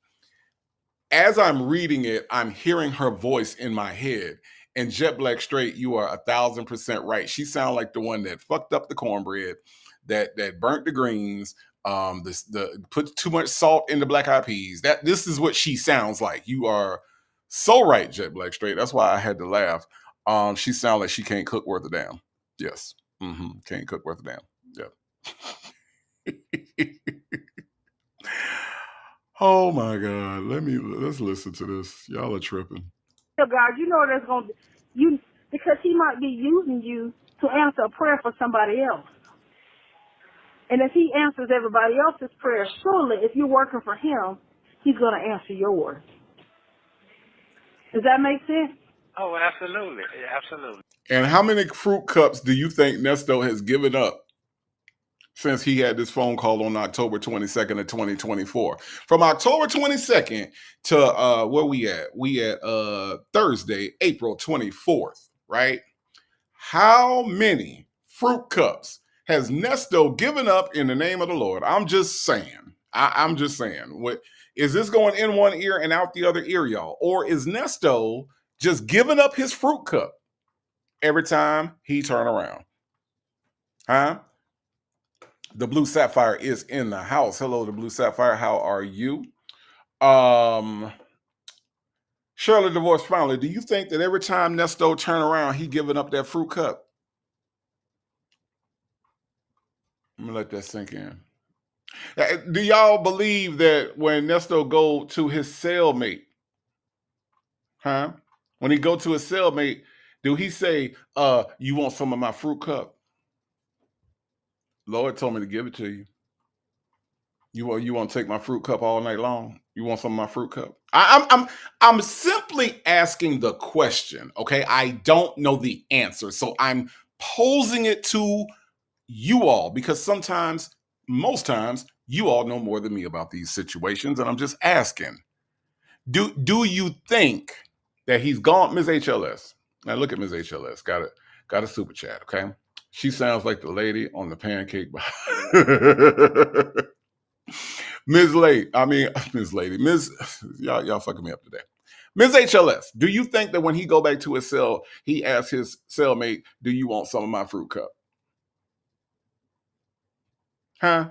Speaker 2: As I'm reading it, I'm hearing her voice in my head. And Jet Black Straight, you are 1,000% right. She sound like the one that fucked up the cornbread, that burnt the greens, put too much salt in the black eyed peas. This is what she sounds like. You are so right, Jet Black Straight. That's why I had to laugh. She sounds like she can't cook worth a damn. Yes. Can't cook worth a damn. Yeah. Oh my God. Let's listen to this. Y'all are tripping.
Speaker 5: God, you know that's going to because he might be using you to answer a prayer for somebody else. And if he answers everybody else's prayer, surely if you're working for him, he's going to answer yours. Does that make sense?
Speaker 3: Oh, absolutely. Absolutely.
Speaker 2: And how many fruit cups do you think Nesto has given up since he had this phone call on October 22nd of 2024? From October 22nd to where we at? We at Thursday, April 24th, right? How many fruit cups has Nesto given up in the name of the Lord? I'm just saying. I'm just saying. What is this going in one ear and out the other ear, y'all? Or is Nesto just giving up his fruit cup every time he turn around? Huh? The Blue Sapphire is in the house. Hello, the Blue Sapphire. How are you? Shirley Divorce Finally, do you think that every time Nesto turn around, he giving up that fruit cup? Let me let that sink in. Do y'all believe that when Nesto go to his cellmate, huh? When he go to his cellmate, Do he say, you want some of my fruit cup? Lord told me to give it to you. You want to take my fruit cup all night long? You want some of my fruit cup? I'm simply asking the question. Okay, I don't know the answer, so I'm posing it to you all because sometimes, most times, you all know more than me about these situations, and I'm just asking. Do you think that he's gone, Ms. HLS? Now look at Ms. HLS. Got a super chat. Okay, she sounds like the lady on the pancake. Ms. Lady, I mean Ms. Lady, Ms. Y'all fucking me up today. Ms. HLS, do you think that when he go back to his cell, he asks his cellmate, "Do you want some of my fruit cup?" Huh?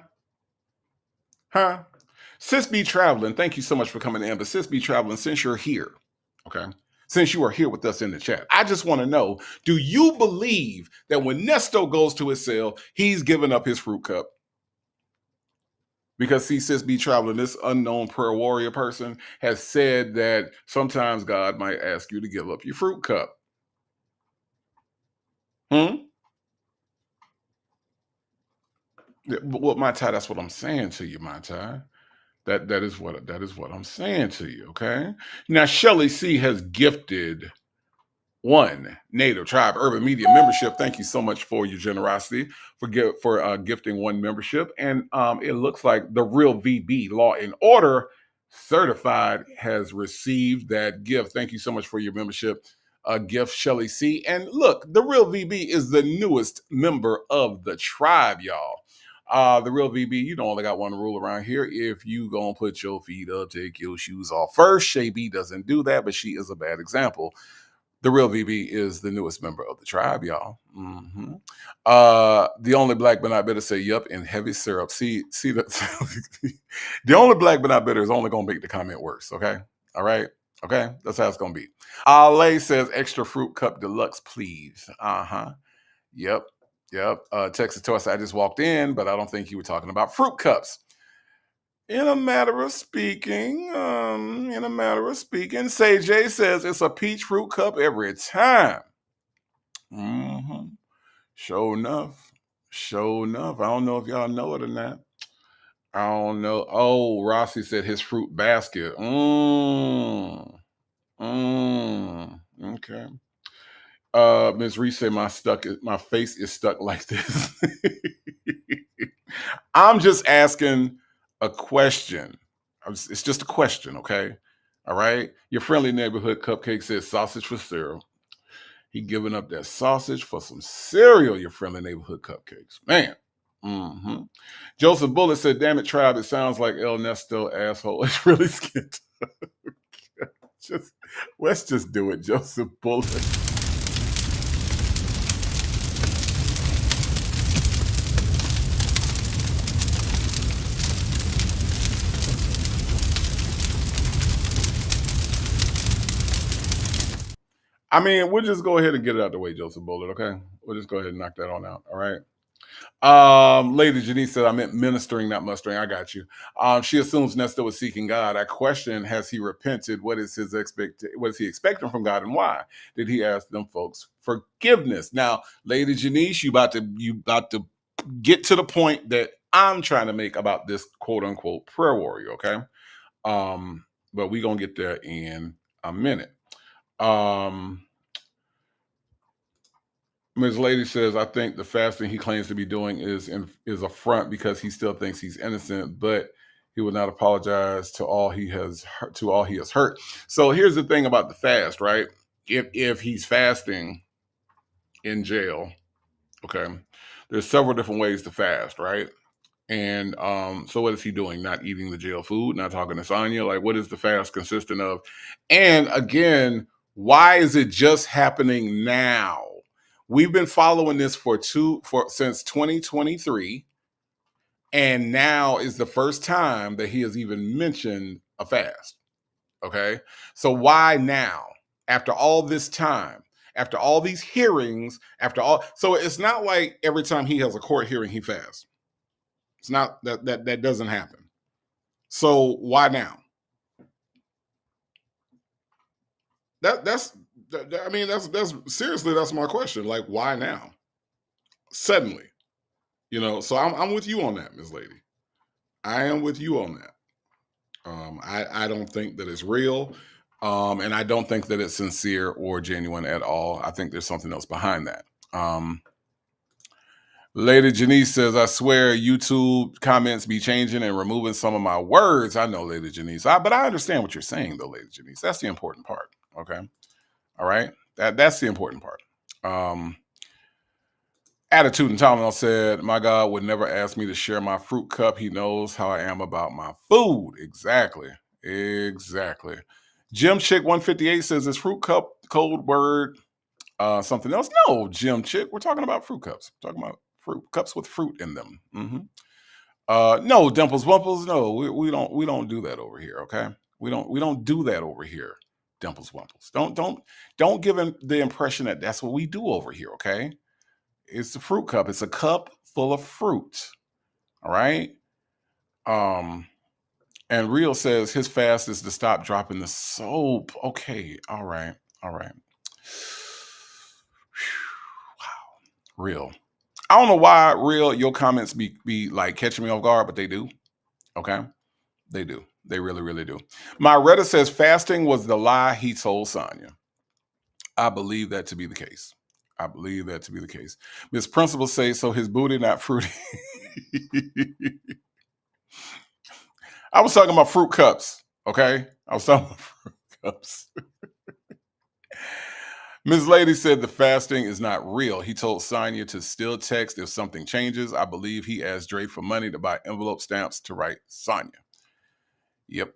Speaker 2: Huh? Sis be traveling. Thank you so much for coming in. But sis be traveling, since you're here, okay? Since you are here with us in the chat, I just want to know: do you believe that when Nesto goes to his cell, he's giving up his fruit cup? Because see, sis be traveling, this unknown prayer warrior person has said that sometimes God might ask you to give up your fruit cup. Hmm? Well, my tie, that's what I'm saying to you, my tie. That is what I'm saying to you, okay? Now, Shelly C has gifted one Native Tribe Urban Media membership. Thank you so much for your generosity for gifting one membership. And it looks like the Real VB Law and Order Certified has received that gift. Thank you so much for your membership gift, Shelly C. And look, the Real VB is the newest member of the tribe, y'all. The Real VB, you know, only got one rule around here. If you gonna put your feet up, take your shoes off first. Shay B doesn't do that, but she is a bad example. The Real VB is the newest member of the tribe, y'all. Mm-hmm. The only black but not bitter say yup in heavy syrup. See that the only black but not bitter is only gonna make the comment worse. Okay, all right, okay, that's how it's gonna be. Ale says extra fruit cup deluxe, please. Yep. Texas Toast. I just walked in, but I don't think you were talking about fruit cups. In a matter of speaking, Say J says it's a peach fruit cup every time. Mm-hmm. Sure enough. I don't know if y'all know it or not. I don't know. Oh, Rossi said his fruit basket. Okay. Ms. Reese said my face is stuck like this. I'm just asking a question. It's just a question, okay? All right. Your friendly neighborhood cupcake says sausage for cereal. He giving up that sausage for some cereal, your friendly neighborhood cupcakes. Man. Mm-hmm. Joseph Bullet said, damn it, tribe, it sounds like El Nesto asshole. It's really skint. Let's just do it, Joseph Bullet. I mean, we'll just go ahead and get it out the way, Joseph Bullet, okay? We'll just go ahead and knock that on out, all right? Lady Janice said, I meant ministering, not mustering. I got you. She assumes Nesto was seeking God. I question, has he repented? What is he expecting from God, and why did he ask them folks forgiveness? Now, Lady Janice, you about to get to the point that I'm trying to make about this quote unquote prayer warrior, okay? But we're gonna get there in a minute. Ms. Lady says, I think the fasting he claims to be doing is a front because he still thinks he's innocent, but he will not apologize to all he has hurt. So here's the thing about the fast, right? If he's fasting in jail, okay, there's several different ways to fast, right? And so what is he doing? Not eating the jail food, not talking to Sonya? Like, what is the fast consistent of? And again, why is it just happening now? We've been following this since 2023, and now is the first time that he has even mentioned a fast. Okay, so why now? After all this time, after all these hearings, so it's not like every time he has a court hearing he fasts. It's not that doesn't happen. So why now? I mean, that's seriously, that's my question. Like, why now? Suddenly, so I'm with you on that, Ms. Lady. I am with you on that. I don't think that it's real. And I don't think that it's sincere or genuine at all. I think there's something else behind that. Lady Janice says, I swear YouTube comments be changing and removing some of my words. I know, Lady Janice. But I understand what you're saying, though, Lady Janice. That's the important part. Okay. All right. That's the important part. Attitude and Tylenol said, my God would never ask me to share my fruit cup. He knows how I am about my food. Exactly. Jim Chick 158 says, is fruit cup code word something else? No, Jim Chick. We're talking about fruit cups. We're talking about fruit cups with fruit in them. No, Dimples Wumples. No, we don't do that over here. Okay. We don't do that over here. Dimples Wumples. Don't give him the impression that that's what we do over here. Okay. It's the fruit cup. It's a cup full of fruit. All right. And Real says his fast is to stop dropping the soap. Okay. All right. Wow. Real. I don't know why, Real, your comments be like catching me off guard, but they do. Okay. They do. They really, really do. My Reddit says fasting was the lie he told Sonya. I believe that to be the case. Miss Principal says, so his booty not fruity. I was talking about fruit cups, okay? I was talking about fruit cups. Ms. Lady said the fasting is not real. He told Sonya to still text if something changes. I believe he asked Dre for money to buy envelope stamps to write Sonya. Yep.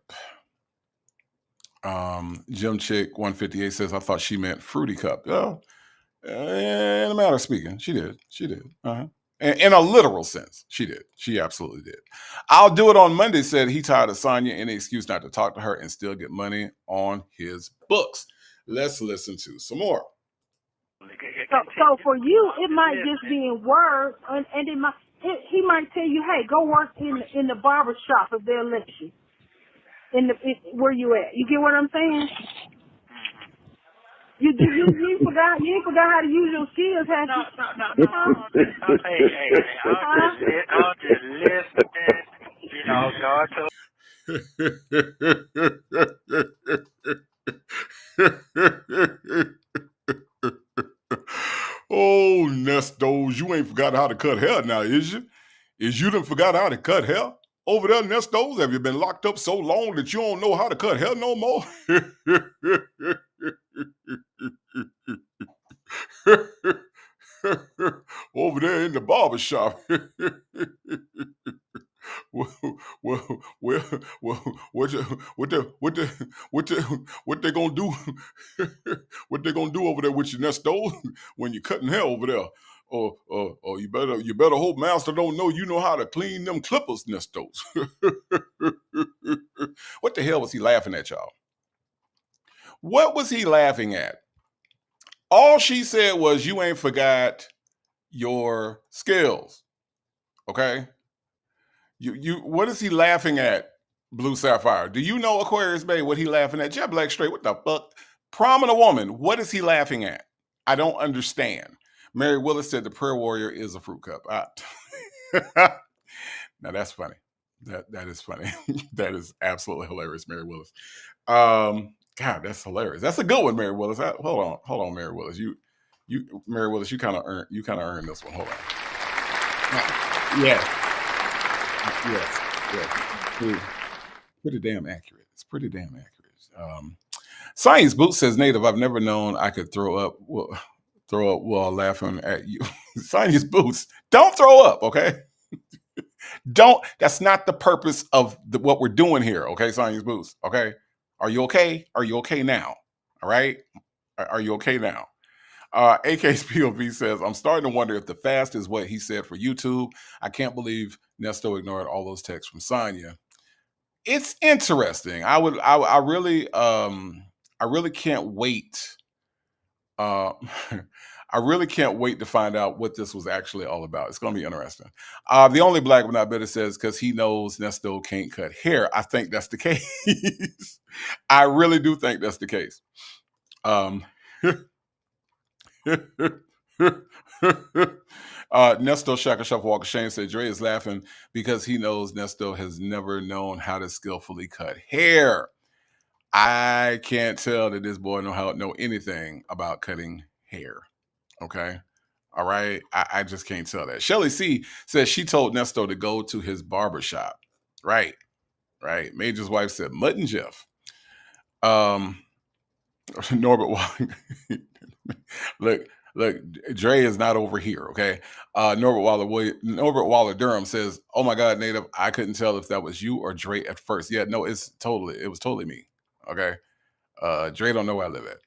Speaker 2: Jim Chick 158 says, I thought she meant fruity cup. Oh, in a matter of speaking, she did. Uh-huh. In a literal sense, she did. She absolutely did. I'll do it on Monday, said he tired of Sonya, any excuse not to talk to her and still get money on his books. Let's listen to some more.
Speaker 5: So for you, it might just be in words, and he might tell you, hey, go work in the barber shop if they'll let you. Where you at? You get what I'm saying? You ain't forgot how to use your skills, have you?
Speaker 3: No. Hey, I'm just listening. God told.
Speaker 2: Oh, Nestos, you ain't forgot how to cut hair now, is you? Is you done forgot how to cut hair? Over there, Nestos, have you been locked up so long that you don't know how to cut hair no more? Over there in the barber shop. What they gonna do? What they gonna do over there with you, Nesto, when you're cutting hair over there? Or you better hope Master don't know you know how to clean them clippers, Nestos. What the hell was he laughing at, y'all? What was he laughing at? All she said was, you ain't forgot your skills. Okay? What is he laughing at, Blue Sapphire? Do you know, Aquarius Bay, what he laughing at? Jet Black Straight, what the fuck? Prominent woman, what is he laughing at? I don't understand. Mary Willis said the prayer warrior is a fruit cup. Now that's funny. That is funny. That is absolutely hilarious, Mary Willis. God, that's hilarious. That's a good one, Mary Willis. Hold on, Mary Willis. Mary Willis, you kind of earned this one. Hold on. Yes. Pretty damn accurate. It's pretty damn accurate. Science Boot says, Native, I've never known I could throw up while laughing at you. Science Boots, don't throw up, okay? That's not the purpose of what we're doing here, okay, Science Boots, okay? Are you okay? Are you okay now? All right? Are you okay now? AK's POV says, I'm starting to wonder if the fast is what he said for YouTube. I can't believe Nesto ignored all those texts from Sonya. It's interesting. I really can't wait. I really can't wait to find out what this was actually all about. It's going to be interesting. The only black but not bitter says, because he knows Nesto can't cut hair. I think that's the case. I really do think that's the case. Nesto Shaka Shuffle Walker Shane said Dre is laughing because he knows Nesto has never known how to skillfully cut hair. I can't tell that this boy know anything about cutting hair. Okay. All right. I just can't tell that. Shelly C says she told Nesto to go to his barbershop. Right. Right. Major's wife said Mutton Jeff. Norbert look, Dre is not over here, okay? Norbert Waller Durham says, "Oh my God, Native, I couldn't tell if that was you or Dre at first." Yeah, no, it was totally me. Okay, Dre don't know where I live at.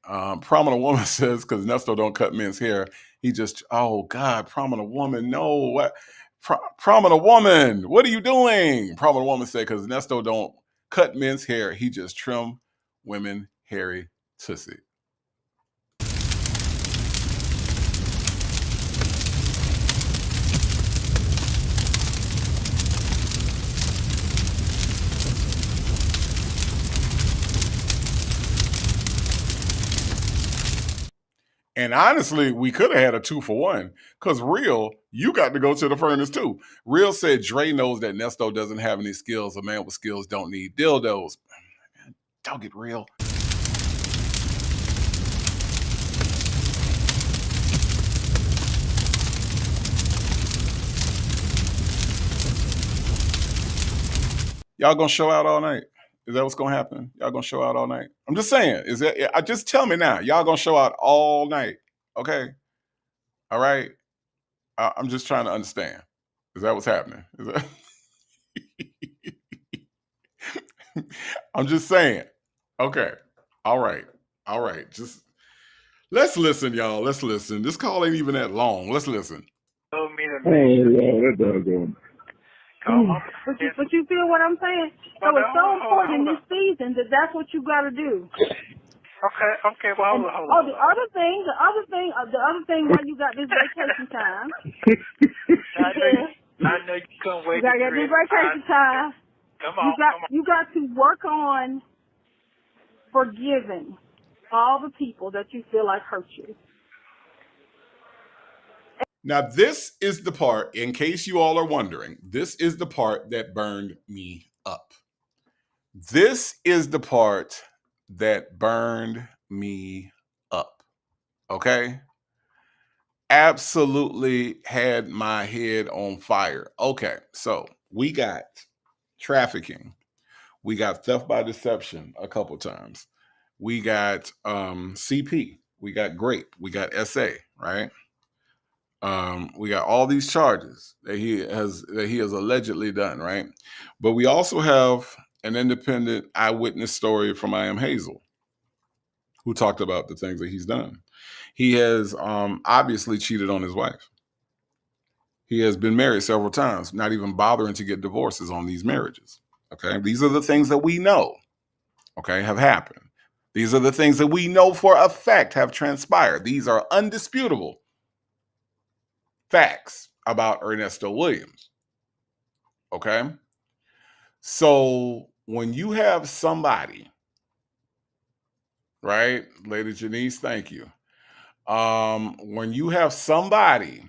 Speaker 2: Prominent woman says because Nesto don't cut men's hair, he just oh God, prominent woman, no what? Prominent woman, what are you doing? Prominent woman said because Nesto don't cut men's hair, he just trim women hairy tussie. And honestly, we could have had a 2-for-1 because Real, you got to go to the furnace too. Real said Dre knows that Nesto doesn't have any skills. A man with skills don't need dildos. Don't get real. Y'all gonna show out all night? Is that what's gonna happen? Y'all gonna show out all night? I'm just saying. Is that? Just tell me now. Y'all gonna show out all night? Okay. All right. I'm just trying to understand. Is that what's happening? Is that? I'm just saying. Okay. All right. All right. Just let's listen, y'all. Let's listen. This call ain't even that long. Let's listen.
Speaker 3: Told me to
Speaker 4: that doggone.
Speaker 5: But you feel what I'm saying? So it's so important in this season that that's what you got to do.
Speaker 3: Okay. Well, hold on.
Speaker 5: Oh, the other thing, while you got this vacation time.
Speaker 3: I know you couldn't wait.
Speaker 5: You got to get this vacation time.
Speaker 3: Come on.
Speaker 5: You got to work on forgiving all the people that you feel like hurt you.
Speaker 2: Now, this is the part, in case you all are wondering, this is the part that burned me up. This is the part that burned me up. Okay? Absolutely had my head on fire. Okay, so we got trafficking. We got theft by deception a couple times. We got CP. We got grape. We got SA, right? We got all these charges that he has allegedly done, right? But we also have an independent eyewitness story from I Am Hazel, who talked about the things that he's done. He has obviously cheated on his wife. He has been married several times, not even bothering to get divorces on these marriages. Okay, these are the things that we know, okay, have happened. These are the things that we know for a fact have transpired. These are undisputable facts about Ernesto Williams. Okay? So when you have somebody, right? Lady Janice, thank you. When you have somebody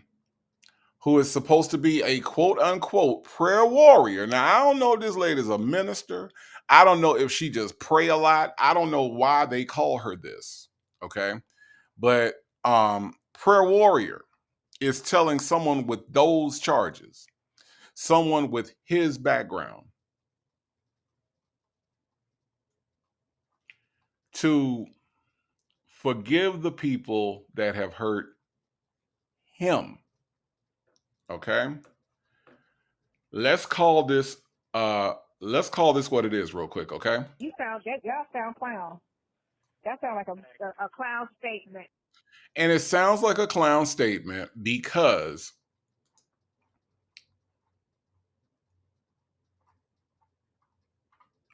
Speaker 2: who is supposed to be a quote unquote prayer warrior. Now, I don't know if this lady's a minister. I don't know if she just pray a lot. I don't know why they call her this. Okay? But prayer warrior is telling someone with those charges, someone with his background, to forgive the people that have hurt him. Okay? Let's call this what it is real quick, okay?
Speaker 5: Y'all sound clown. That sounds like a clown statement.
Speaker 2: And it sounds like a clown statement because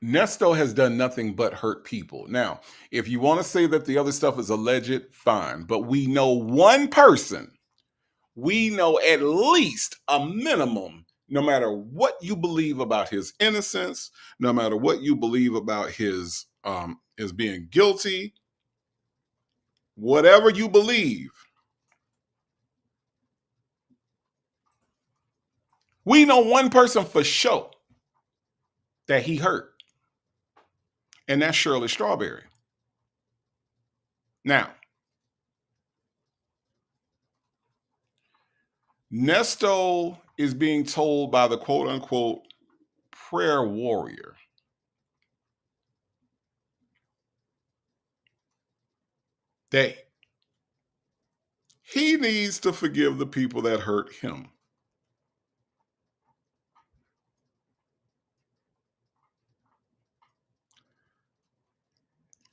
Speaker 2: Nesto has done nothing but hurt people. Now, if you want to say that the other stuff is alleged, fine. But we know one person. We know at least a minimum, no matter what you believe about his innocence, no matter what you believe about his being guilty, whatever you believe, we know one person for sure that he hurt, and that's Shirley Strawberry. Now, Nesto is being told by the quote unquote prayer warrior that he needs to forgive the people that hurt him.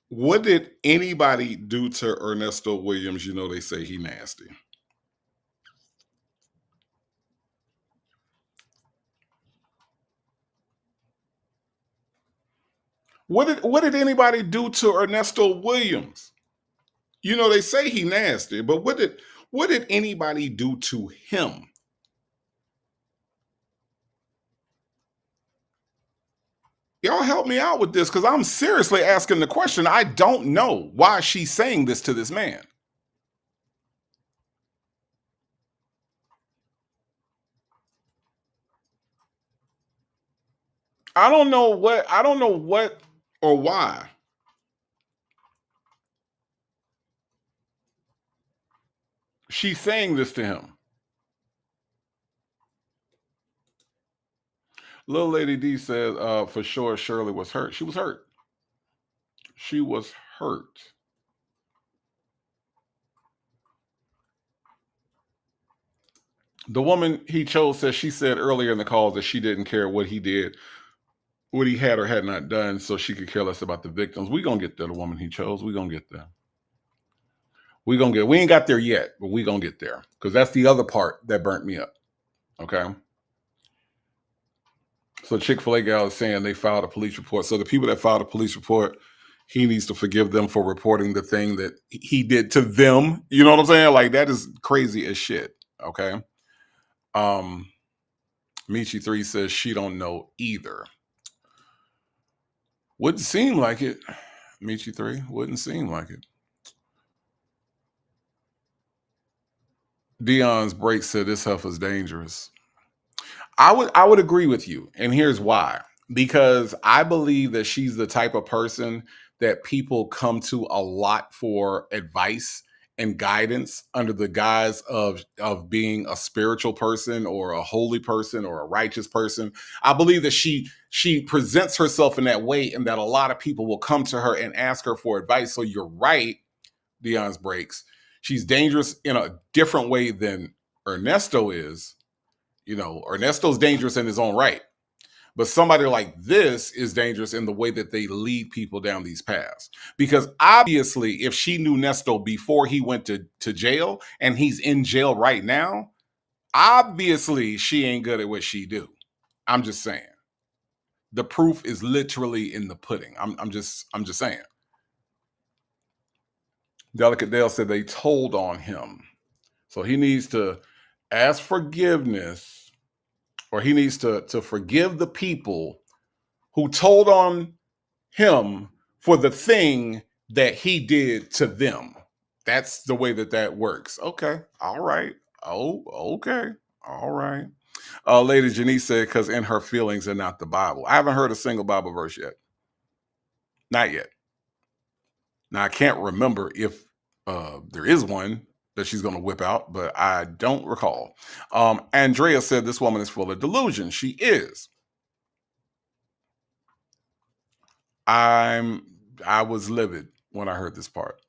Speaker 2: What did anybody do to Ernesto Williams? You know, they say he nasty. What did anybody do to Ernesto Williams? You know, they say he nasty, but what did anybody do to him? Y'all help me out with this because I'm seriously asking the question. I don't know why she's saying this to this man. I don't know what or why she's saying this to him. Little Lady D says, for sure Shirley was hurt. She was hurt. She was hurt. The woman he chose says she said earlier in the call that she didn't care what he did, what he had or had not done, so she could care less about the victims. We're gonna get there, the woman he chose. We're gonna get there. We ain't got there yet, but we're gonna get there. Because that's the other part that burnt me up. Okay. So Chick-fil-A gal is saying they filed a police report. So the people that filed a police report, he needs to forgive them for reporting the thing that he did to them. You know what I'm saying? Like, that is crazy as shit. Okay. Michi3 says she don't know either. Wouldn't seem like it. Michi3, wouldn't seem like it. Dion's break said this heifer's dangerous. I would agree with you, and here's why. Because I believe that she's the type of person that people come to a lot for advice and guidance under the guise of being a spiritual person or a holy person or a righteous person. I believe that she presents herself in that way, and that a lot of people will come to her and ask her for advice. So you're right, Dion's breaks. She's dangerous in a different way than Ernesto is. You know, Ernesto's dangerous in his own right. But somebody like this is dangerous in the way that they lead people down these paths. Because obviously, if she knew Nesto before he went to jail and he's in jail right now, obviously she ain't good at what she do. I'm just saying. The proof is literally in the pudding. I'm just saying. Delicate Dale said they told on him. So he needs to ask forgiveness, or he needs to forgive the people who told on him for the thing that he did to them. That's the way that works. Okay. All right. Oh, okay. All right. Lady Janice said, because in her feelings are not the Bible. I haven't heard a single Bible verse yet. Not yet. Now, I can't remember if there is one that she's going to whip out, but I don't recall. Andrea said this woman is full of delusion. She is. I was livid when I heard this part.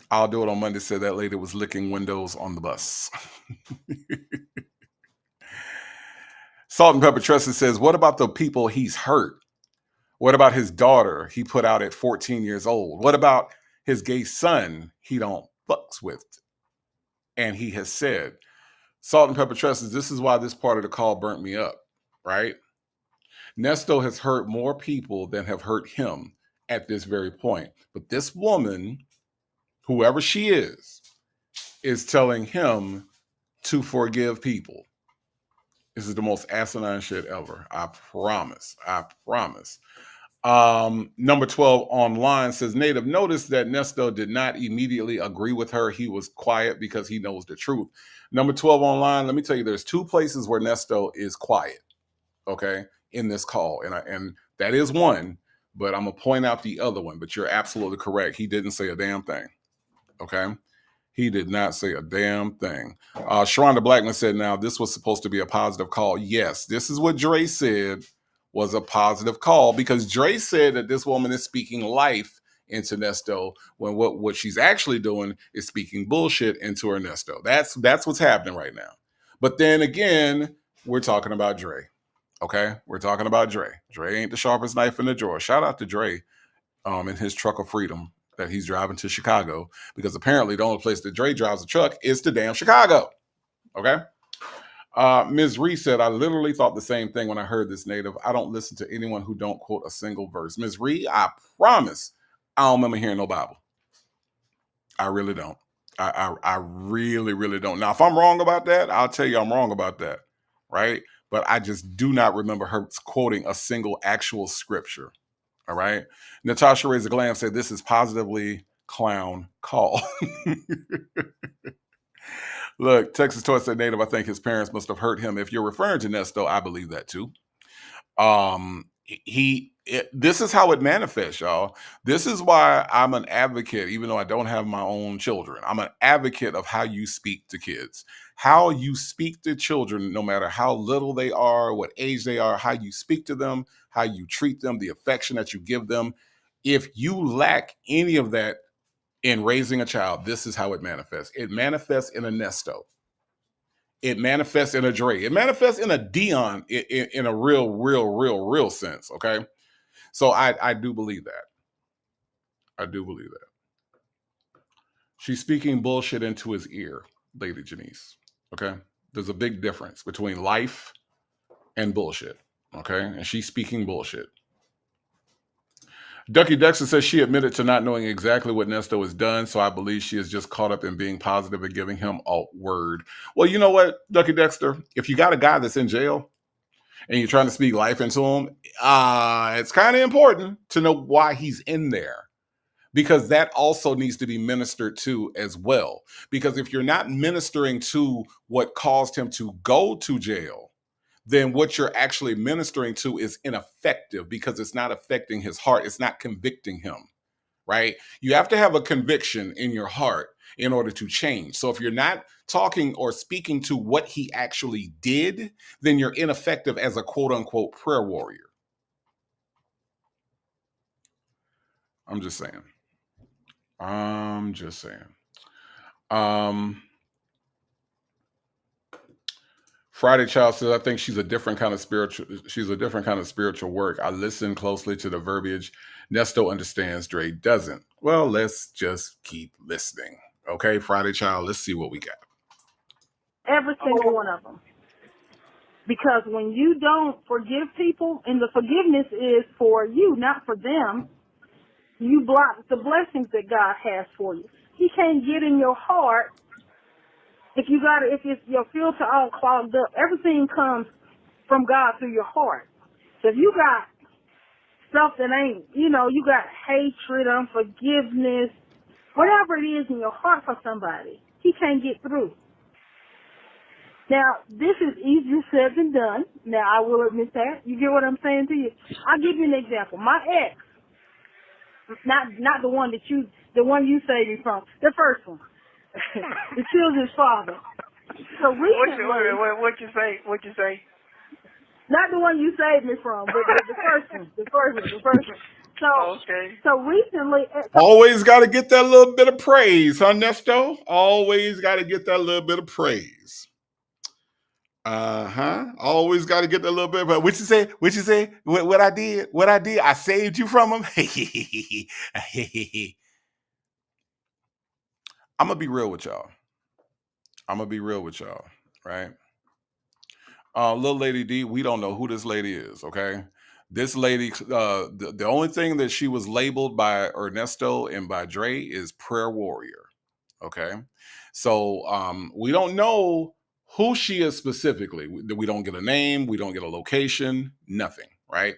Speaker 2: I'll do it on Monday. Said that lady was licking windows on the bus. Salt and Pepper Tresson says, what about the people he's hurt? What about his daughter he put out at 14 years old? What about his gay son he don't fucks with? And he has said, Salt and Pepper Tresson, this is why this part of the call burnt me up, right? Nesto has hurt more people than have hurt him at this very point. But this woman, whoever she is telling him to forgive people. This is the most asinine shit ever. I promise. I promise. Number 12 online says, Native, noticed that Nesto did not immediately agree with her. He was quiet because he knows the truth. Number 12 online, let me tell you, there's two places where Nesto is quiet, okay, in this call. And that is one, but I'm going to point out the other one. But you're absolutely correct. He didn't say a damn thing, okay? He did not say a damn thing. Sharonda Blackman said, now, this was supposed to be a positive call. Yes, this is what Dre said was a positive call, because Dre said that this woman is speaking life into Nesto when what she's actually doing is speaking bullshit into her Nesto. That's what's happening right now. But then again, we're talking about Dre. Okay? We're talking about Dre. Dre ain't the sharpest knife in the drawer. Shout out to Dre in his truck of freedom that he's driving to Chicago, because apparently the only place that Dre drives a truck is to damn Chicago. Okay? Ms. Reese said, I literally thought the same thing when I heard this, Native. I don't listen to anyone who don't quote a single verse. Ms. Reese, I promise I don't remember hearing no Bible. I really don't. I really, really don't. Now, if I'm wrong about that, I'll tell you I'm wrong about that, right? But I just do not remember her quoting a single actual scripture, all right? Natasha Razor Glam said, this is positively clown call. Look, Texas Toy said, Native, I think his parents must have hurt him. If you're referring to Nesto, I believe that too. This is how it manifests, y'all. This is why I'm an advocate, even though I don't have my own children. I'm an advocate of how you speak to kids. How you speak to children, no matter how little they are, what age they are, how you speak to them, how you treat them, the affection that you give them. If you lack any of that in raising a child, this is how it manifests. It manifests in a Nesto. It manifests in a Dre. It manifests in a Dion in a real sense, okay? So I do believe that. I do believe that. She's speaking bullshit into his ear, Lady Janice, okay? There's a big difference between life and bullshit, okay? And she's speaking bullshit. Ducky Dexter says she admitted to not knowing exactly what Nesto has done, so I believe she is just caught up in being positive and giving him a word. Well, you know what, Ducky Dexter? If you got a guy that's in jail and you're trying to speak life into him, it's kind of important to know why he's in there, because that also needs to be ministered to as well. Because if you're not ministering to what caused him to go to jail, then what you're actually ministering to is ineffective, because it's not affecting his heart. It's not convicting him, right? You have to have a conviction in your heart in order to change. So if you're not talking or speaking to what he actually did, then you're ineffective as a quote unquote prayer warrior. I'm just saying. Friday Child says, I think she's a different kind of spiritual work. I listen closely to the verbiage. Nesto understands, Dre doesn't. Well, let's just keep listening. Okay, Friday Child, let's see what we got.
Speaker 5: Every single one of them. Because when you don't forgive people, and the forgiveness is for you, not for them, you block the blessings that God has for you. He can't get in your heart if it's your filter all clogged up. Everything comes from God through your heart. So if you got stuff that ain't, you got hatred, unforgiveness, whatever it is in your heart for somebody, he can't get through. Now, this is easier said than done. Now, I will admit that. You get what I'm saying to you? I'll give you an example. My ex, not the one you saved me from, the first one. The children's father. So recently,
Speaker 3: What you say?
Speaker 5: Not the one you saved me from, but the first one. The first one. So,
Speaker 3: okay.
Speaker 5: So recently,
Speaker 2: Always got to get that little bit of praise, huh, Nesto? Always got to get that little bit of praise. Always got to get that little bit. But what you say? What I did? I saved you from him. I'm gonna be real with y'all. Right? Little Lady D, we don't know who this lady is. Okay, this lady, the only thing that she was labeled by Ernesto and by Dre is prayer warrior. Okay, so we don't know who she is specifically. We don't get a name, we don't get a location, nothing, right?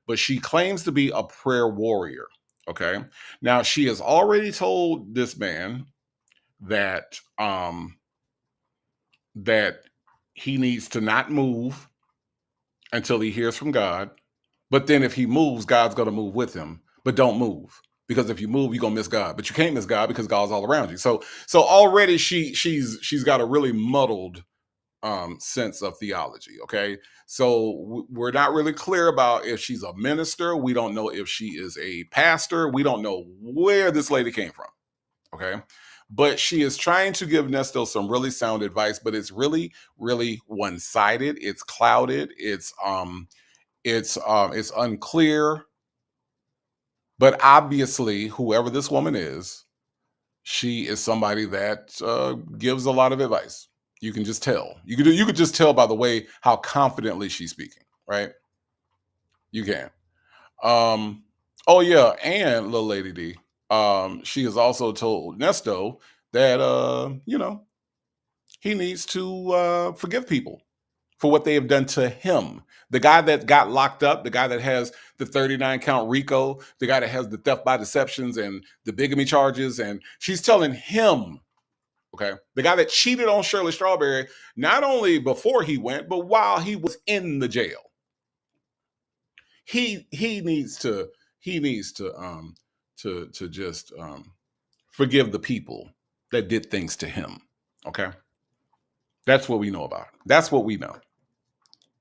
Speaker 2: but she claims to be a prayer warrior. Okay. Now she has already told this man that that he needs to not move until he hears from God. But then if he moves, God's going to move with him. But don't move, because if you move, you're going to miss God. But you can't miss God because God's all around you. So already she's got a really muddled sense of theology. Okay. So we're not really clear about if she's a minister. We don't know if she is a pastor. We don't know where this lady came from. Okay. But she is trying to give Nesto some really sound advice, but it's really, really one-sided. It's clouded. It's unclear. But obviously, whoever this woman is, she is somebody that gives a lot of advice. You can just tell. You could just tell by the way how confidently she's speaking, right? You can. Oh yeah, and little lady D. She has also told Nesto that he needs to forgive people for what they have done to him. The guy that got locked up, the guy that has the 39 count RICO, the guy that has the theft by deceptions and the bigamy charges, and she's telling him, okay, the guy that cheated on Shirley Strawberry, not only before he went, but while he was in the jail. He needs to just forgive the people that did things to him. Okay. That's what we know about. That's what we know.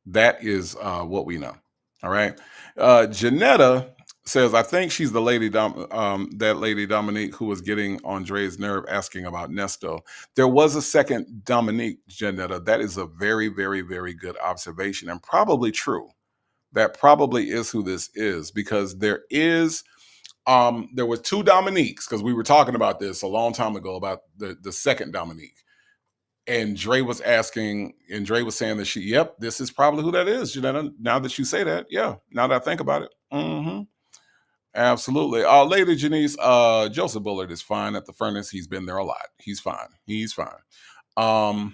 Speaker 2: That is what we know. All right. Janetta says, I think she's the lady, that lady Dominique, who was getting Andre's nerve asking about Nesto. There was a second Dominique, Janetta. That is a very, very, very good observation and probably true. That probably is who this is, because there were two Dominiques, because we were talking about this a long time ago about the second Dominique. And Dre was asking, and Dre was saying that yep, this is probably who that is. Now that you say that, yeah, now that I think about it. Mm-hmm. Absolutely. Lady Janice, Joseph Bullard is fine at the furnace. He's been there a lot. He's fine. He's fine.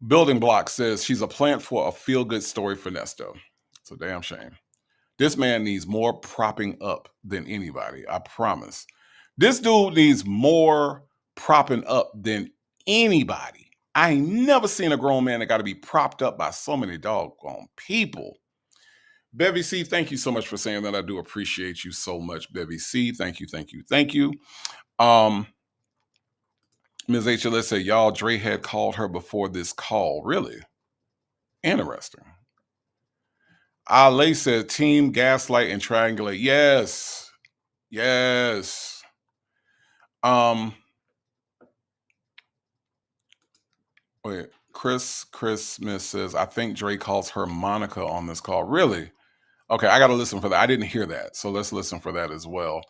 Speaker 2: Building Block says she's a plant for a feel-good story for Nesto. It's a damn shame. This man needs more propping up than anybody. I promise. This dude needs more propping up than anybody. I ain't never seen a grown man that got to be propped up by so many doggone people. Bevy C, thank you so much for saying that. I do appreciate you so much, Bevy C. Thank you, thank you, thank you. Ms. HLS said, y'all, Dre had called her before this call. Really? Interesting. Ale said, team gaslight and triangulate. Yes. Yes. Wait, Chris Smith says, I think Dre calls her Monica on this call. Really? Okay, I got to listen for that. I didn't hear that. So let's listen for that as well.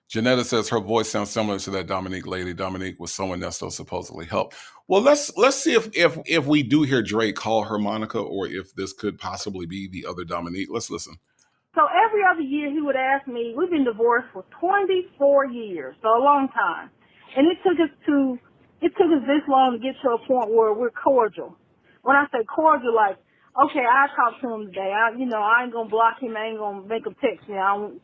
Speaker 2: Janetta says her voice sounds similar to that Dominique lady. Dominique was someone Nesto supposedly helped. Well, let's see if we do hear Dre call her Monica, or if this could possibly be the other Dominique. Let's listen.
Speaker 5: So every other year he would ask me, we've been divorced for 24 years, so a long time. And it took us this long to get to a point where we're cordial. When I say cordial, like, okay, I talk to him today. I ain't gonna block him. I ain't gonna make him text me.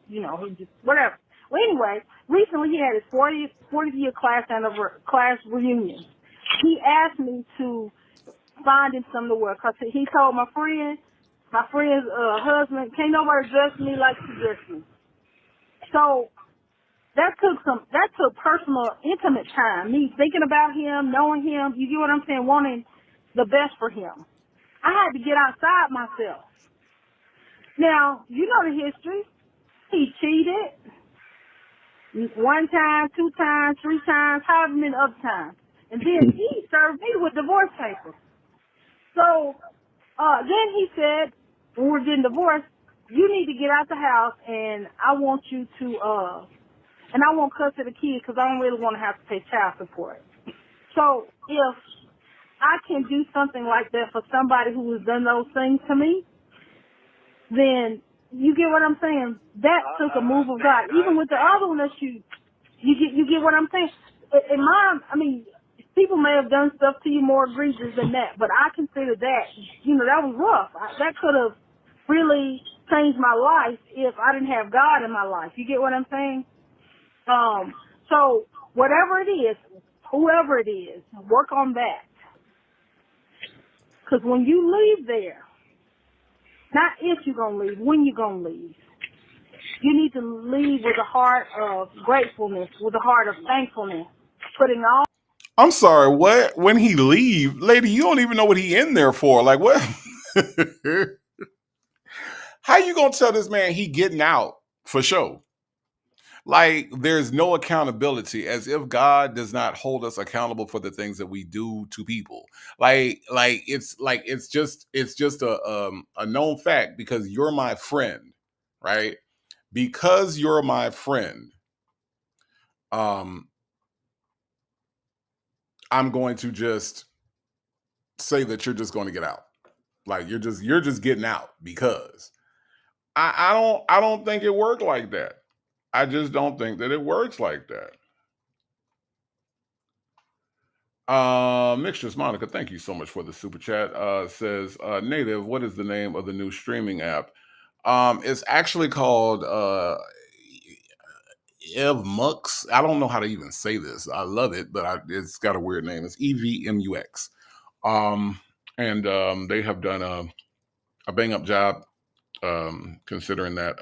Speaker 5: He just, whatever. Well, anyway, recently he had his 40th year class reunion. He asked me to find him something to wear, because he told my friend's husband, can't nobody dress me like she dressed me. So that took personal, intimate time. Me thinking about him, knowing him, you get what I'm saying, wanting the best for him. I had to get outside myself. Now, you know the history. He cheated 1 time, 2 times, 3 times, however many other times. And then he served me with divorce papers. So then he said, when we're getting divorced, you need to get out the house, and I want you to, and I won't cuss at the kids because I don't really want to have to pay child support. So if I can do something like that for somebody who has done those things to me, then you get what I'm saying? That took a move of God. Even with the other one that you get what I'm saying? And Mom, I mean, people may have done stuff to you more egregious than that, but I consider that, that was rough. That could have really changed my life if I didn't have God in my life. You get what I'm saying? So whatever it is, whoever it is, work on that. Because when you leave there, not if you're going to leave, when you're going to leave, you need to leave with a heart of gratefulness, with a heart of thankfulness, putting all.
Speaker 2: I'm sorry, what? When he leave, lady, you don't even know what he in there for. Like, what? How you gonna tell this man he getting out for sure? Like, there's no accountability, as if God does not hold us accountable for the things that we do to people. It's just a known fact, because you're my friend, right? Because you're my friend, I'm going to just say that you're just going to get out. Like, you're just getting out, because I don't think it worked like that. I just don't think that it works like that. Mixtures Monica, thank you so much for the super chat. Says, Native, what is the name of the new streaming app? It's actually called EvMux. I don't know how to even say this. I love it, but it's got a weird name. It's EVMUX. They have done a bang up job, considering that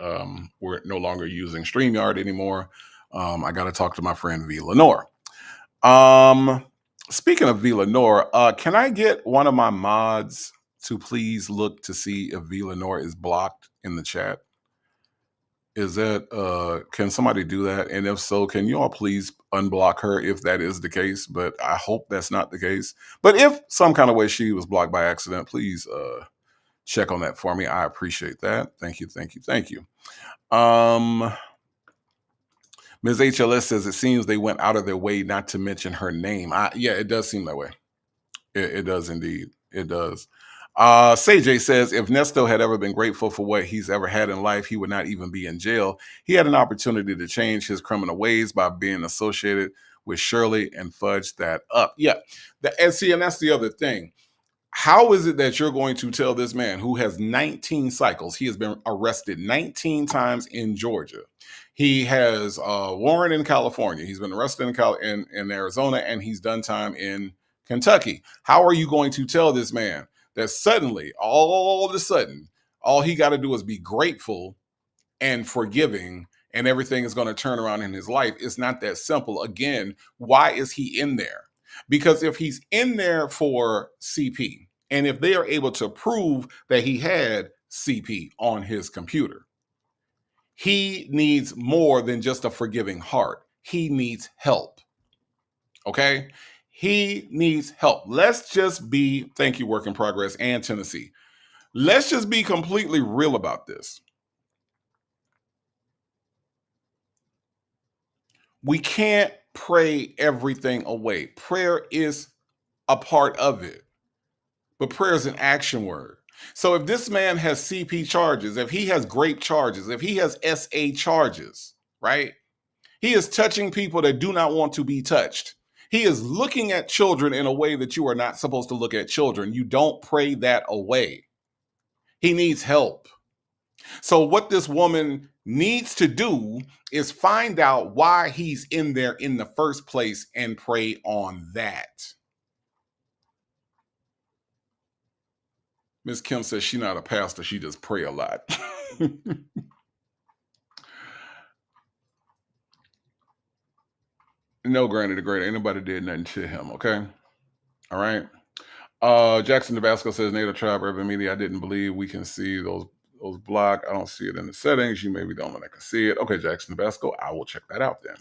Speaker 2: we're no longer using StreamYard anymore. I got to talk to my friend V. Lenore. Speaking of V. Lenore, can I get one of my mods to please look to see if V. Lenore is blocked in the chat? Is that, can somebody do that? And if so, can you all please unblock her if that is the case? But I hope that's not the case. But if some kind of way she was blocked by accident, please check on that for me. I appreciate that. Thank you, thank you, thank you. Ms. HLS says, it seems they went out of their way not to mention her name. Yeah, it does seem that way. It does indeed. It does. Say says, if Nesto had ever been grateful for what he's ever had in life, he would not even be in jail. He had an opportunity to change his criminal ways by being associated with Shirley and fudge that up. Yeah. And that's the other thing. How is it that you're going to tell this man who has 19 cycles? He has been arrested 19 times in Georgia. He has a warrant in California. He's been arrested in Arizona, and he's done time in Kentucky. How are you going to tell this man that suddenly, all of a sudden, all he got to do is be grateful and forgiving, and everything is going to turn around in his life? It's not that simple. Again, why is he in there? Because if he's in there for CP, and if they are able to prove that he had CP on his computer, he needs more than just a forgiving heart. He needs help. Okay? He needs help. Let's just be, thank you, Work in Progress and Tennessee. Let's just be completely real about this. We can't pray everything away. Prayer is a part of it, but prayer is an action word. So if this man has CP charges, if he has grape charges, if he has SA charges, right? He is touching people that do not want to be touched. He is looking at children in a way that you are not supposed to look at children. You don't pray that away. He needs help. So what this woman needs to do is find out why he's in there in the first place and pray on that. Miss Kim says she's not a pastor. She just pray a lot. No, Granny the Great. Ain't nobody did nothing to him, okay? All right. Jackson Tabasco says, Native Tribe Urban Media, I didn't believe we can see those block. I don't see it in the settings. You maybe don't want I can see it. Okay, Jackson Tabasco, I will check that out then.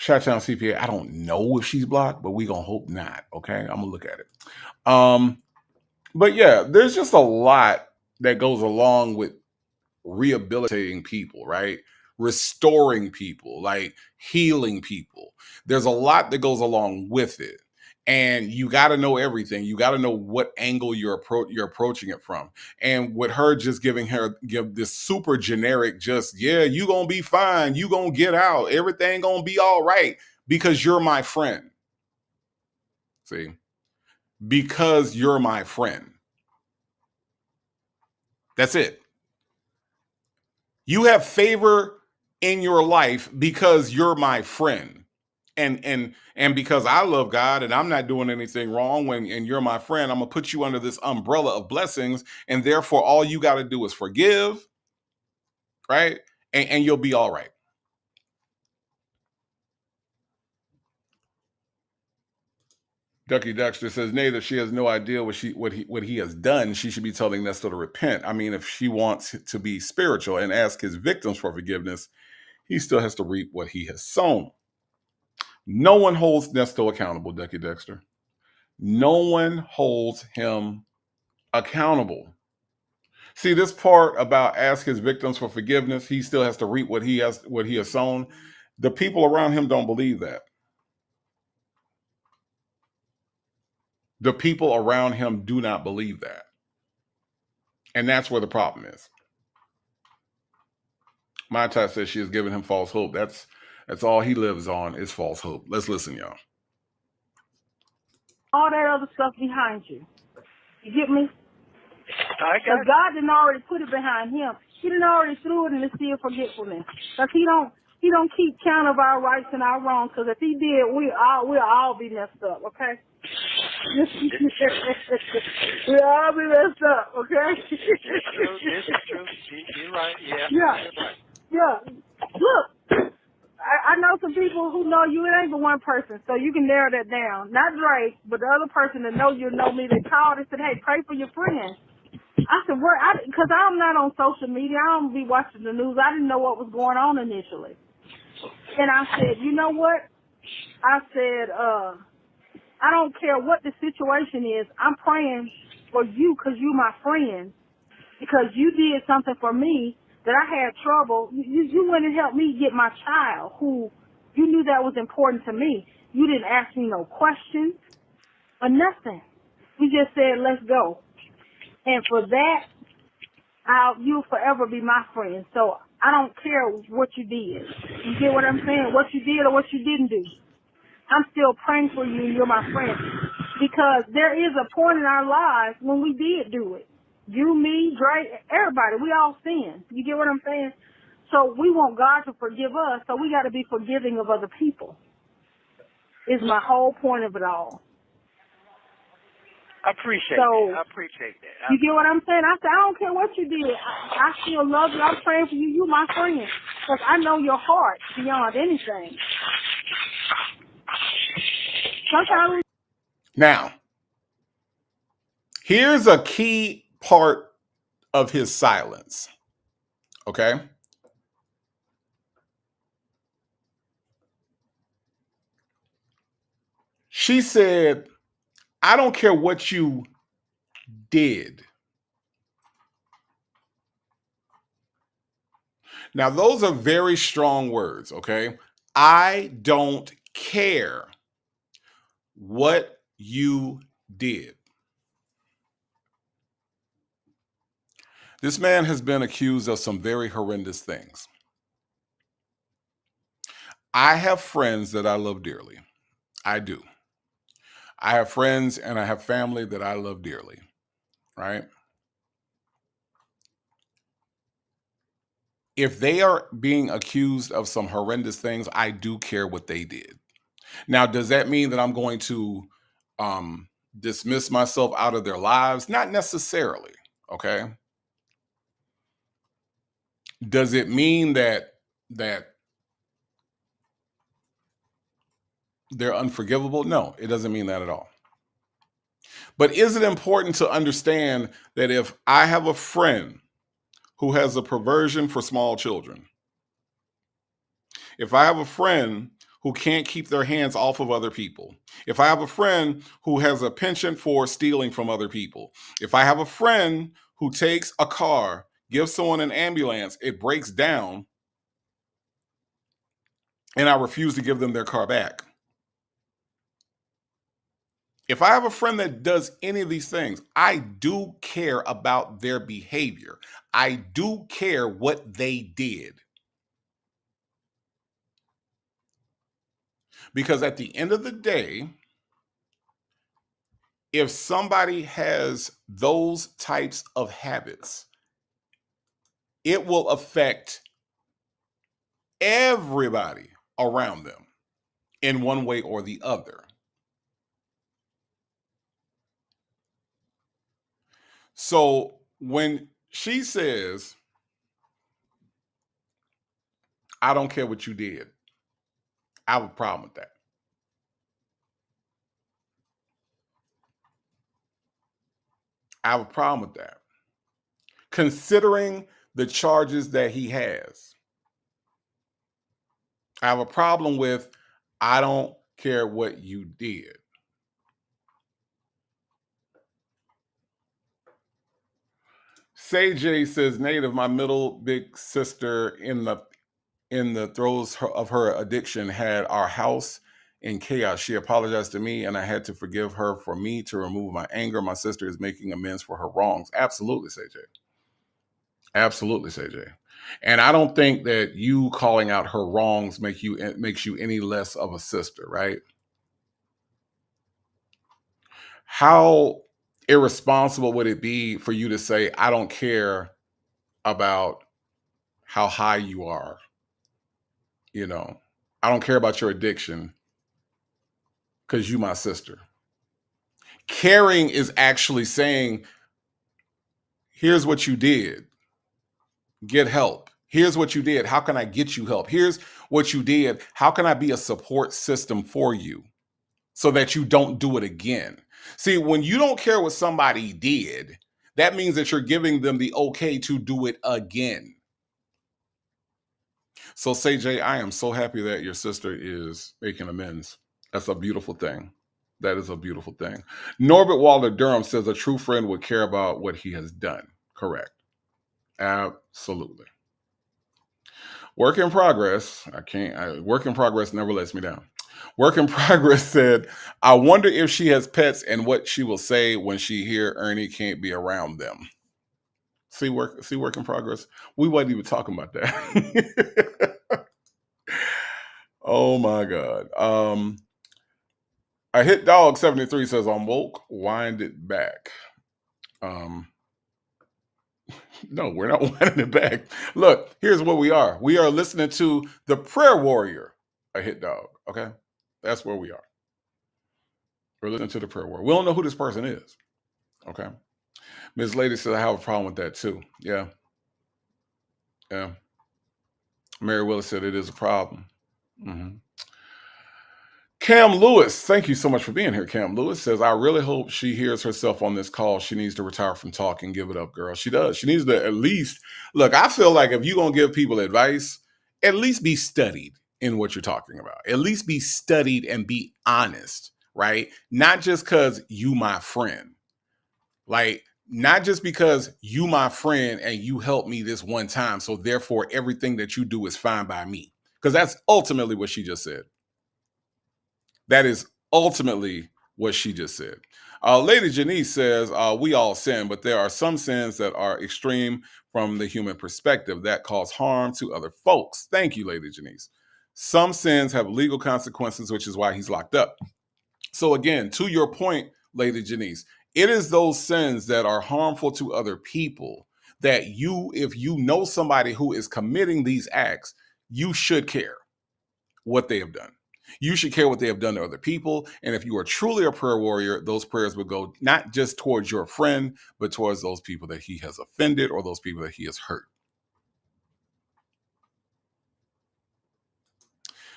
Speaker 2: Shottown CPA, I don't know if she's blocked, but we gonna hope not. Okay, I'm gonna look at it. But yeah, there's just a lot that goes along with rehabilitating people, right? Restoring people, like healing people. There's a lot that goes along with it. And you got to know everything. You got to know what angle you're approaching it from. And with her just give this super generic, just, yeah, you going to be fine. You going to get out. Everything going to be all right because you're my friend. See? Because you're my friend. That's it. You have favor in your life because you're my friend. And because I love God and I'm not doing anything wrong and you're my friend, I'm gonna put you under this umbrella of blessings, and therefore all you got to do is forgive, right? And you'll be all right. Ducky Dexter says, Nathan, she has no idea what he has done. She should be telling Nesto to repent. I mean, if she wants to be spiritual and ask his victims for forgiveness, he still has to reap what he has sown. No one holds Nesto accountable, Ducky Dexter. No one holds him accountable. See, this part about ask his victims for forgiveness, he still has to reap what he has sown. The people around him don't believe that. The people around him do not believe that. And that's where the problem is. Maitai says she has given him false hope. That's all he lives on is false hope. Let's listen, y'all.
Speaker 5: All that other stuff behind you. You get me?
Speaker 3: I got
Speaker 5: Because God didn't already put it behind him. He didn't already threw it in the sea of forgetfulness. Because he don't keep count of our rights and our wrongs. Because if he did, we'll all be messed up, okay? We'll all be messed up, okay?
Speaker 3: This is true. You're right. Yeah.
Speaker 5: Yeah.
Speaker 3: You're right.
Speaker 5: Yeah. Look, I know some people who know you. It ain't but one person, so you can narrow that down. Not Drake, but the other person that knows you know me. They called and said, "Hey, pray for your friend." I said, "Where?" Because I'm not on social media. I don't be watching the news. I didn't know what was going on initially, and I said, "You know what?" I said, "I don't care what the situation is. I'm praying for you because you my friend. Because you did something for me that I had trouble. You went and helped me get my child, who you knew that was important to me. You didn't ask me no questions or nothing. You just said, let's go. And for that, you'll forever be my friend. So I don't care what you did. You get what I'm saying? What you did or what you didn't do. I'm still praying for you. You're my friend. Because there is a point in our lives when we did do it. You, me, Drake, everybody, we all sin. You get what I'm saying? So we want God to forgive us, so we got to be forgiving of other people. Is my whole point of it all.
Speaker 3: I appreciate that. I appreciate that.
Speaker 5: You get what I'm saying? I said, I don't care what you did. I still love you. I'm praying for you. You my friend. Because I know your heart beyond anything. Sometimes.
Speaker 2: Now, here's a key part of his silence. Okay? She said, I don't care what you did. Now, those are very strong words, okay? I don't care what you did. This man has been accused of some very horrendous things. I have friends that I love dearly. I do. I have friends and I have family that I love dearly, right? If they are being accused of some horrendous things, I do care what they did. Now, does that mean that I'm going to dismiss myself out of their lives? Not necessarily, okay? Does it mean that they're unforgivable? No, it doesn't mean that at all. But is it important to understand that if I have a friend who has a perversion for small children, if I have a friend who can't keep their hands off of other people, if I have a friend who has a penchant for stealing from other people, if I have a friend who takes a car, gives someone an ambulance, it breaks down, and I refuse to give them their car back, If I have a friend that does any of these things, I do care about their behavior. I do care what they did. Because at the end of the day, if somebody has those types of habits, it will affect everybody around them in one way or the other. So when she says, I don't care what you did, I have a problem with that. I have a problem with that. Considering the charges that he has, I have a problem with, I don't care what you did. Say J says, Native, my middle big sister in the throes of her addiction had our house in chaos. She apologized to me and I had to forgive her for me to remove my anger. My sister is making amends for her wrongs. Absolutely, Say J. Absolutely, Say J. And I don't think that you calling out her wrongs makes you any less of a sister, right? How irresponsible would it be for you to say, I don't care about how high you are? You know, I don't care about your addiction because you my sister. Caring is actually saying, here's what you did. Get help. Here's what you did. How can I get you help? Here's what you did. How can I be a support system for you so that you don't do it again? See, when you don't care what somebody did, that means that you're giving them the okay to do it again. So, Say Jay, I am so happy that your sister is making amends. That's a beautiful thing. That is a beautiful thing. Norbert Walter Durham says a true friend would care about what he has done. Correct. Absolutely. Work in progress. Work in progress never lets me down. Work in progress said, I wonder if she has pets and what she will say when she hear Ernie can't be around them. See work in progress. We wasn't even talking about that. Oh my God. I hit dog 73 says I'm woke, wind it back. No, we're not winding it back. Look, here's what we are. We are listening to the prayer warrior, a hit dog. Okay. That's where we are. We're listening to the prayer warrior. We don't know who this person is. Okay. Ms. Lady says I have a problem with that too. Yeah. Yeah. Mary Willis said it is a problem. Mm-hmm. Cam Lewis, thank you so much for being here. Cam Lewis says, I really hope she hears herself on this call. She needs to retire from talking. Give it up, girl. She does. She needs to at least look. I feel like if you're going to give people advice, at least be studied in what you're talking about. At least be studied and be honest, right? Not just because you my friend. Like, not just because you my friend and you helped me this one time. So therefore, everything that you do is fine by me. Because that's ultimately what she just said. That is ultimately what she just said. Lady Janice says, we all sin, but there are some sins that are extreme from the human perspective that cause harm to other folks. Thank you, Lady Janice. Some sins have legal consequences, which is why he's locked up. So again, to your point, Lady Janice, it is those sins that are harmful to other people that you, if you know somebody who is committing these acts, you should care what they have done. You should care what they have done to other people. And if you are truly a prayer warrior, those prayers would go not just towards your friend, but towards those people that he has offended or those people that he has hurt.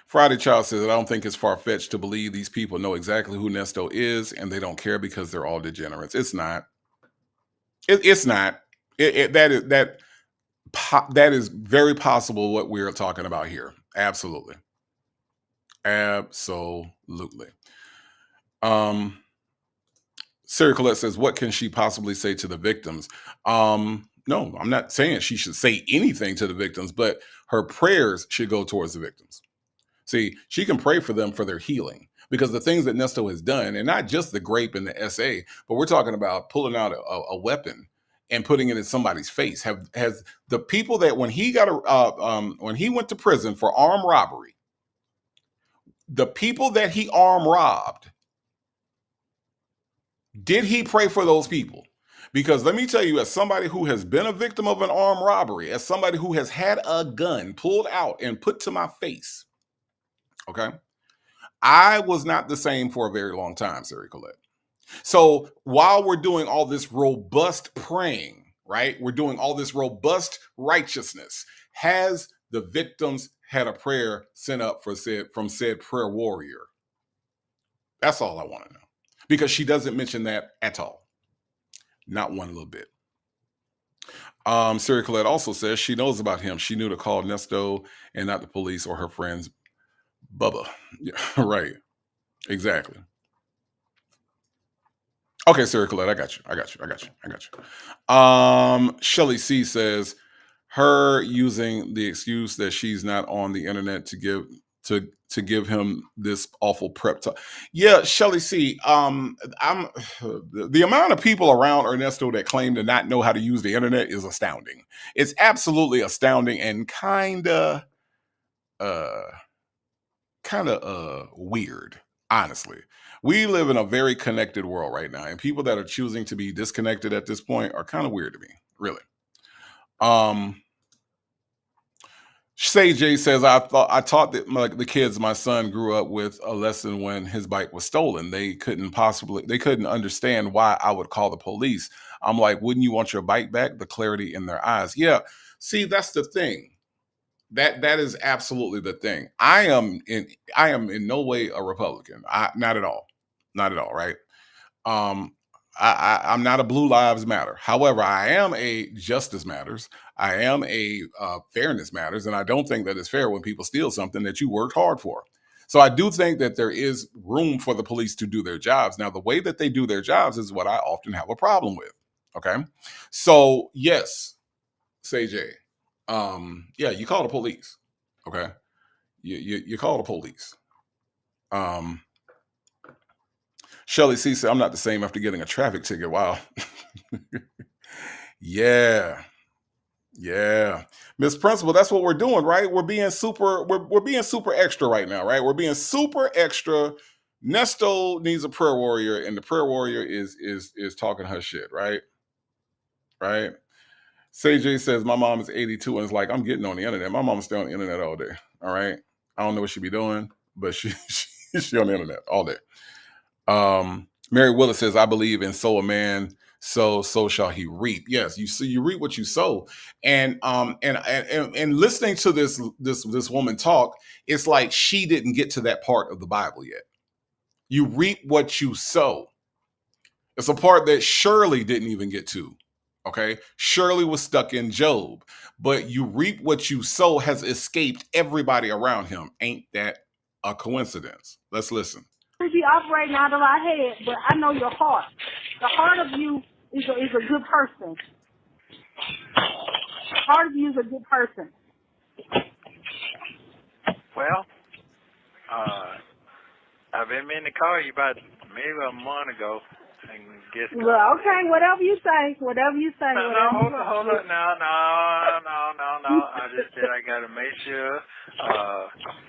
Speaker 2: Friday Child says, I don't think it's far-fetched to believe these people know exactly who Nesto is and they don't care because they're all degenerates. It's not. It's not. That is very possible what we're talking about here. Absolutely. Absolutely. Sarah Colette says, what can she possibly say to the victims? No, I'm not saying she should say anything to the victims, but her prayers should go towards the victims. See, she can pray for them for their healing, Because the things that Nesto has done, and not just the grape and the SA, but we're talking about pulling out a weapon and putting it in somebody's face. Has the people that when he got when he went to prison for armed robbery, the people that he armed robbed, did he pray for those people? Because let me tell you, as somebody who has been a victim of an armed robbery, as somebody who has had a gun pulled out and put to my face, okay, I was not the same for a very long time, Siri Colette. So while we're doing all this robust praying, right, we're doing all this robust righteousness, has the victims had a prayer sent up from said prayer warrior? That's all I want to know. Because she doesn't mention that at all. Not one little bit. Siri Colette also says she knows about him. She knew to call Nesto and not the police or her friends Bubba. Yeah, right. Exactly. Okay, Siri Colette, I got you. Shelly C says her using the excuse that she's not on the internet to give him this awful prep talk. Yeah, Shelly C. I'm the amount of people around Ernesto that claim to not know how to use the internet is astounding. It's absolutely astounding and kind of weird, honestly. We live in a very connected world right now, and people that are choosing to be disconnected at this point are kind of weird to me, really. Say J says, I taught the kids my son grew up with a lesson when his bike was stolen. They couldn't understand why I would call the police. I'm like, wouldn't you want your bike back? The clarity in their eyes. Yeah. See, that's the thing. That is absolutely the thing. I am in no way a Republican. Not at all. Right. I'm not a Blue Lives Matter. However, I am a Justice Matters. I am a Fairness Matters, and I don't think that it's fair when people steal something that you worked hard for. So I do think that there is room for the police to do their jobs. Now, the way that they do their jobs is what I often have a problem with. Okay, so yes, say Jay, yeah, you call the police. Okay, you call the police. Shelly C said, I'm not the same after getting a traffic ticket. Wow. Yeah. Miss Principal, that's what we're doing, right? We're being super extra right now, right? We're being super extra. Nesto needs a prayer warrior, and the prayer warrior is talking her shit, right? Right? CJ says, my mom is 82 and is like, I'm getting on the internet. My mom stay on the internet all day. All right. I don't know what she be doing, but she on the internet all day. Mary Willis says, I believe in sow a man, so shall he reap. Yes, you reap what you sow. And listening to this woman talk, it's like she didn't get to that part of the Bible yet. You reap what you sow. It's a part that Shirley didn't even get to. Okay. Shirley was stuck in Job, but you reap what you sow has escaped everybody around him. Ain't that a coincidence? Let's listen.
Speaker 5: Be operating out of our head, but I know your heart. The heart of you is a good person. The heart of you is a good person.
Speaker 3: Well, I've been meaning to call you about maybe a month ago. And guess
Speaker 5: well, okay, whatever you say.
Speaker 3: No, hold on. No. I just said I got to make sure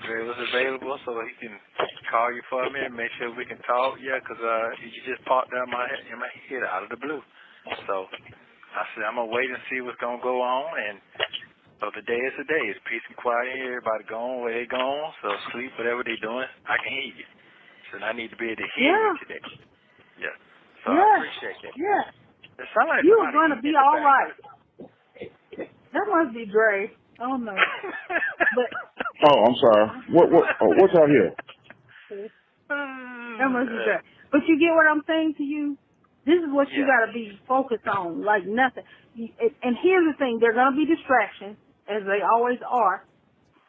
Speaker 3: Dre was available so he can call you for me and make sure we can talk. Yeah, because you just popped down in my head out of the blue. So I said I'm going to wait and see what's going to go on. And so today is the day. It's peace and quiet here. Everybody going where they going. So sleep, whatever they're doing, I can hear you. So I need to be able to hear you today. Yeah. So I appreciate that.
Speaker 5: Yeah.
Speaker 3: It sounds like
Speaker 5: you are going to be all right. That must be Dre. I don't know. But
Speaker 4: oh, I'm sorry. What's out here?
Speaker 5: That must be Dre. But you get what I'm saying to you? This is what you got to be focused on, like nothing. And here's the thing. There are going to be distractions, as they always are.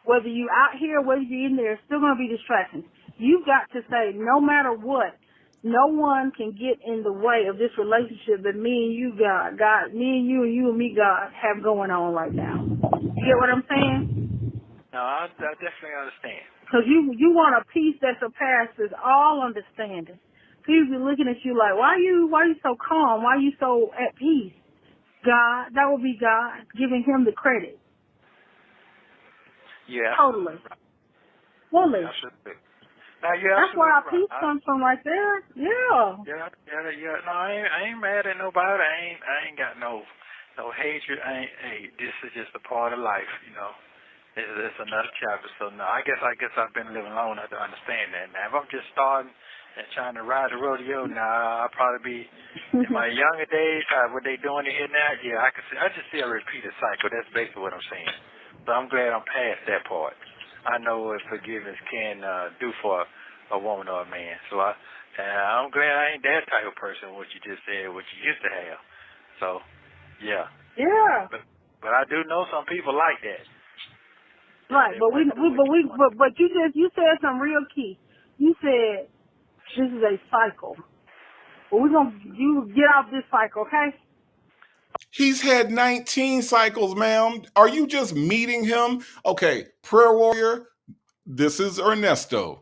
Speaker 5: Whether you're out here or whether you're in there, there's still going to be distractions. You've got to say, no matter what, no one can get in the way of this relationship that me and you, God, me and you and me, God, have going on right now. You get what I'm saying?
Speaker 3: No, I definitely understand.
Speaker 5: Because you want a peace that surpasses all understanding. People be looking at you like, why you so calm? Why you so at peace? God, that would be God giving him the credit.
Speaker 3: Yeah.
Speaker 5: Totally. Fully.
Speaker 3: Absolutely. Now, you're
Speaker 5: That's where our
Speaker 3: absolutely
Speaker 5: peace comes from right there. Yeah.
Speaker 3: Yeah. No, I ain't mad at nobody. I ain't got no hatred. Hey, this is just a part of life, you know. It's another chapter. So no, I guess I've been living long enough to understand that. Now, if I'm just starting and trying to ride the rodeo, now I'll probably be in my younger days. What they doing it here now? Yeah, I just see a repeated cycle. That's basically what I'm saying. So I'm glad I'm past that part. I know what forgiveness can do for a woman or a man. So I'm glad I ain't that type of person. What you just said, what you used to have. So yeah.
Speaker 5: Yeah.
Speaker 3: But I do know some people like that.
Speaker 5: Right, but you said something real key. You said this is a cycle. Well, you get off this cycle, okay?
Speaker 2: He's had 19 cycles, ma'am. Are you just meeting him? Okay, prayer warrior, this is Ernesto.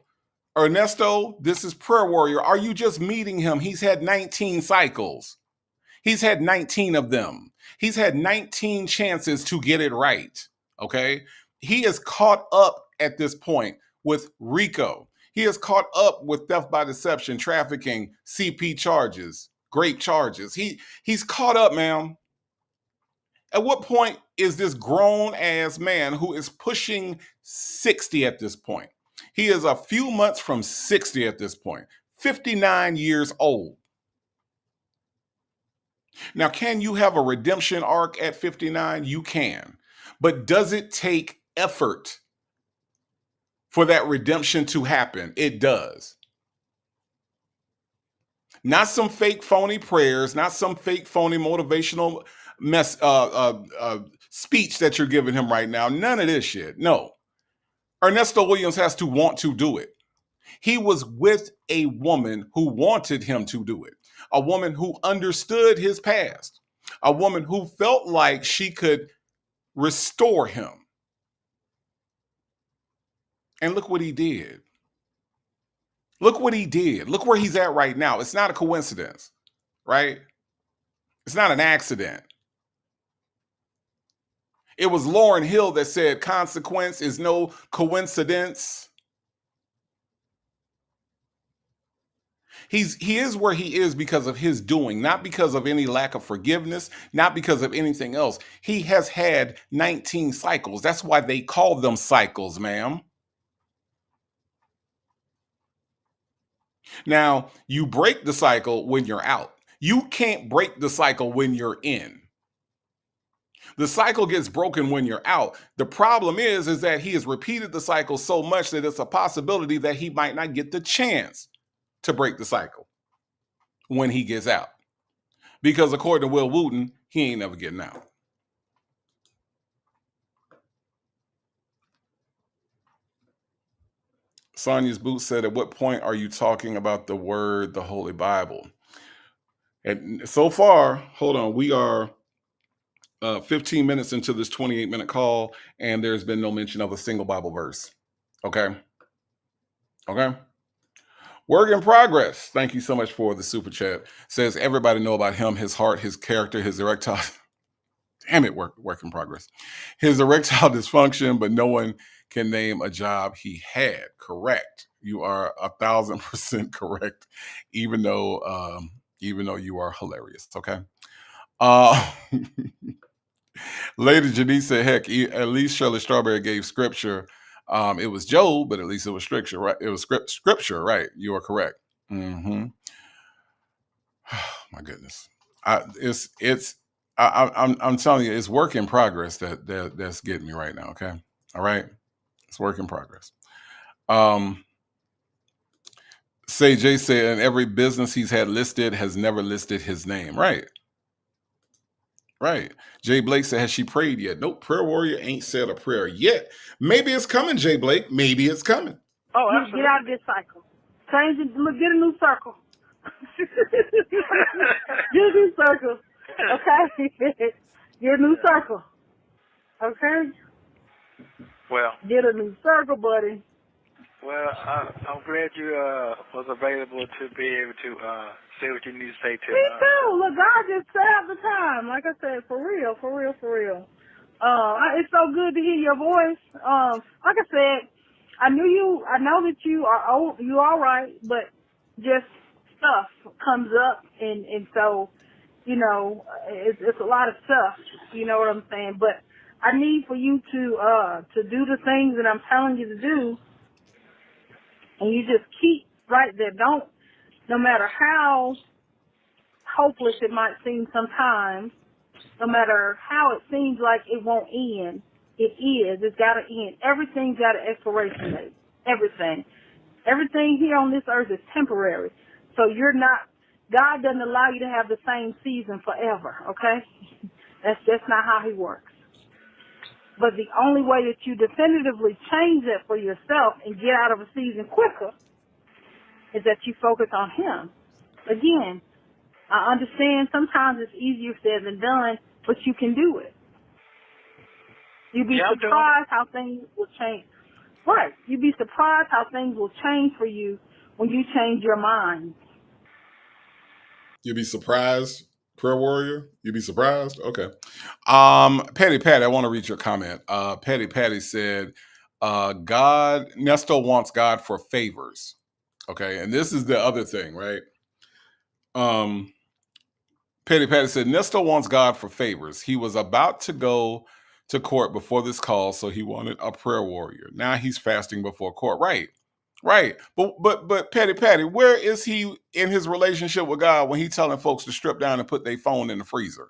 Speaker 2: Ernesto, this is prayer warrior. Are you just meeting him? He's had 19 cycles. He's had 19 of them. He's had 19 chances to get it right. Okay. He is caught up at this point with RICO. He is caught up with theft by deception, trafficking, CP charges, grape charges. He's caught up, ma'am. At what point is this grown ass man who is pushing 60 at this point? He is a few months from 60 at this point, 59 years old. Now, can you have a redemption arc at 59? You can. But does it take effort for that redemption to happen? It does. Not some fake phony prayers, not some fake phony motivational speech that you're giving him right now. None of this shit. No. Ernesto Williams has to want to do it. He was with a woman who wanted him to do it, a woman who understood his past, a woman who felt like she could restore him. And look what he did. Look what he did. Look where he's at right now. It's not a coincidence, right? It's not an accident. It was Lauryn Hill that said consequence is no coincidence. He is where he is because of his doing, not because of any lack of forgiveness, not because of anything else. He has had 19 cycles. That's why they call them cycles, ma'am. Now, you break the cycle when you're out. You can't break the cycle when you're in. The cycle gets broken when you're out. The problem is that he has repeated the cycle so much that it's a possibility that he might not get the chance to break the cycle when he gets out. Because according to Will Wooten, he ain't never getting out. Sonia's Boot said, at what point are you talking about the word, the Holy Bible? And so far, hold on, we are 15 minutes into this 28-minute call, and there's been no mention of a single Bible verse. Okay? Work in progress. Thank you so much for the super chat. Says everybody know about him, his heart, his character, his erectile. Damn it, work in progress. His erectile dysfunction, but no one can name a job he had. Correct. You are 1,000% correct, even though you are hilarious. Okay. Lady Janice said, heck, at least Shirley Strawberry gave scripture. It was Job, but at least it was scripture, right? It was scripture, right? You are correct. Mm-hmm. My goodness. I'm telling you, it's work in progress that's getting me right now. Okay. All right. It's work in progress. Say Jay said, and every business he's had listed has never listed his name. Right. Jay Blake said, has she prayed yet? Nope. Prayer warrior ain't said a prayer yet. Maybe it's coming, Jay Blake. Maybe it's coming.
Speaker 3: Oh, absolutely.
Speaker 5: Get out of this cycle. Change it. Look, get a new circle. Get a new circle. Okay? Get a new circle. Okay?
Speaker 3: Well.
Speaker 5: Get a new circle, buddy.
Speaker 3: Well, I'm glad you was available to be able to say what you need to say to
Speaker 5: Me too. Look, God just set out the time. Like I said, for real, for real, for real. It's so good to hear your voice. Like I said, I know that you are you all right, but just stuff comes up, and so, you know, it's a lot of stuff. You know what I'm saying? But I need for you to do the things that I'm telling you to do, and you just keep right there. Don't, no matter how hopeless it might seem sometimes, no matter how it seems like it won't end, it is. It's got to end. Everything's got an expiration date. Everything. Everything here on this earth is temporary. So you're not, God doesn't allow you to have the same season forever, okay? That's just not how he works. But the only way that you definitively change that for yourself and get out of a season quicker is that you focus on him. Again, I understand sometimes it's easier said than done, but you can do it. You'd be surprised how things will change. Right. You'd be surprised how things will change for you when you change your mind.
Speaker 2: You'll be surprised, prayer warrior. You'll be surprised. Okay. Patty, I want to read your comment. Patty said, God, Nesto wants God for favors. Okay. And this is the other thing, right? Patty said, Nesto wants God for favors. He was about to go to court before this call, so he wanted a prayer warrior. Now he's fasting before court. Right. But Patty, where is he in his relationship with God when he's telling folks to strip down and put their phone in the freezer?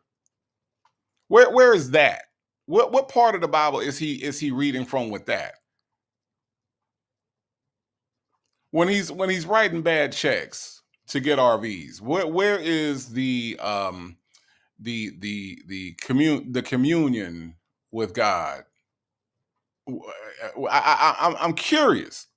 Speaker 2: Where is that? What part of the Bible is he reading from with that? When he's writing bad checks to get RVs, where is the communion with God? I'm curious.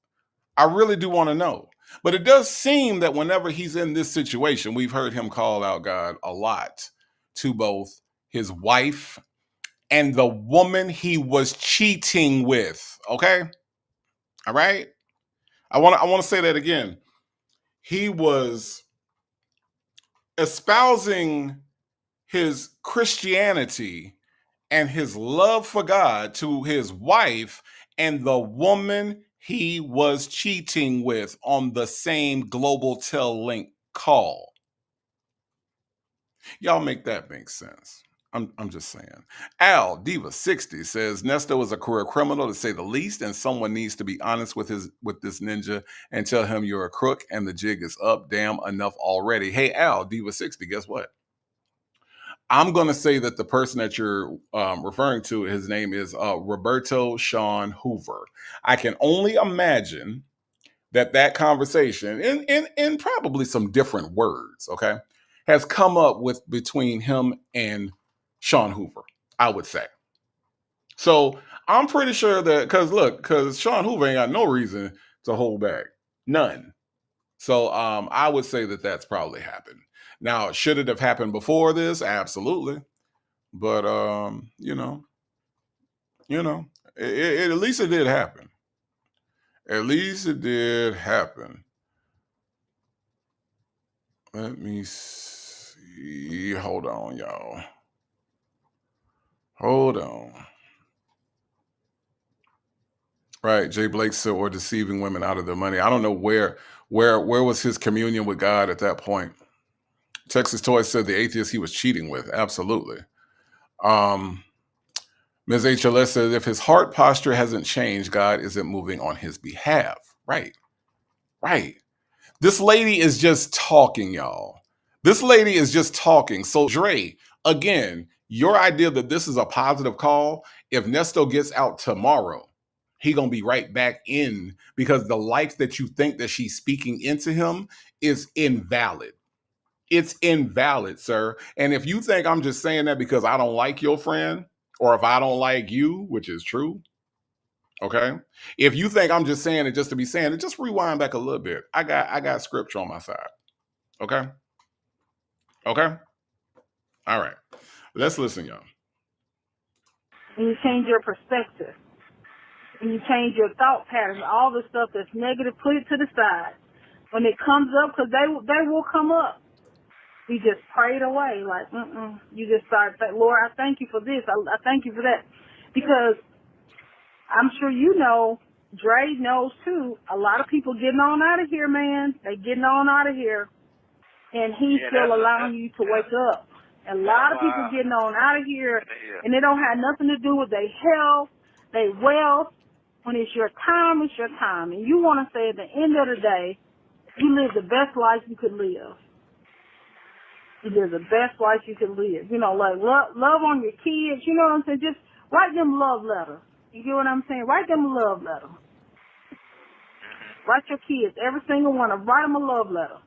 Speaker 2: I really do want to know. But it does seem that whenever he's in this situation, we've heard him call out God a lot to both his wife and the woman he was cheating with. Okay? All right? I want to say that again. He was espousing his Christianity and his love for God to his wife and the woman he was cheating with on the same Global Tel Link call. Y'all make that make sense. I'm just saying. Al Diva 60 says Nesto is a career criminal to say the least, and someone needs to be honest with this ninja and tell him you're a crook and the jig is up. Damn, enough already. Hey Al Diva 60, guess what? I'm going to say that the person that you're referring to, his name is Roberto Sean Hoover. I can only imagine that conversation, in probably some different words, okay, has come up with between him and Sean Hoover, I would say. So I'm pretty sure that, because Sean Hoover ain't got no reason to hold back. None. So I would say that that's probably happened. Now, should it have happened before this? Absolutely. But at least it did happen. At least it did happen. Let me see. Hold on, y'all. Hold on. Right, Jay Blake said, or deceiving women out of their money. I don't know where was his communion with God at that point. Texas Toy said the atheist he was cheating with. Absolutely. Ms. HLS says if his heart posture hasn't changed, God isn't moving on his behalf. Right. This lady is just talking, y'all. This lady is just talking. So, Dre, again, your idea that this is a positive call, if Nesto gets out tomorrow, he gonna be right back in, because the life that you think that she's speaking into him is invalid. It's invalid, sir. And if you think I'm just saying that because I don't like your friend, or if I don't like you, which is true, okay? If you think I'm just saying it just to be saying it, just rewind back a little bit. I got scripture on my side. Okay? Okay? All right. Let's listen, y'all.
Speaker 5: And you change your perspective. and you change your thought patterns, all the stuff that's negative, put it to the side. When it comes up, because they will come up, you just pray it away. Like, you just start saying, Lord, I thank you for this. I thank you for that. Because I'm sure you know, Dre knows too, a lot of people getting on out of here, man. They getting on out of here. And he's still allowing you to wake up. A lot of people getting on out of here, and it don't have nothing to do with their health, their wealth. When it's your time, it's your time. And you want to say at the end of the day, you live the best life you could live. You live the best life you could live. You know, like love on your kids. You know what I'm saying? Just write them love letters. You get what I'm saying? Write them a love letter. Write your kids, every single one of them, write them a love letter.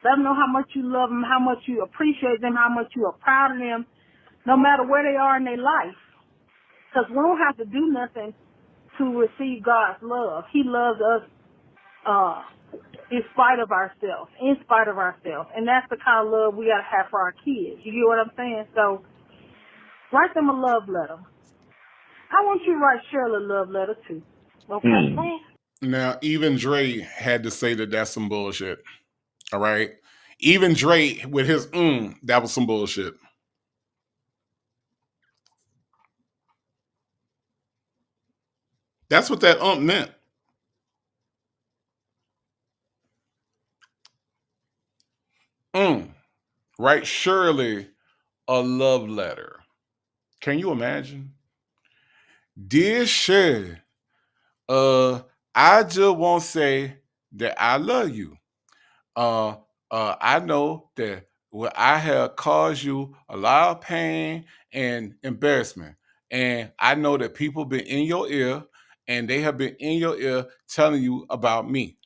Speaker 5: Let them know how much you love them, how much you appreciate them, how much you are proud of them, no matter where they are in their life. Because we don't have to do nothing to receive God's love. He loves us in spite of ourselves, And that's the kind of love we got to have for our kids. You get what I'm saying? So write them a love letter. I want you to write Shirley a love letter, too. Okay?
Speaker 2: Now, even Dre had to say that that's some bullshit. All right? Even Dre with his that was some bullshit. That's what that meant. Write Shirley a love letter. Can you imagine? Dear Shirley, I just want to say that I love you. I know that I have caused you a lot of pain and embarrassment. And I know that people been in your ear and they have been in your ear telling you about me.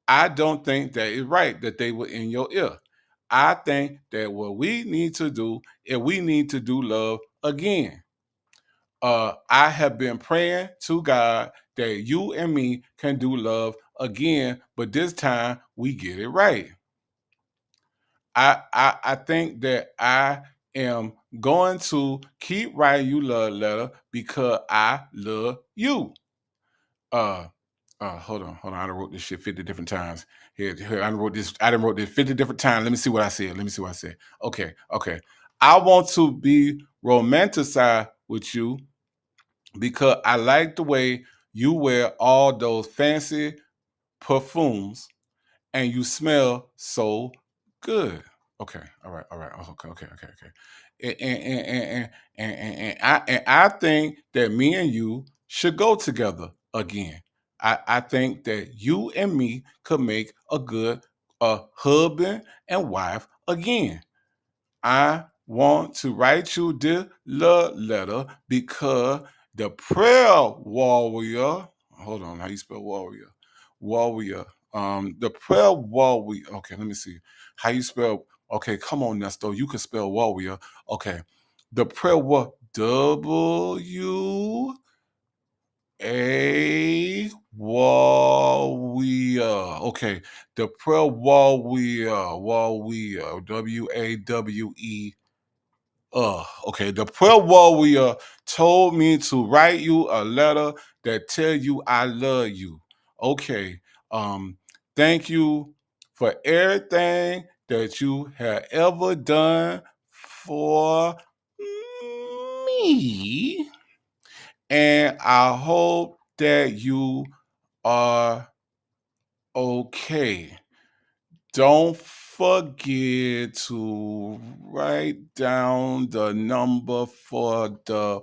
Speaker 2: I don't think that it's right that they were in your ear. I think that what we need to do is we need to do love again. I have been praying to God that you and me can do love again, but this time we get it right. I think that I am going to keep writing you love letter because I love you. Hold on. I done wrote this shit 50 different times. Here, I done wrote this 50 different times. Let me see what I said. Okay. I want to be romanticized with you because I like the way you wear all those fancy perfumes and you smell so good. Okay, all right. Okay. And I think that me and you should go together again. I think that you and me could make a good husband and wife again. I want to write you this love letter because the prayer warrior. Hold on, how you spell warrior? Warrior. The prayer warrior. Okay, let me see. How you spell? Okay, come on, Nesto. You can spell warrior. Okay, the prayer warrior. W-A warrior. Okay, the prayer warrior. Warrior. W-A-W-E. Okay. The prayer warrior told me to write you a letter that tell you I love you. Okay. Thank you for everything that you have ever done for me. And I hope that you are okay. Don't forget to write down the number for the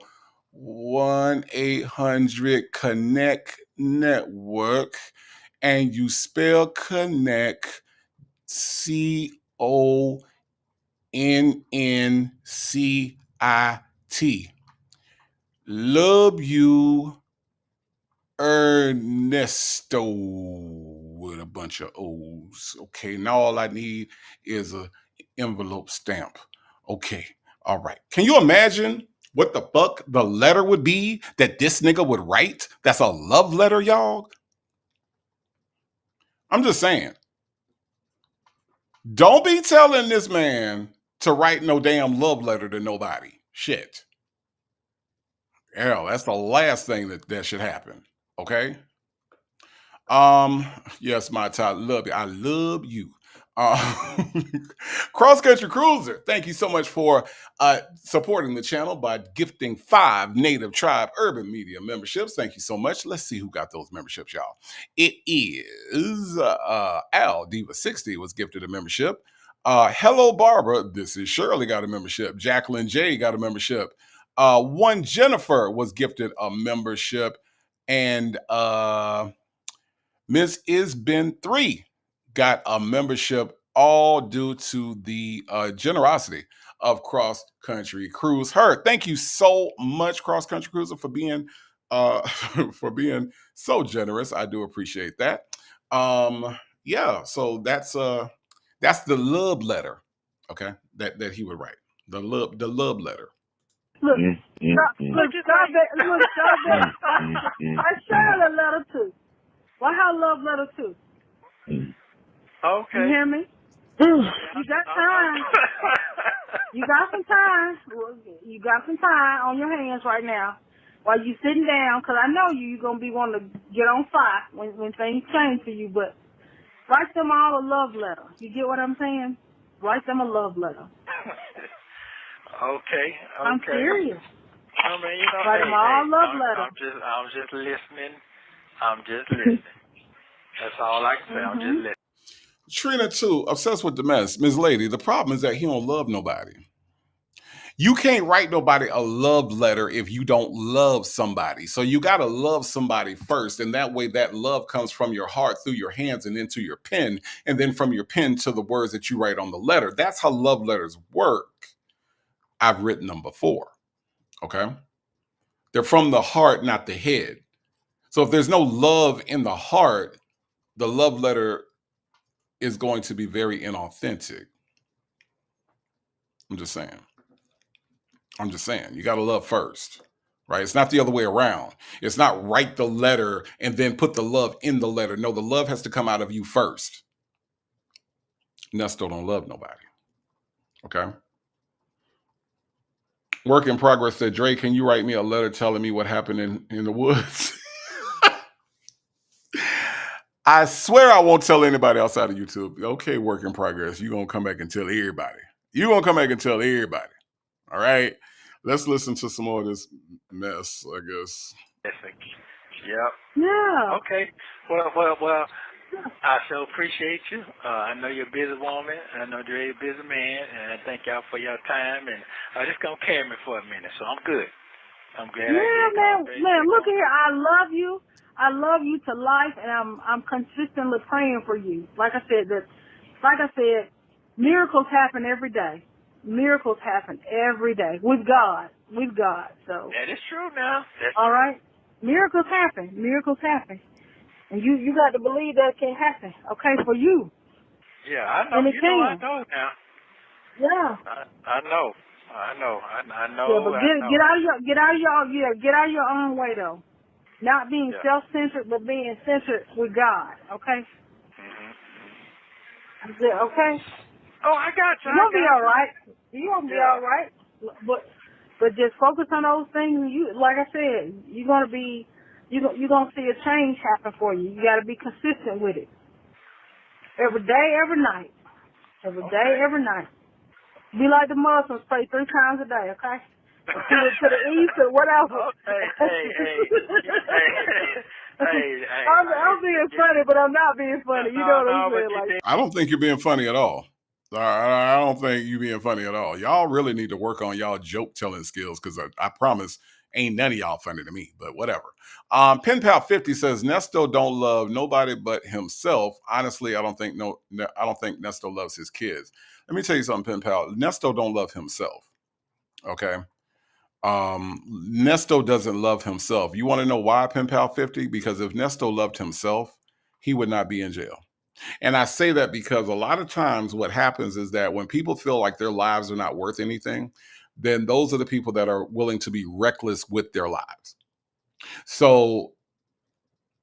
Speaker 2: 1-800 Connect Network, and you spell Connect CONNCIT. Love you, Ernesto, with a bunch of O's. Okay, now all I need is a envelope stamp. Okay, all right. Can you imagine what the fuck the letter would be that this nigga would write? That's a love letter, y'all. I'm just saying. Don't be telling this man to write no damn love letter to nobody. Shit. Hell, that's the last thing that should happen. Okay. Yes, my child, love you. I love you. Uh, Cross Country Cruiser, thank you so much for supporting the channel by gifting 5 Native Tribe Urban Media memberships. Thank you so much. Let's see who got those memberships, y'all. It is Al Diva 60 was gifted a membership. Hello Barbara, this is Shirley got a membership. Jacqueline J got a membership. One Jennifer was gifted a membership, and Miss Isbin 3 got a membership, all due to the generosity of Cross Country Cruise. Her, thank you so much, Cross Country Cruiser, for being for being so generous. I do appreciate that. Yeah, so that's the love letter, okay, that he would write. The love letter.
Speaker 5: Look, stop that. I shared a letter too. Well, I have a love letter too.
Speaker 3: Okay.
Speaker 5: You hear me? You got time. You got some time. You got some time on your hands right now while you sitting down, because I know you're going to be wanting to get on fire when things change for you, but write them all a love letter. You get what I'm saying? Write them a love letter.
Speaker 3: Okay.
Speaker 5: I'm serious.
Speaker 3: I mean, you know,
Speaker 5: Write them all love letter.
Speaker 3: I'm just listening. I'm just listening. That's all I can say. I'm just listening.
Speaker 2: Trina 2, obsessed with the mess. Ms. Lady, the problem is that he don't love nobody. You can't write nobody a love letter if you don't love somebody. So you got to love somebody first. And that way that love comes from your heart through your hands and into your pen. And then from your pen to the words that you write on the letter. That's how love letters work. I've written them before. Okay. They're from the heart, not the head. So if there's no love in the heart, the love letter is going to be very inauthentic. I'm just saying. You got to love first, right? It's not the other way around. It's not write the letter and then put the love in the letter. No, the love has to come out of you first. Nesto don't love nobody. Okay. Work in progress said, Dre, can you write me a letter telling me what happened in the woods? I swear I won't tell anybody outside of YouTube. Okay, work in progress. You're going to come back and tell everybody. All right. Let's listen to some more of this mess, I guess.
Speaker 3: Yep.
Speaker 5: Yeah.
Speaker 3: Okay. Well. I so appreciate you. I know you're a busy woman. I know you're a busy man, and I thank y'all for your time. And just gonna carry me for a minute, so I'm good. I'm glad.
Speaker 5: Yeah, man. Look here. I love you. I love you to life, and I'm consistently praying for you. Like I said, miracles happen every day. Miracles happen every day with God. So
Speaker 3: that is true now.
Speaker 5: All right. Miracles happen. And you got to believe that can happen, okay, for you.
Speaker 3: Yeah, I know.
Speaker 5: And it can.
Speaker 3: I know now.
Speaker 5: Yeah.
Speaker 3: I know.
Speaker 5: Yeah, but get out of your own way though. Not being self-centered, but being centered with God, okay? Okay.
Speaker 3: Oh, I got you.
Speaker 5: You'll be all right. You're gonna be all right. But just focus on those things. Like I said, you're gonna see a change happen for you. You got to be consistent with it. Every day, every night. Every night. Be like the Muslims, pray 3 times a day, okay? To the east or whatever.
Speaker 3: Hey.
Speaker 5: I'm being funny, but I'm not being funny. You know what I'm saying? Like,
Speaker 2: I don't think you're being funny at all. I don't think you being funny at all. Y'all really need to work on y'all joke telling skills, because I promise ain't none of y'all funny to me, but whatever. Pen Pal 50 says Nesto don't love nobody but himself. Honestly, I don't think Nesto loves his kids. Let me tell you something, Pen Pal. Nesto don't love himself. Okay. Nesto doesn't love himself. You want to know why, Pen Pal 50? Because if Nesto loved himself, he would not be in jail. And I say that because a lot of times what happens is that when people feel like their lives are not worth anything, then those are the people that are willing to be reckless with their lives. So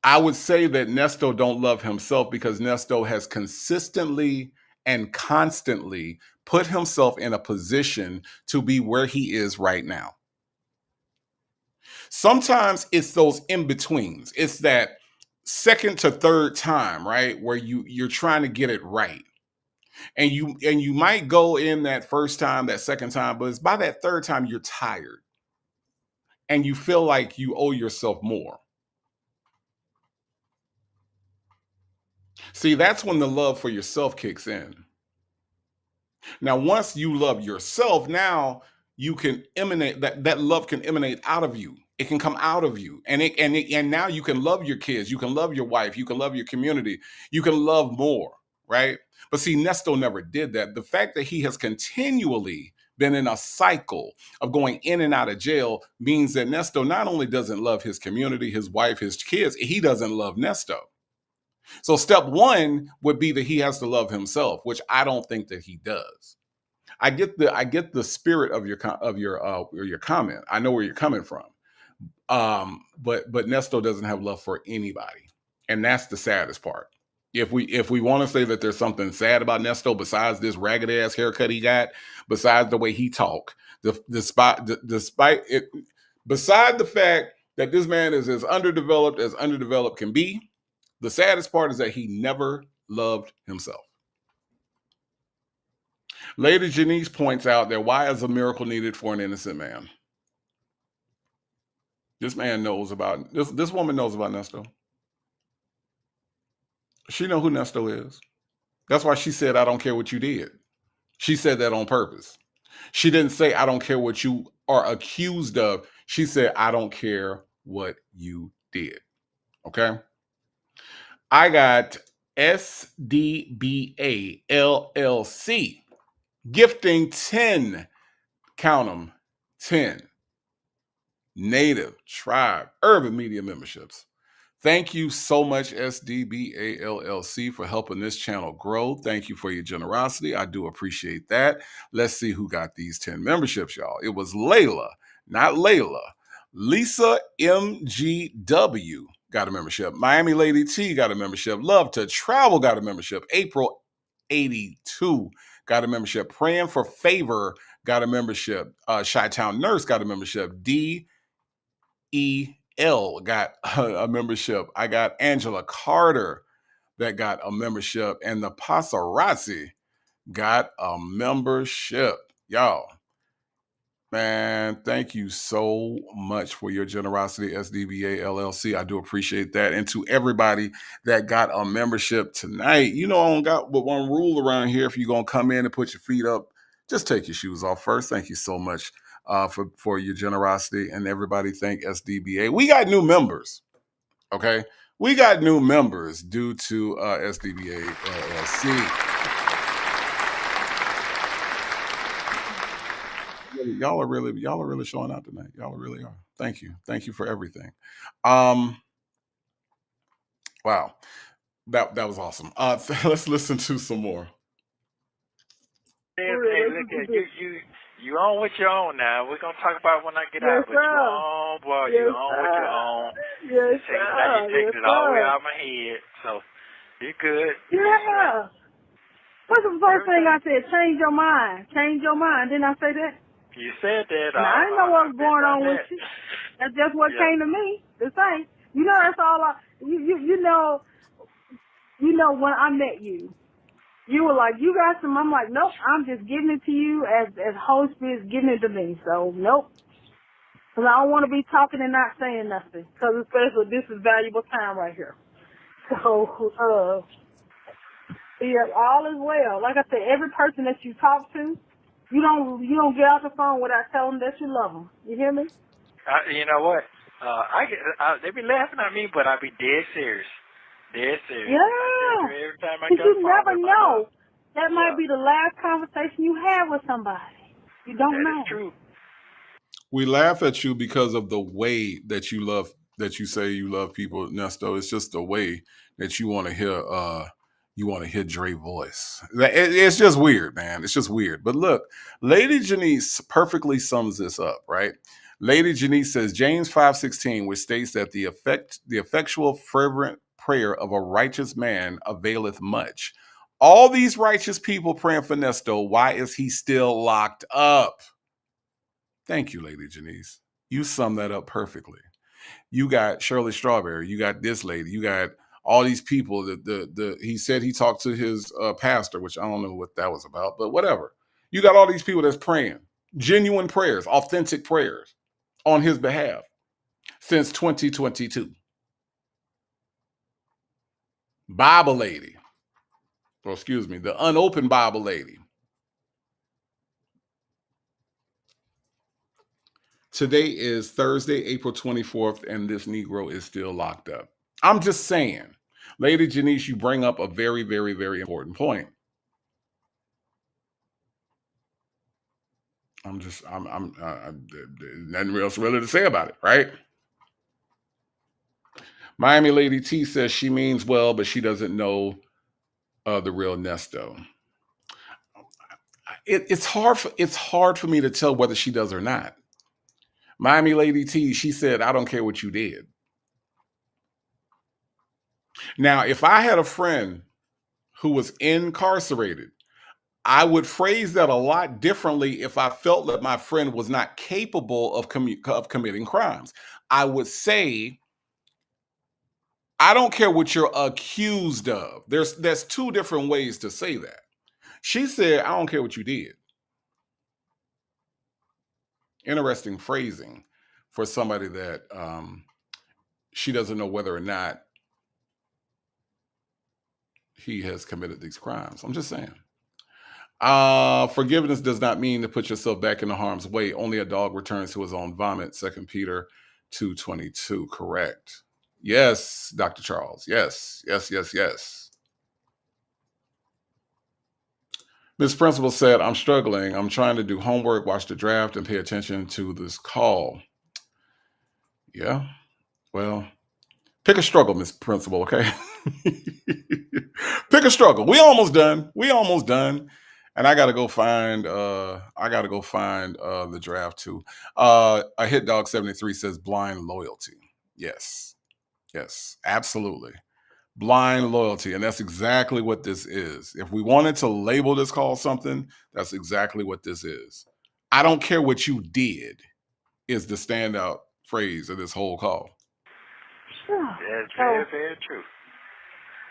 Speaker 2: I would say that Nesto don't love himself because Nesto has consistently and constantly put himself in a position to be where he is right now. Sometimes it's those in-betweens. It's that second to third time, right? Where you're trying to get it right. And you might go in that first time, that second time, but it's by that third time you're tired and you feel like you owe yourself more. See, that's when the love for yourself kicks in. Now, once you love yourself, now you can emanate that love can emanate out of you. It can come out of you. And now you can love your kids, you can love your wife, you can love your community, you can love more, right? But see, Nesto never did that. The fact that he has continually been in a cycle of going in and out of jail means that Nesto not only doesn't love his community, his wife, his kids, he doesn't love Nesto. So step one would be that he has to love himself, which I don't think that he does. I get the spirit of your comment. I know where you're coming from. But Nesto doesn't have love for anybody, and that's the saddest part. If we want to say that there's something sad about Nesto besides this ragged ass haircut he got, besides the way he talk, despite it, beside the fact that this man is as underdeveloped can be, the saddest part is that he never loved himself. Lady Janice points out that why is a miracle needed for an innocent man? This man knows about this woman knows about Nesto. She know who Nesto is. That's why she said, I don't care what you did. She said that on purpose. She didn't say, I don't care what you are accused of. She said, I don't care what you did. Okay. I got SDBA LLC gifting 10, count them, 10 Native Tribe Urban Media memberships. Thank you so much, SDBA LLC, for helping this channel grow. Thank you for your generosity. I do appreciate that. Let's see who got these 10 memberships, y'all. It was Layla, not Layla. Lisa MGW got a membership. Miami Lady T got a membership. Love to Travel got a membership. April 82 got a membership. Praying for Favor got a membership. Chi-Town Nurse got a membership. DEL got a membership. I got Angela Carter that got a membership. And the Pasarazzi got a membership. Y'all, man, thank you so much for your generosity, SDBA LLC. I do appreciate that. And to everybody that got a membership tonight, you know, I don't got but one rule around here. If you're going to come in and put your feet up, just take your shoes off first. Thank you so much for your generosity. And everybody thank SDBA. We got new members, okay? We got new members due to SDBA LLC. Y'all are really showing out tonight. Y'all really are. Thank you for everything. Wow, that was awesome. Let's listen to some more.
Speaker 3: Hey, look at you on what you're on now. We're gonna talk about when I get out. But you on, boy. You on what you're on.
Speaker 5: Yes,
Speaker 3: you take it all the way out of my head. So you're good.
Speaker 5: Yeah. What's the first thing I said? Change your mind. Change your mind. Didn't I say that?
Speaker 3: You said that.
Speaker 5: Now, I didn't know what was going on with you. That's just what came to me. The same. You know, that's all you know when I met you, you were like, you got some. I'm like, nope, I'm just giving it to you as Holy Spirit's giving it to me. So, nope. Because I don't want to be talking and not saying nothing. Because especially this is valuable time right here. So, yeah, all is well. Like I said, every person that you talk to, you don't get off the phone without telling them that you love them. You hear me?
Speaker 3: You know what? They be laughing at me, but I be dead serious. Dead serious.
Speaker 5: Yeah.
Speaker 3: Every time I
Speaker 5: Because
Speaker 3: get
Speaker 5: you never know. That might be the last conversation you have with somebody. You don't know.
Speaker 3: That is true.
Speaker 2: We laugh at you because of the way that you love, that you say you love people, Nesto. It's just the way that you want to hear Dre's voice. It's just weird, man. It's just weird. But look, Lady Janice perfectly sums this up, right? Lady Janice says James 5:16, which states that the effectual fervent prayer of a righteous man availeth much. All these righteous people praying for Nesto, why is he still locked up? Thank you, Lady Janice. You sum that up perfectly. You got Shirley Strawberry. You got this lady. You got all these people. He said he talked to his pastor, which I don't know what that was about, but whatever. You got all these people that's praying, genuine prayers, authentic prayers on his behalf since 2022. Bible lady, or excuse me, the unopened Bible lady. Today is Thursday, April 24th, and this Negro is still locked up. I'm just saying, Lady Janice, you bring up a very, very, very important point. There's nothing else really to say about it, right? Miami Lady T says she means well, but she doesn't know the real Nesto. It's hard for me to tell whether she does or not. Miami Lady T, she said, I don't care what you did. Now, if I had a friend who was incarcerated, I would phrase that a lot differently if I felt that my friend was not capable of committing crimes. I would say, I don't care what you're accused of. There's two different ways to say that. She said, I don't care what you did. Interesting phrasing for somebody that she doesn't know whether or not he has committed these crimes. I'm just saying. Forgiveness does not mean to put yourself back into harm's way. Only a dog returns to his own vomit. 2 Peter 2:22. Correct. Yes, Dr. Charles. Yes. Ms. Principal said, I'm struggling. I'm trying to do homework, watch the draft, and pay attention to this call. Yeah. Well, pick a struggle, Ms. Principal, okay? Pick a struggle. We almost done. And I gotta go find the draft too. A hit dog 73 says blind loyalty. Yes, absolutely. Blind loyalty. And that's exactly what this is. If we wanted to label this call something, that's exactly what this is. I don't care what you did, is the standout phrase of this whole call.
Speaker 3: That's very, very true.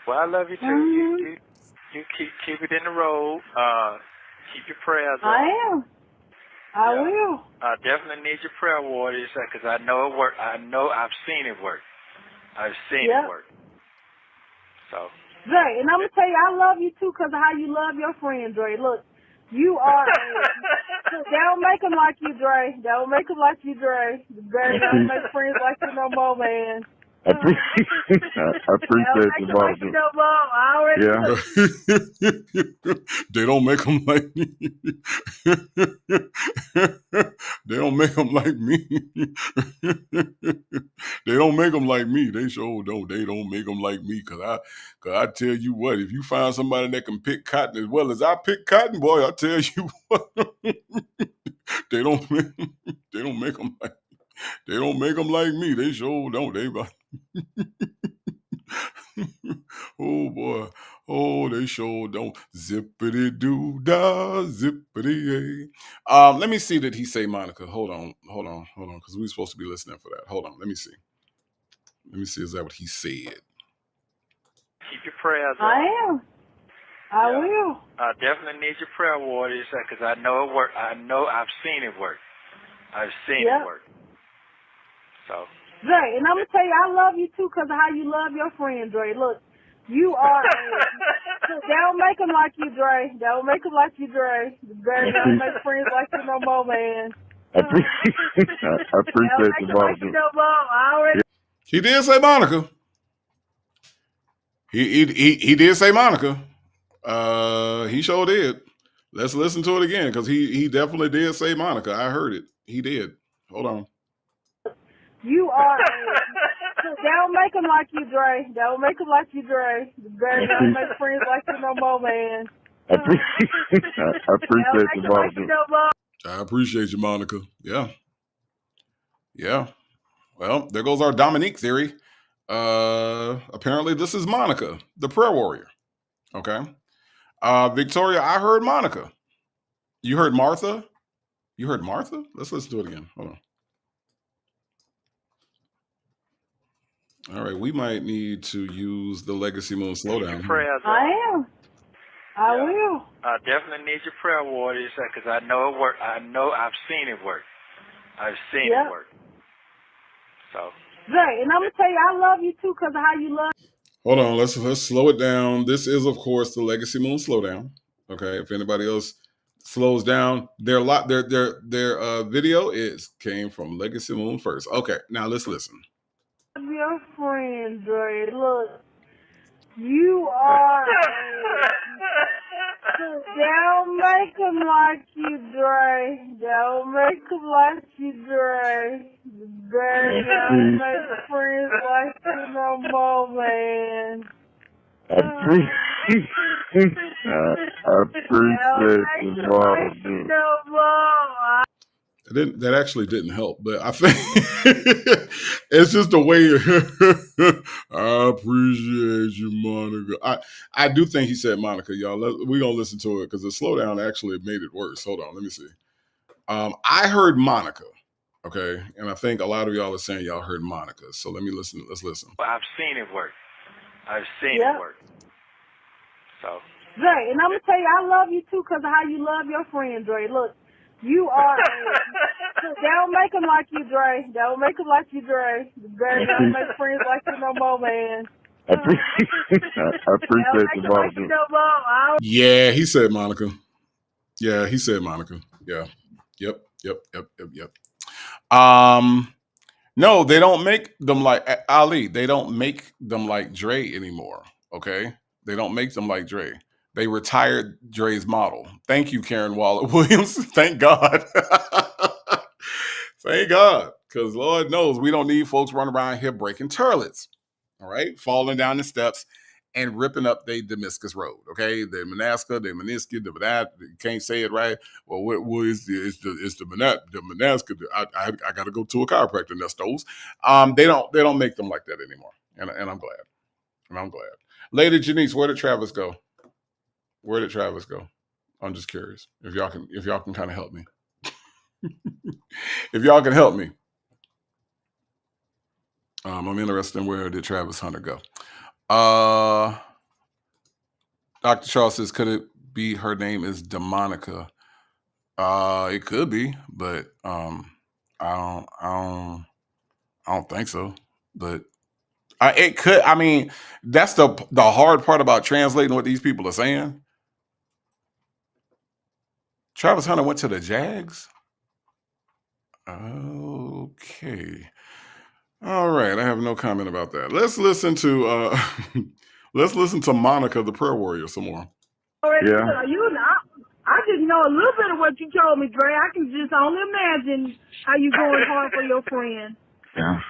Speaker 3: Well, I love you too. You keep it in the road. Keep your prayers up.
Speaker 5: I will.
Speaker 3: I definitely need your prayer warriors because I know it work. I know I've seen it work. I've seen it work. So.
Speaker 5: Dre, and I'm going to tell you, I love you too because of how you love your friend, Dre. Look, you are, they don't make them like you, Dre. They don't make them like you, Dre. Dre don't make friends like you no more, man.
Speaker 4: I appreciate you, Monica.
Speaker 2: They don't make them like me. They don't make them like me. They don't make them like me. They sure don't. They don't make them like me. Cause I tell you what, if you find somebody that can pick cotton as well as I pick cotton, boy, I tell you what, they don't make them like. They don't make them like me. They sure don't. Oh boy. Oh, they sure don't. Zippity doo dah, zippity yay. Let me see. Did he say Monica? Hold on, because we were supposed to be listening for that. Hold on. Let me see. Is that what he said?
Speaker 3: Keep your prayers up.
Speaker 5: I will.
Speaker 3: I definitely need your prayer warriors because I know it work. I know I've seen it work. I've seen it work. So.
Speaker 5: Dre, and I'm going to tell you, I love you too because of how you love your friend, Dre. Look, you are, they don't make them like you, Dre. They don't make them like you, Dre. Dre don't make friends like you no more, man.
Speaker 4: I appreciate you, Monica.
Speaker 2: He did say Monica. He did say Monica. He sure did. Let's listen to it again because he definitely did say Monica. I heard it. He did. Hold on.
Speaker 5: You are, they don't make them like you, Dre. They don't make them like you, Dre. Dre don't make friends like you no more, man.
Speaker 4: I appreciate you, Monica.
Speaker 2: I appreciate you, Monica. Yeah. Well, there goes our Dominique theory. Apparently this is Monica, the prayer warrior. Okay. Victoria, I heard Monica. You heard Martha? Let's listen to it again. Hold on. All right, we might need to use the Legacy Moon
Speaker 3: Need your
Speaker 2: slowdown here.
Speaker 3: prayers.
Speaker 5: I am. I
Speaker 3: Yeah.
Speaker 5: will.
Speaker 3: I definitely need your prayer, warriors, because I know it work. I know I've seen it work. I've seen
Speaker 5: Yep.
Speaker 3: it work. So.
Speaker 5: Right, and I'm gonna tell you, I love you too because of how you love.
Speaker 2: Hold on, let's slow it down. This is, of course, the Legacy Moon slowdown. Okay, if anybody else slows down, their video came from Legacy Moon first. Okay, now let's listen.
Speaker 5: Your friend, Dre. Look, you are. Don't make him like you, Dre. Don't make him like you, Dre. Dre, don't make friends like you no more, man.
Speaker 4: I appreciate the bottle, dude.
Speaker 5: No more.
Speaker 2: That actually didn't help, but I think it's just the way. I appreciate you, Monica. I do think he said Monica, y'all. We're gonna listen to it because the slowdown actually made it worse. Hold on, let me see. I heard Monica, okay, and I think a lot of y'all are saying y'all heard Monica. So let me listen. Let's listen.
Speaker 3: I've seen it work. I've seen it work. So.
Speaker 5: Dre, and I'm gonna tell you, I love you too because of how you love your friend, Dre. Look. You are. Don't make them like you, Dre. Don't make them like you, Dre. Dre, don't make friends like you no more, man.
Speaker 4: I appreciate the bottle, dude.
Speaker 2: Yeah, he said Monica. Yeah, he said Monica. Yeah. Yep. No, they don't make them like Ali. They don't make them like Dre anymore. Okay, they don't make them like Dre. They retired Dre's model. Thank you, Karen Waller Williams. Thank God. Thank God, because Lord knows we don't need folks running around here breaking toilets. All right, falling down the steps and ripping up their Damascus Road. Okay, the Manaska, the Meniscus, the that you can't say it right. Well, what is the Manaska? I got to go to a chiropractor. Nestos. They don't make them like that anymore, and I'm glad. And I'm glad. Lady Janice, where did Travis go? Where did Travis go? I'm just curious if y'all can kind of help me. If y'all can help me. I'm interested in where did Travis Hunter go? Dr. Charles says, could it be her name is Demonica? It could be, but I don't think so. But it could. I mean, that's the hard part about translating what these people are saying. Travis Hunter went to the Jags. Okay. All right. I have no comment about that. Let's listen to Monica, the prayer warrior, some more.
Speaker 5: Yeah. I just know a little bit of what you told me, Dre. I can just only imagine how you going hard for your friend.
Speaker 4: Yeah.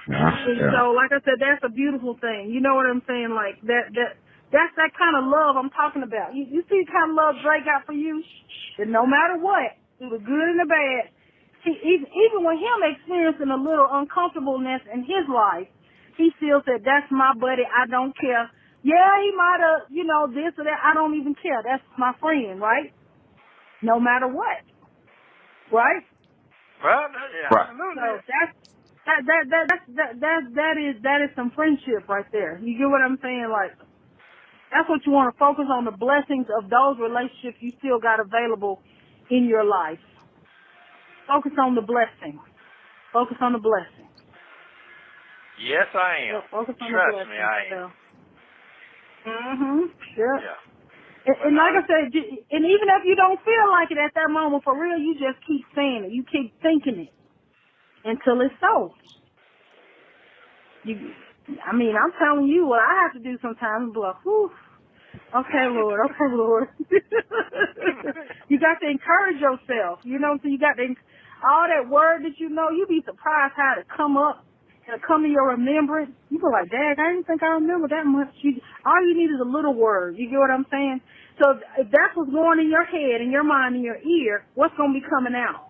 Speaker 5: So, like I said, that's a beautiful thing. You know what I'm saying? Like that's that kind of love I'm talking about. You see the kind of love Dre got for you? That no matter what, through the good and the bad, even with him experiencing a little uncomfortableness in his life, he still said, that's my buddy, I don't care. Yeah, he might have, this or that, I don't even care. That's my friend, right? No matter what. Right?
Speaker 3: Well, yeah.
Speaker 4: Right.
Speaker 5: So that is some friendship right there. You get what I'm saying? Like, that's what you want to focus on, the blessings of those relationships you still got available in your life. Focus on the blessing. Focus on the blessing.
Speaker 3: Yes, I am.
Speaker 5: Yeah, focus on
Speaker 3: Trust
Speaker 5: the blessing.
Speaker 3: me, I am.
Speaker 5: Sure.
Speaker 3: Yeah.
Speaker 5: And like I said, and even if you don't feel like it at that moment, for real, you just keep saying it. You keep thinking it until it's so. I'm telling you what I have to do sometimes. Be like, whew. Okay, Lord. You got to encourage yourself. You know what I'm saying? You got to, all that word that you be surprised how to come up and come to your remembrance. You go like, Dad, I didn't think I remember that much. All you need is a little word. You get what I'm saying? So if that's what's going in your head, in your mind, in your ear, what's going to be coming out?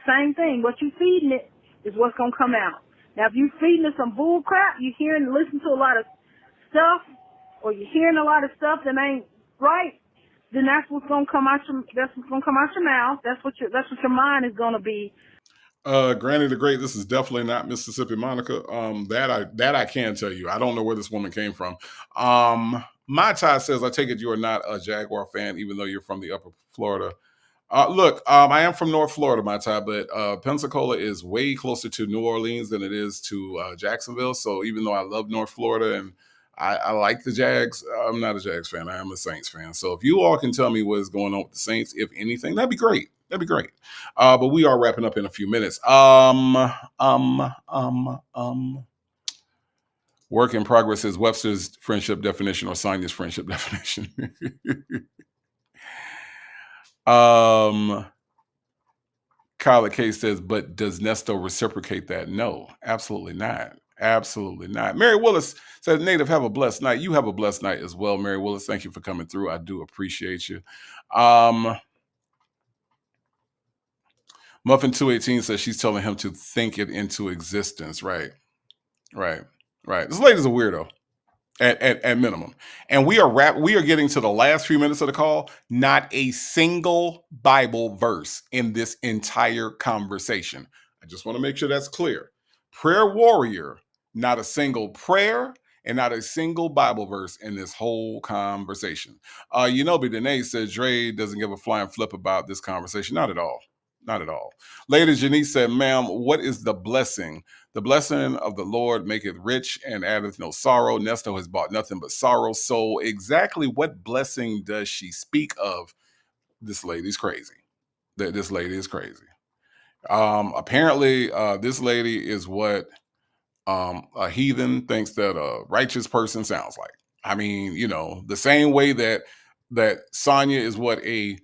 Speaker 5: Same thing. What you feeding it is what's going to come out. Now, if you feeding it some bull crap, you hearing and listening to a lot of stuff, or you're hearing a lot of stuff that ain't right, then that's what's gonna come out your mouth. That's what your mind is gonna be.
Speaker 2: Granny the Great, this is definitely not Mississippi Monica. That I can tell you. I don't know where this woman came from. My Ty says, I take it you are not a Jaguar fan, even though you're from the upper Florida. Look, I am from North Florida, my Ty, but Pensacola is way closer to New Orleans than it is to Jacksonville. So even though I love North Florida and I like the Jags, I'm not a Jags fan. I am a Saints fan. So if you all can tell me what is going on with the Saints, if anything, that'd be great. That'd be great. But we are wrapping up in a few minutes. Work in progress is Webster's friendship definition or Sonia's friendship definition. Kyla K says, but does Nesto reciprocate that? No, absolutely not. Absolutely not. Mary Willis says, Native, have a blessed night. You have a blessed night as well, Mary Willis. Thank you for coming through. I do appreciate you. Muffin 218 says she's telling him to think it into existence. Right. This lady's a weirdo. At minimum. And we are getting to the last few minutes of the call. Not a single Bible verse in this entire conversation. I just want to make sure that's clear. Prayer warrior, not a single prayer and not a single Bible verse in this whole conversation. Danae says Dre doesn't give a flying flip about this conversation. Not at all. Not at all. Lady Janice said, ma'am, what is the blessing? The blessing of the Lord maketh rich and addeth no sorrow. Nesto has bought nothing but sorrow. So exactly what blessing does she speak of? This lady's crazy. This lady is crazy. Apparently, this lady is what a heathen thinks that a righteous person sounds like. I mean, the same way that Sonia is what a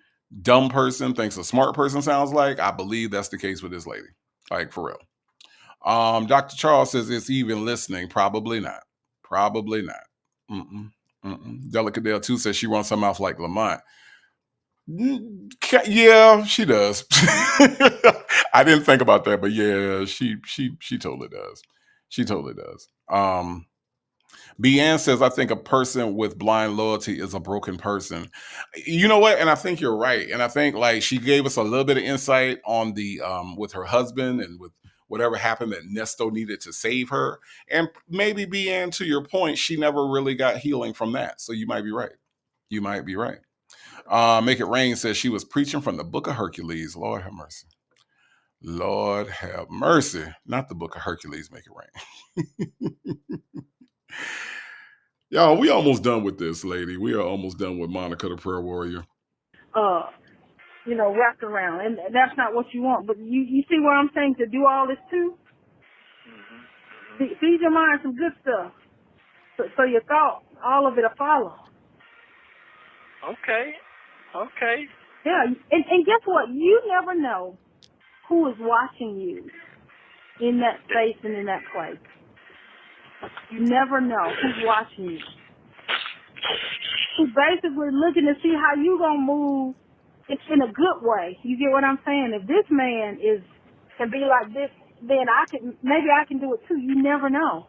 Speaker 2: dumb person thinks a smart person sounds like. I believe that's the case with this lady. Like, for real. Dr. Charles says, it's even listening. Probably not. Probably not. Delicadale 2 says she runs her mouth like Lamont. Yeah, she does. I didn't think about that, but yeah, she totally does. She totally does. Beanne says, I think a person with blind loyalty is a broken person. You know what? And I think you're right. And I think like she gave us a little bit of insight on the with her husband and with whatever happened that Nesto needed to save her. And maybe Beanne, to your point, she never really got healing from that. So you might be right. You might be right. Make It Rain says she was preaching from the book of Hercules. Lord have mercy. Lord have mercy. Not the book of Hercules, Make It Rain. Y'all, we almost done with this, lady. We are almost done with Monica the Prayer Warrior.
Speaker 5: Wrapped around. And that's not what you want. But you see what I'm saying, to do all this too? Feed your mind some good stuff. So your thoughts, all of it will follow.
Speaker 3: Okay.
Speaker 5: Yeah, and guess what? You never know who is watching you in that space and in that place. You never know who's watching you. Who's basically looking to see how you gonna move. It's in a good way. You get what I'm saying? If this man can be like this, then maybe I can do it too. You never know.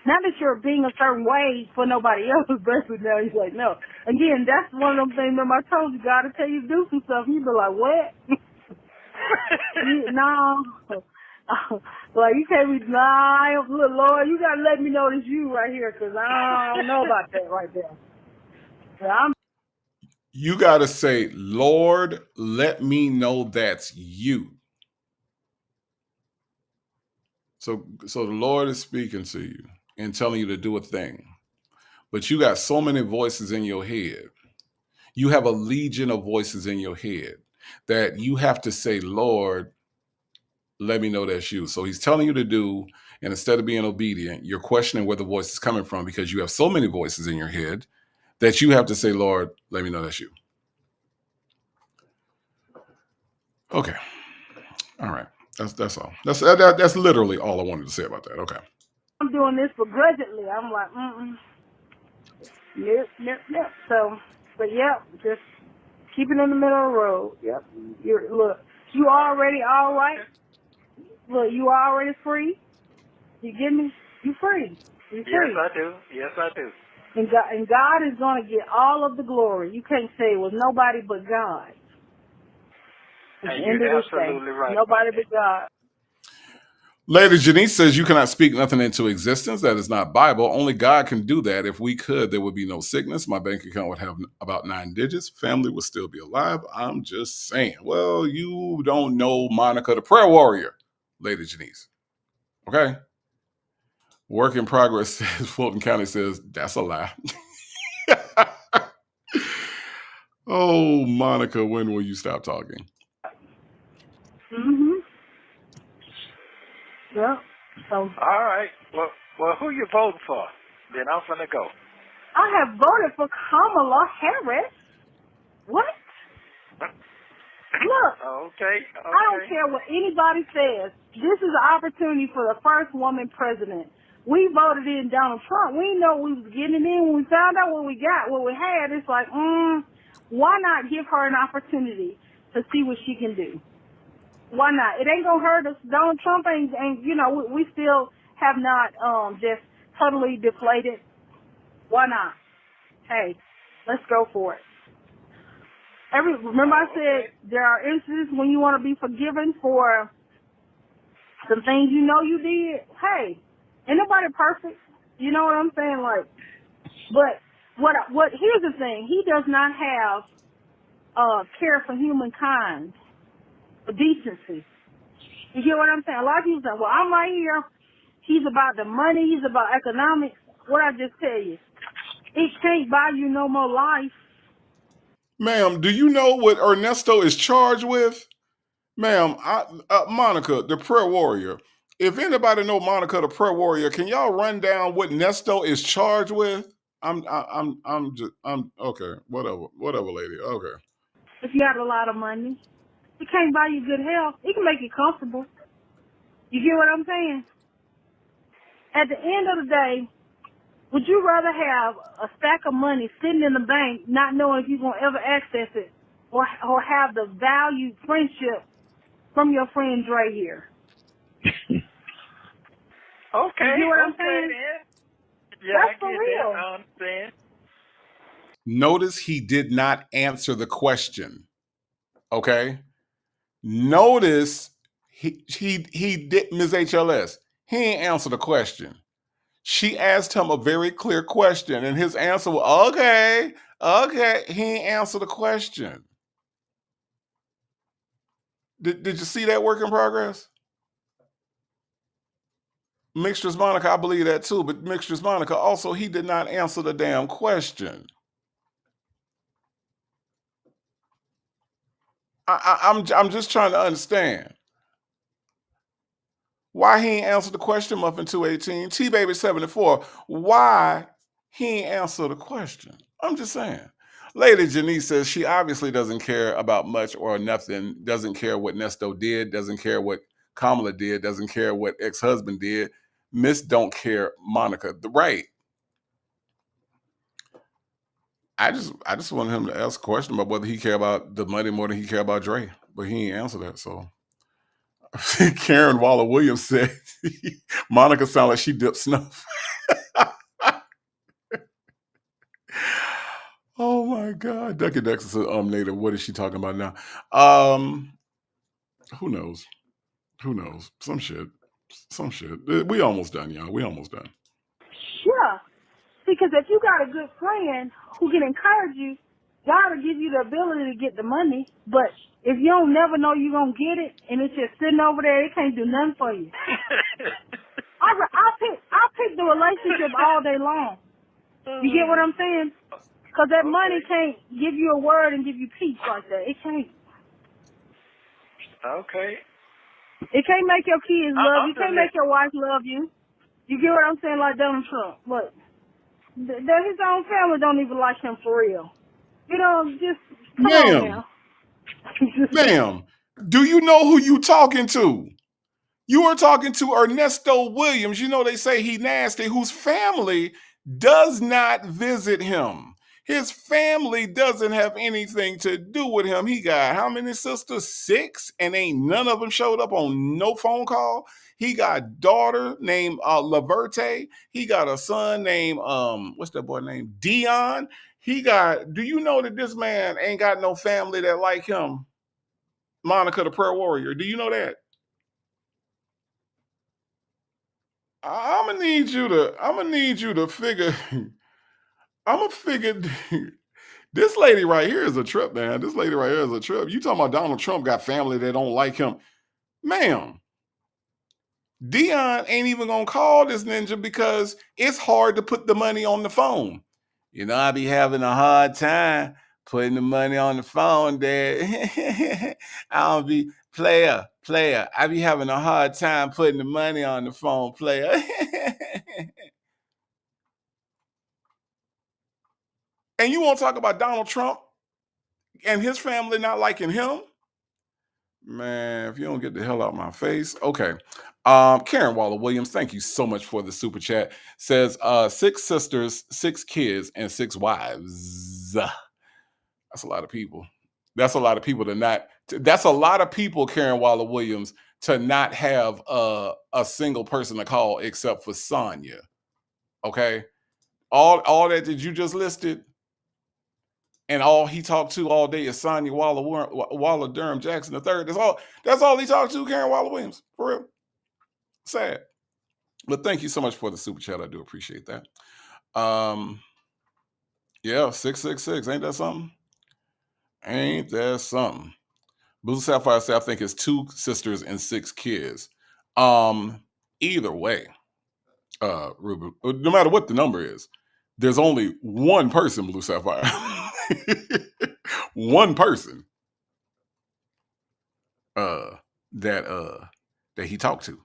Speaker 5: Not that you're being a certain way for nobody else, basically now he's like, no. Again, that's one of them things that I told you, God will tell you to do some stuff. You be like, what? No. Like, you can't be, look, Lord, you got to let me know it's you right here, because I don't know about that right there.
Speaker 2: You got to say, Lord, let me know that's you. So the Lord is speaking to you and telling you to do a thing. But you got so many voices in your head. You have a legion of voices in your head that you have to say, Lord, let me know that's you. So he's telling you to do, and instead of being obedient, you're questioning where the voice is coming from because you have so many voices in your head that you have to say, Lord, let me know that's you. Okay. All right. That's all. That's literally all I wanted to say about that. Okay.
Speaker 5: I'm doing this begrudgingly. I'm like, Nope. So, but yep, just keep it in the middle of the road. Yep. You already all right. Look, you already free. You get me? You free. You free.
Speaker 3: Yes, I do.
Speaker 5: And God is going to get all of the glory. You can't say it was nobody but God. At the
Speaker 3: And
Speaker 5: end
Speaker 3: you're
Speaker 5: of this day,
Speaker 3: absolutely right
Speaker 5: nobody
Speaker 3: about that.
Speaker 5: but God.
Speaker 2: Lady Janice says you cannot speak nothing into existence. That is not Bible. Only God can do that. If we could, there would be no sickness. My bank account would have about 9 digits. Family would still be alive. I'm just saying. Well, you don't know Monica, the prayer warrior, Lady Janice. Okay. Work in progress says Fulton County says that's a lie. Oh, Monica, when will you stop talking?
Speaker 5: Mhm. Yep. So
Speaker 3: All right. Well, who you voting for? Then I'm finna go.
Speaker 5: I have voted for Kamala Harris. What? Look,
Speaker 3: Okay.
Speaker 5: I don't care what anybody says. This is an opportunity for the first woman president. We voted in Donald Trump. We know we was getting in. When we found out what we got, what we had, it's like, why not give her an opportunity to see what she can do? Why not? It ain't gonna hurt us. Donald Trump ain't we still have not just totally deflated. Why not? Hey, let's go for it. Remember I said there are instances when you want to be forgiven for some things you know you did. Hey, ain't nobody perfect. You know what I'm saying? Like, but what? Here's the thing: he does not have care for humankind, for decency. You get what I'm saying? A lot of people say, "Well, I'm right here. He's about the money. He's about economics." What I just tell you, it can't buy you no more life.
Speaker 2: Ma'am, do you know what Ernesto is charged with? Ma'am, Monica, the prayer warrior. If anybody know Monica, the prayer warrior, can y'all run down what Nesto is charged with? I'm okay. Whatever, lady. Okay.
Speaker 5: If you have a lot of money, it can't buy you good health. It can make you comfortable. You get what I'm saying? At the end of the day, would you rather have a stack of money sitting in the bank, not knowing if you're gonna ever access it, or have the valued friendship from your friend Dre here?
Speaker 3: Okay.
Speaker 5: You get what I'm saying?
Speaker 3: Then. Yeah,
Speaker 5: That's
Speaker 3: I
Speaker 5: for
Speaker 3: get
Speaker 5: real.
Speaker 3: that. I understand.
Speaker 2: Notice he did not answer the question. Okay. Notice he did, Ms. HLS. He ain't answer the question. She asked him a very clear question, and his answer was, okay. He ain't answer the question. Did you see that work in progress? Mixtress Monica, I believe that too, but Mixtress Monica, also, he did not answer the damn question. I'm just trying to understand. Why he ain't answer the question, Muffin 218, T-Baby 74, why he ain't answer the question? I'm just saying. Lady Janice says she obviously doesn't care about much or nothing, doesn't care what Nesto did, doesn't care what Kamala did, doesn't care what ex-husband did. Miss don't care Monica. Right. I just wanted him to ask a question about whether he care about the money more than he care about Dre, but he ain't answer that, so. Karen Waller Williams said Monica sound like she dipped snuff. Oh my God. Ducky Dex is native. What is she talking about now? Who knows? Who knows? Some shit. We almost done, y'all. We almost done.
Speaker 5: Sure. Because if you got a good friend who can encourage you, God will give you the ability to get the money. But if you don't never know you're going to get it and it's just sitting over there, it can't do nothing for you. I'll pick the relationship all day long. You get what I'm saying? Because that money can't give you a word and give you peace like that. It can't.
Speaker 3: Okay.
Speaker 5: It can't make your kids love you. It can't
Speaker 3: Understand.
Speaker 5: make your wife love you. You get what I'm saying? Like Donald Trump. But his own family don't even like him for real. You know, just come on now.
Speaker 2: Ma'am, do you know who you talking to? You are talking to Ernesto Williams. You know they say he nasty, whose family does not visit him. His family doesn't have anything to do with him. He got how many sisters? 6, and ain't none of them showed up on no phone call. He got a daughter named Laverte. He got a son named what's that boy named? Dion. Do you know that this man ain't got no family that like him? Monica the prayer warrior. Do you know that? I'm gonna need you to figure. I'm gonna figure. This lady right here is a trip, man. This lady right here is a trip. You talking about Donald Trump got family that don't like him, ma'am? Dion ain't even gonna call this ninja because it's hard to put the money on the phone. You know, I be having a hard time putting the money on the phone, Dad. I don't be player. I be having a hard time putting the money on the phone, player. And you want to talk about Donald Trump and his family not liking him? Man, if you don't get the hell out of my face. Okay. Karen Waller Williams, thank you so much for the super chat. Says 6 sisters, 6 kids, and 6 wives. That's a lot of people. That's a lot of people that's a lot of people, Karen Waller Williams, to not have a single person to call except for Sonya. Okay. All that you just listed, and all he talked to all day is Sonya Waller Durham Jackson III. That's all he talked to, Karen Waller Williams. For real. Sad. But thank you so much for the super chat. I do appreciate that. Yeah, 666. Ain't that something? Ain't that something? Blue Sapphire said, I think it's 2 sisters and 6 kids. Either way, Ruben, no matter what the number is, there's only one person, Blue Sapphire. One person that he talked to.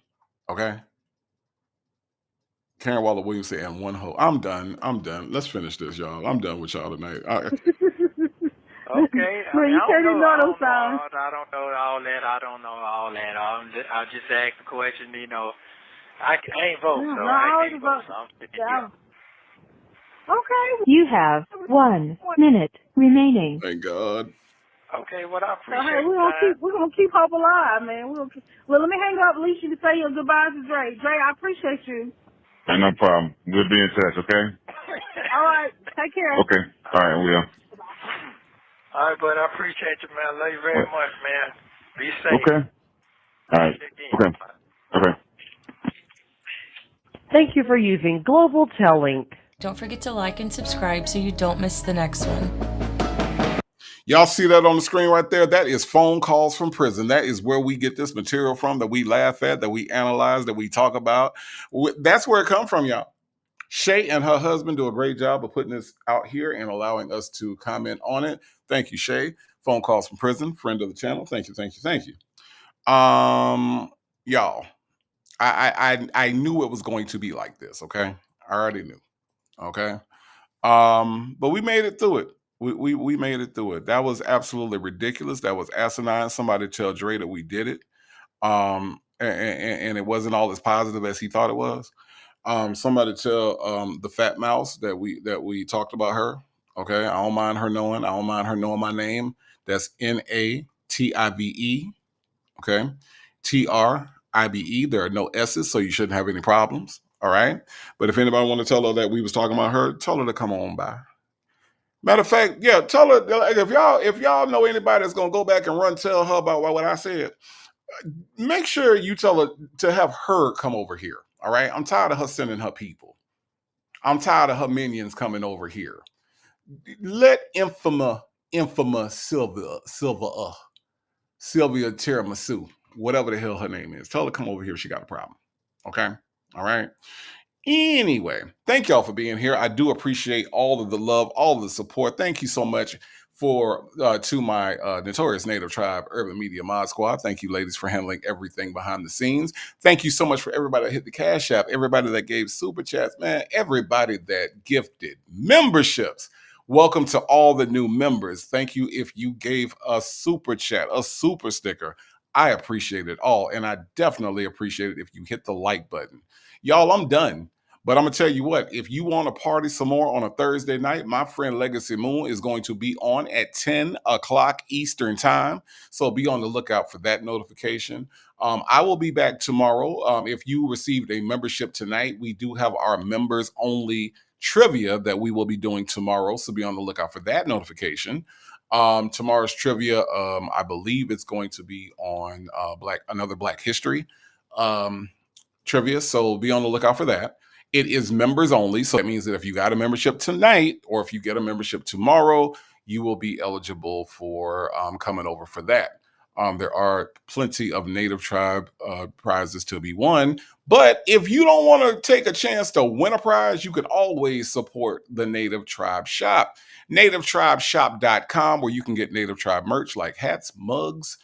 Speaker 2: Okay. Karen Waller Williams said, and one hoe. I'm done. Let's finish this, y'all. I'm done with y'all tonight.
Speaker 3: Okay.
Speaker 5: Well, you can't ignore those songs.
Speaker 3: I don't know all that. I'll just ask the question, you know. I ain't vote, so I can't vote. So I'm sitting here.
Speaker 5: Okay.
Speaker 6: You have 1 minute remaining.
Speaker 2: Thank God.
Speaker 3: Okay, well, I
Speaker 5: So,
Speaker 3: appreciate
Speaker 5: hey, we're gonna keep hope alive, man. Well, let me hang up. At least you can say your goodbyes to Dre. Dre, I appreciate you.
Speaker 4: Ain't no problem. We'll be in touch, okay?
Speaker 5: All right. Take care.
Speaker 4: Okay. All right, we will.
Speaker 3: All right, but I appreciate you, man. I love you very much, man. Be safe.
Speaker 4: Okay. All right. Okay. Okay.
Speaker 6: Thank you for using Global Tellink.
Speaker 7: Don't forget to like and subscribe so you don't miss the next one.
Speaker 2: Y'all see that on the screen right there? That is phone calls from prison. That is where we get this material from, that we laugh at, that we analyze, that we talk about. That's where it comes from, y'all. Shay and her husband do a great job of putting this out here and allowing us to comment on it. Thank you, Shay. Phone calls from prison, friend of the channel. Thank you. Y'all, I knew it was going to be like this, okay? I already knew, okay? But we made it through it. We made it through it. That was absolutely ridiculous. That was asinine. Somebody tell Dre that we did it. And it wasn't all as positive as he thought it was. Somebody tell the fat mouse that we talked about her. Okay, I don't mind her knowing. I don't mind her knowing my name. That's Native. Okay, Tribe. There are no S's, so you shouldn't have any problems. All right. But if anybody want to tell her that we was talking about her, tell her to come on by. Matter of fact, yeah, tell her if y'all know anybody that's gonna go back and tell her about what I said. Make sure you tell her to have her come over here. All right. I'm tired of her sending her people. I'm tired of her minions coming over here. Let infamous Sylvia Tiramisu, whatever the hell her name is, tell her to come over here. She got a problem. Okay. All right. Anyway, thank y'all for being here. I do appreciate all of the love, all of the support. Thank you so much to my Notorious Native Tribe Urban Media Mod Squad. Thank you, ladies, for handling everything behind the scenes. Thank you so much for everybody that hit the Cash App, everybody that gave super chats, man, everybody that gifted memberships. Welcome to all the new members. Thank you if you gave a super chat, a super sticker. I appreciate it all, and I definitely appreciate it if you hit the like button. Y'all, I'm done. But I'm going to tell you what, if you want to party some more on a Thursday night, my friend Legacy Moon is going to be on at 10 o'clock Eastern time. So be on the lookout for that notification. I will be back tomorrow. If you received a membership tonight, we do have our members only trivia that we will be doing tomorrow. So be on the lookout for that notification. Tomorrow's trivia, I believe it's going to be on another Black History trivia. So be on the lookout for that. It is members only. So that means that if you got a membership tonight or if you get a membership tomorrow, you will be eligible for coming over for that. There are plenty of Native Tribe prizes to be won. But if you don't want to take a chance to win a prize, you can always support the Native Tribe Shop. NativeTribeShop.com, where you can get Native Tribe merch like hats, mugs.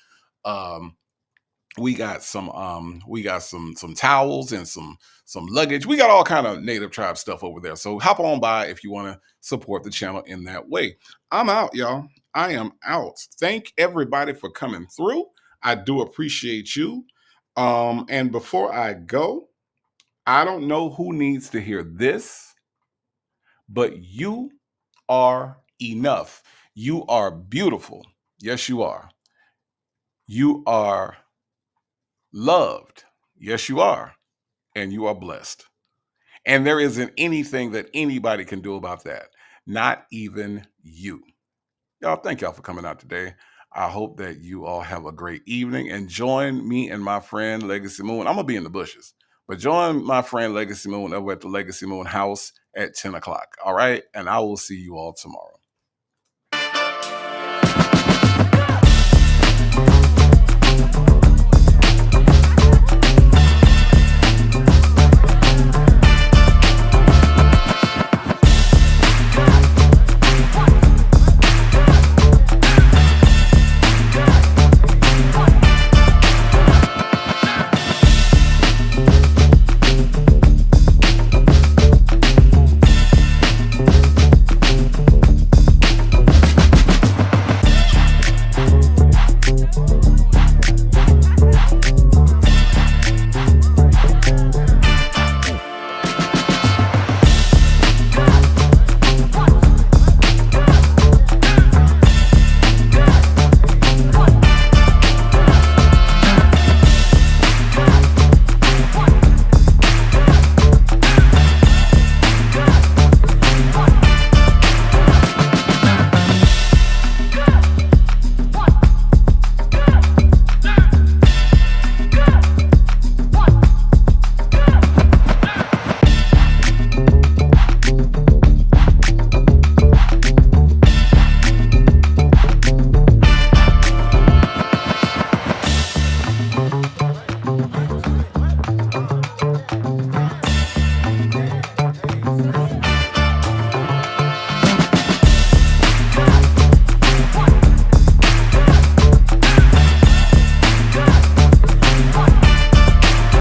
Speaker 2: We got some towels and some luggage. We got all kind of Native Tribe stuff over there. So hop on by if you want to support the channel in that way. I'm out, y'all. I am out. Thank everybody for coming through. I do appreciate you. And before I go, I don't know who needs to hear this, but you are enough. You are beautiful. Yes, you are. You are loved. Yes, you are. And you are blessed. And there isn't anything that anybody can do about that. Not even you. Y'all, thank y'all for coming out today. I hope that you all have a great evening and join me and my friend Legacy Moon. I'm going to be in the bushes, but join my friend Legacy Moon over at the Legacy Moon house at 10 o'clock. All right. And I will see you all tomorrow.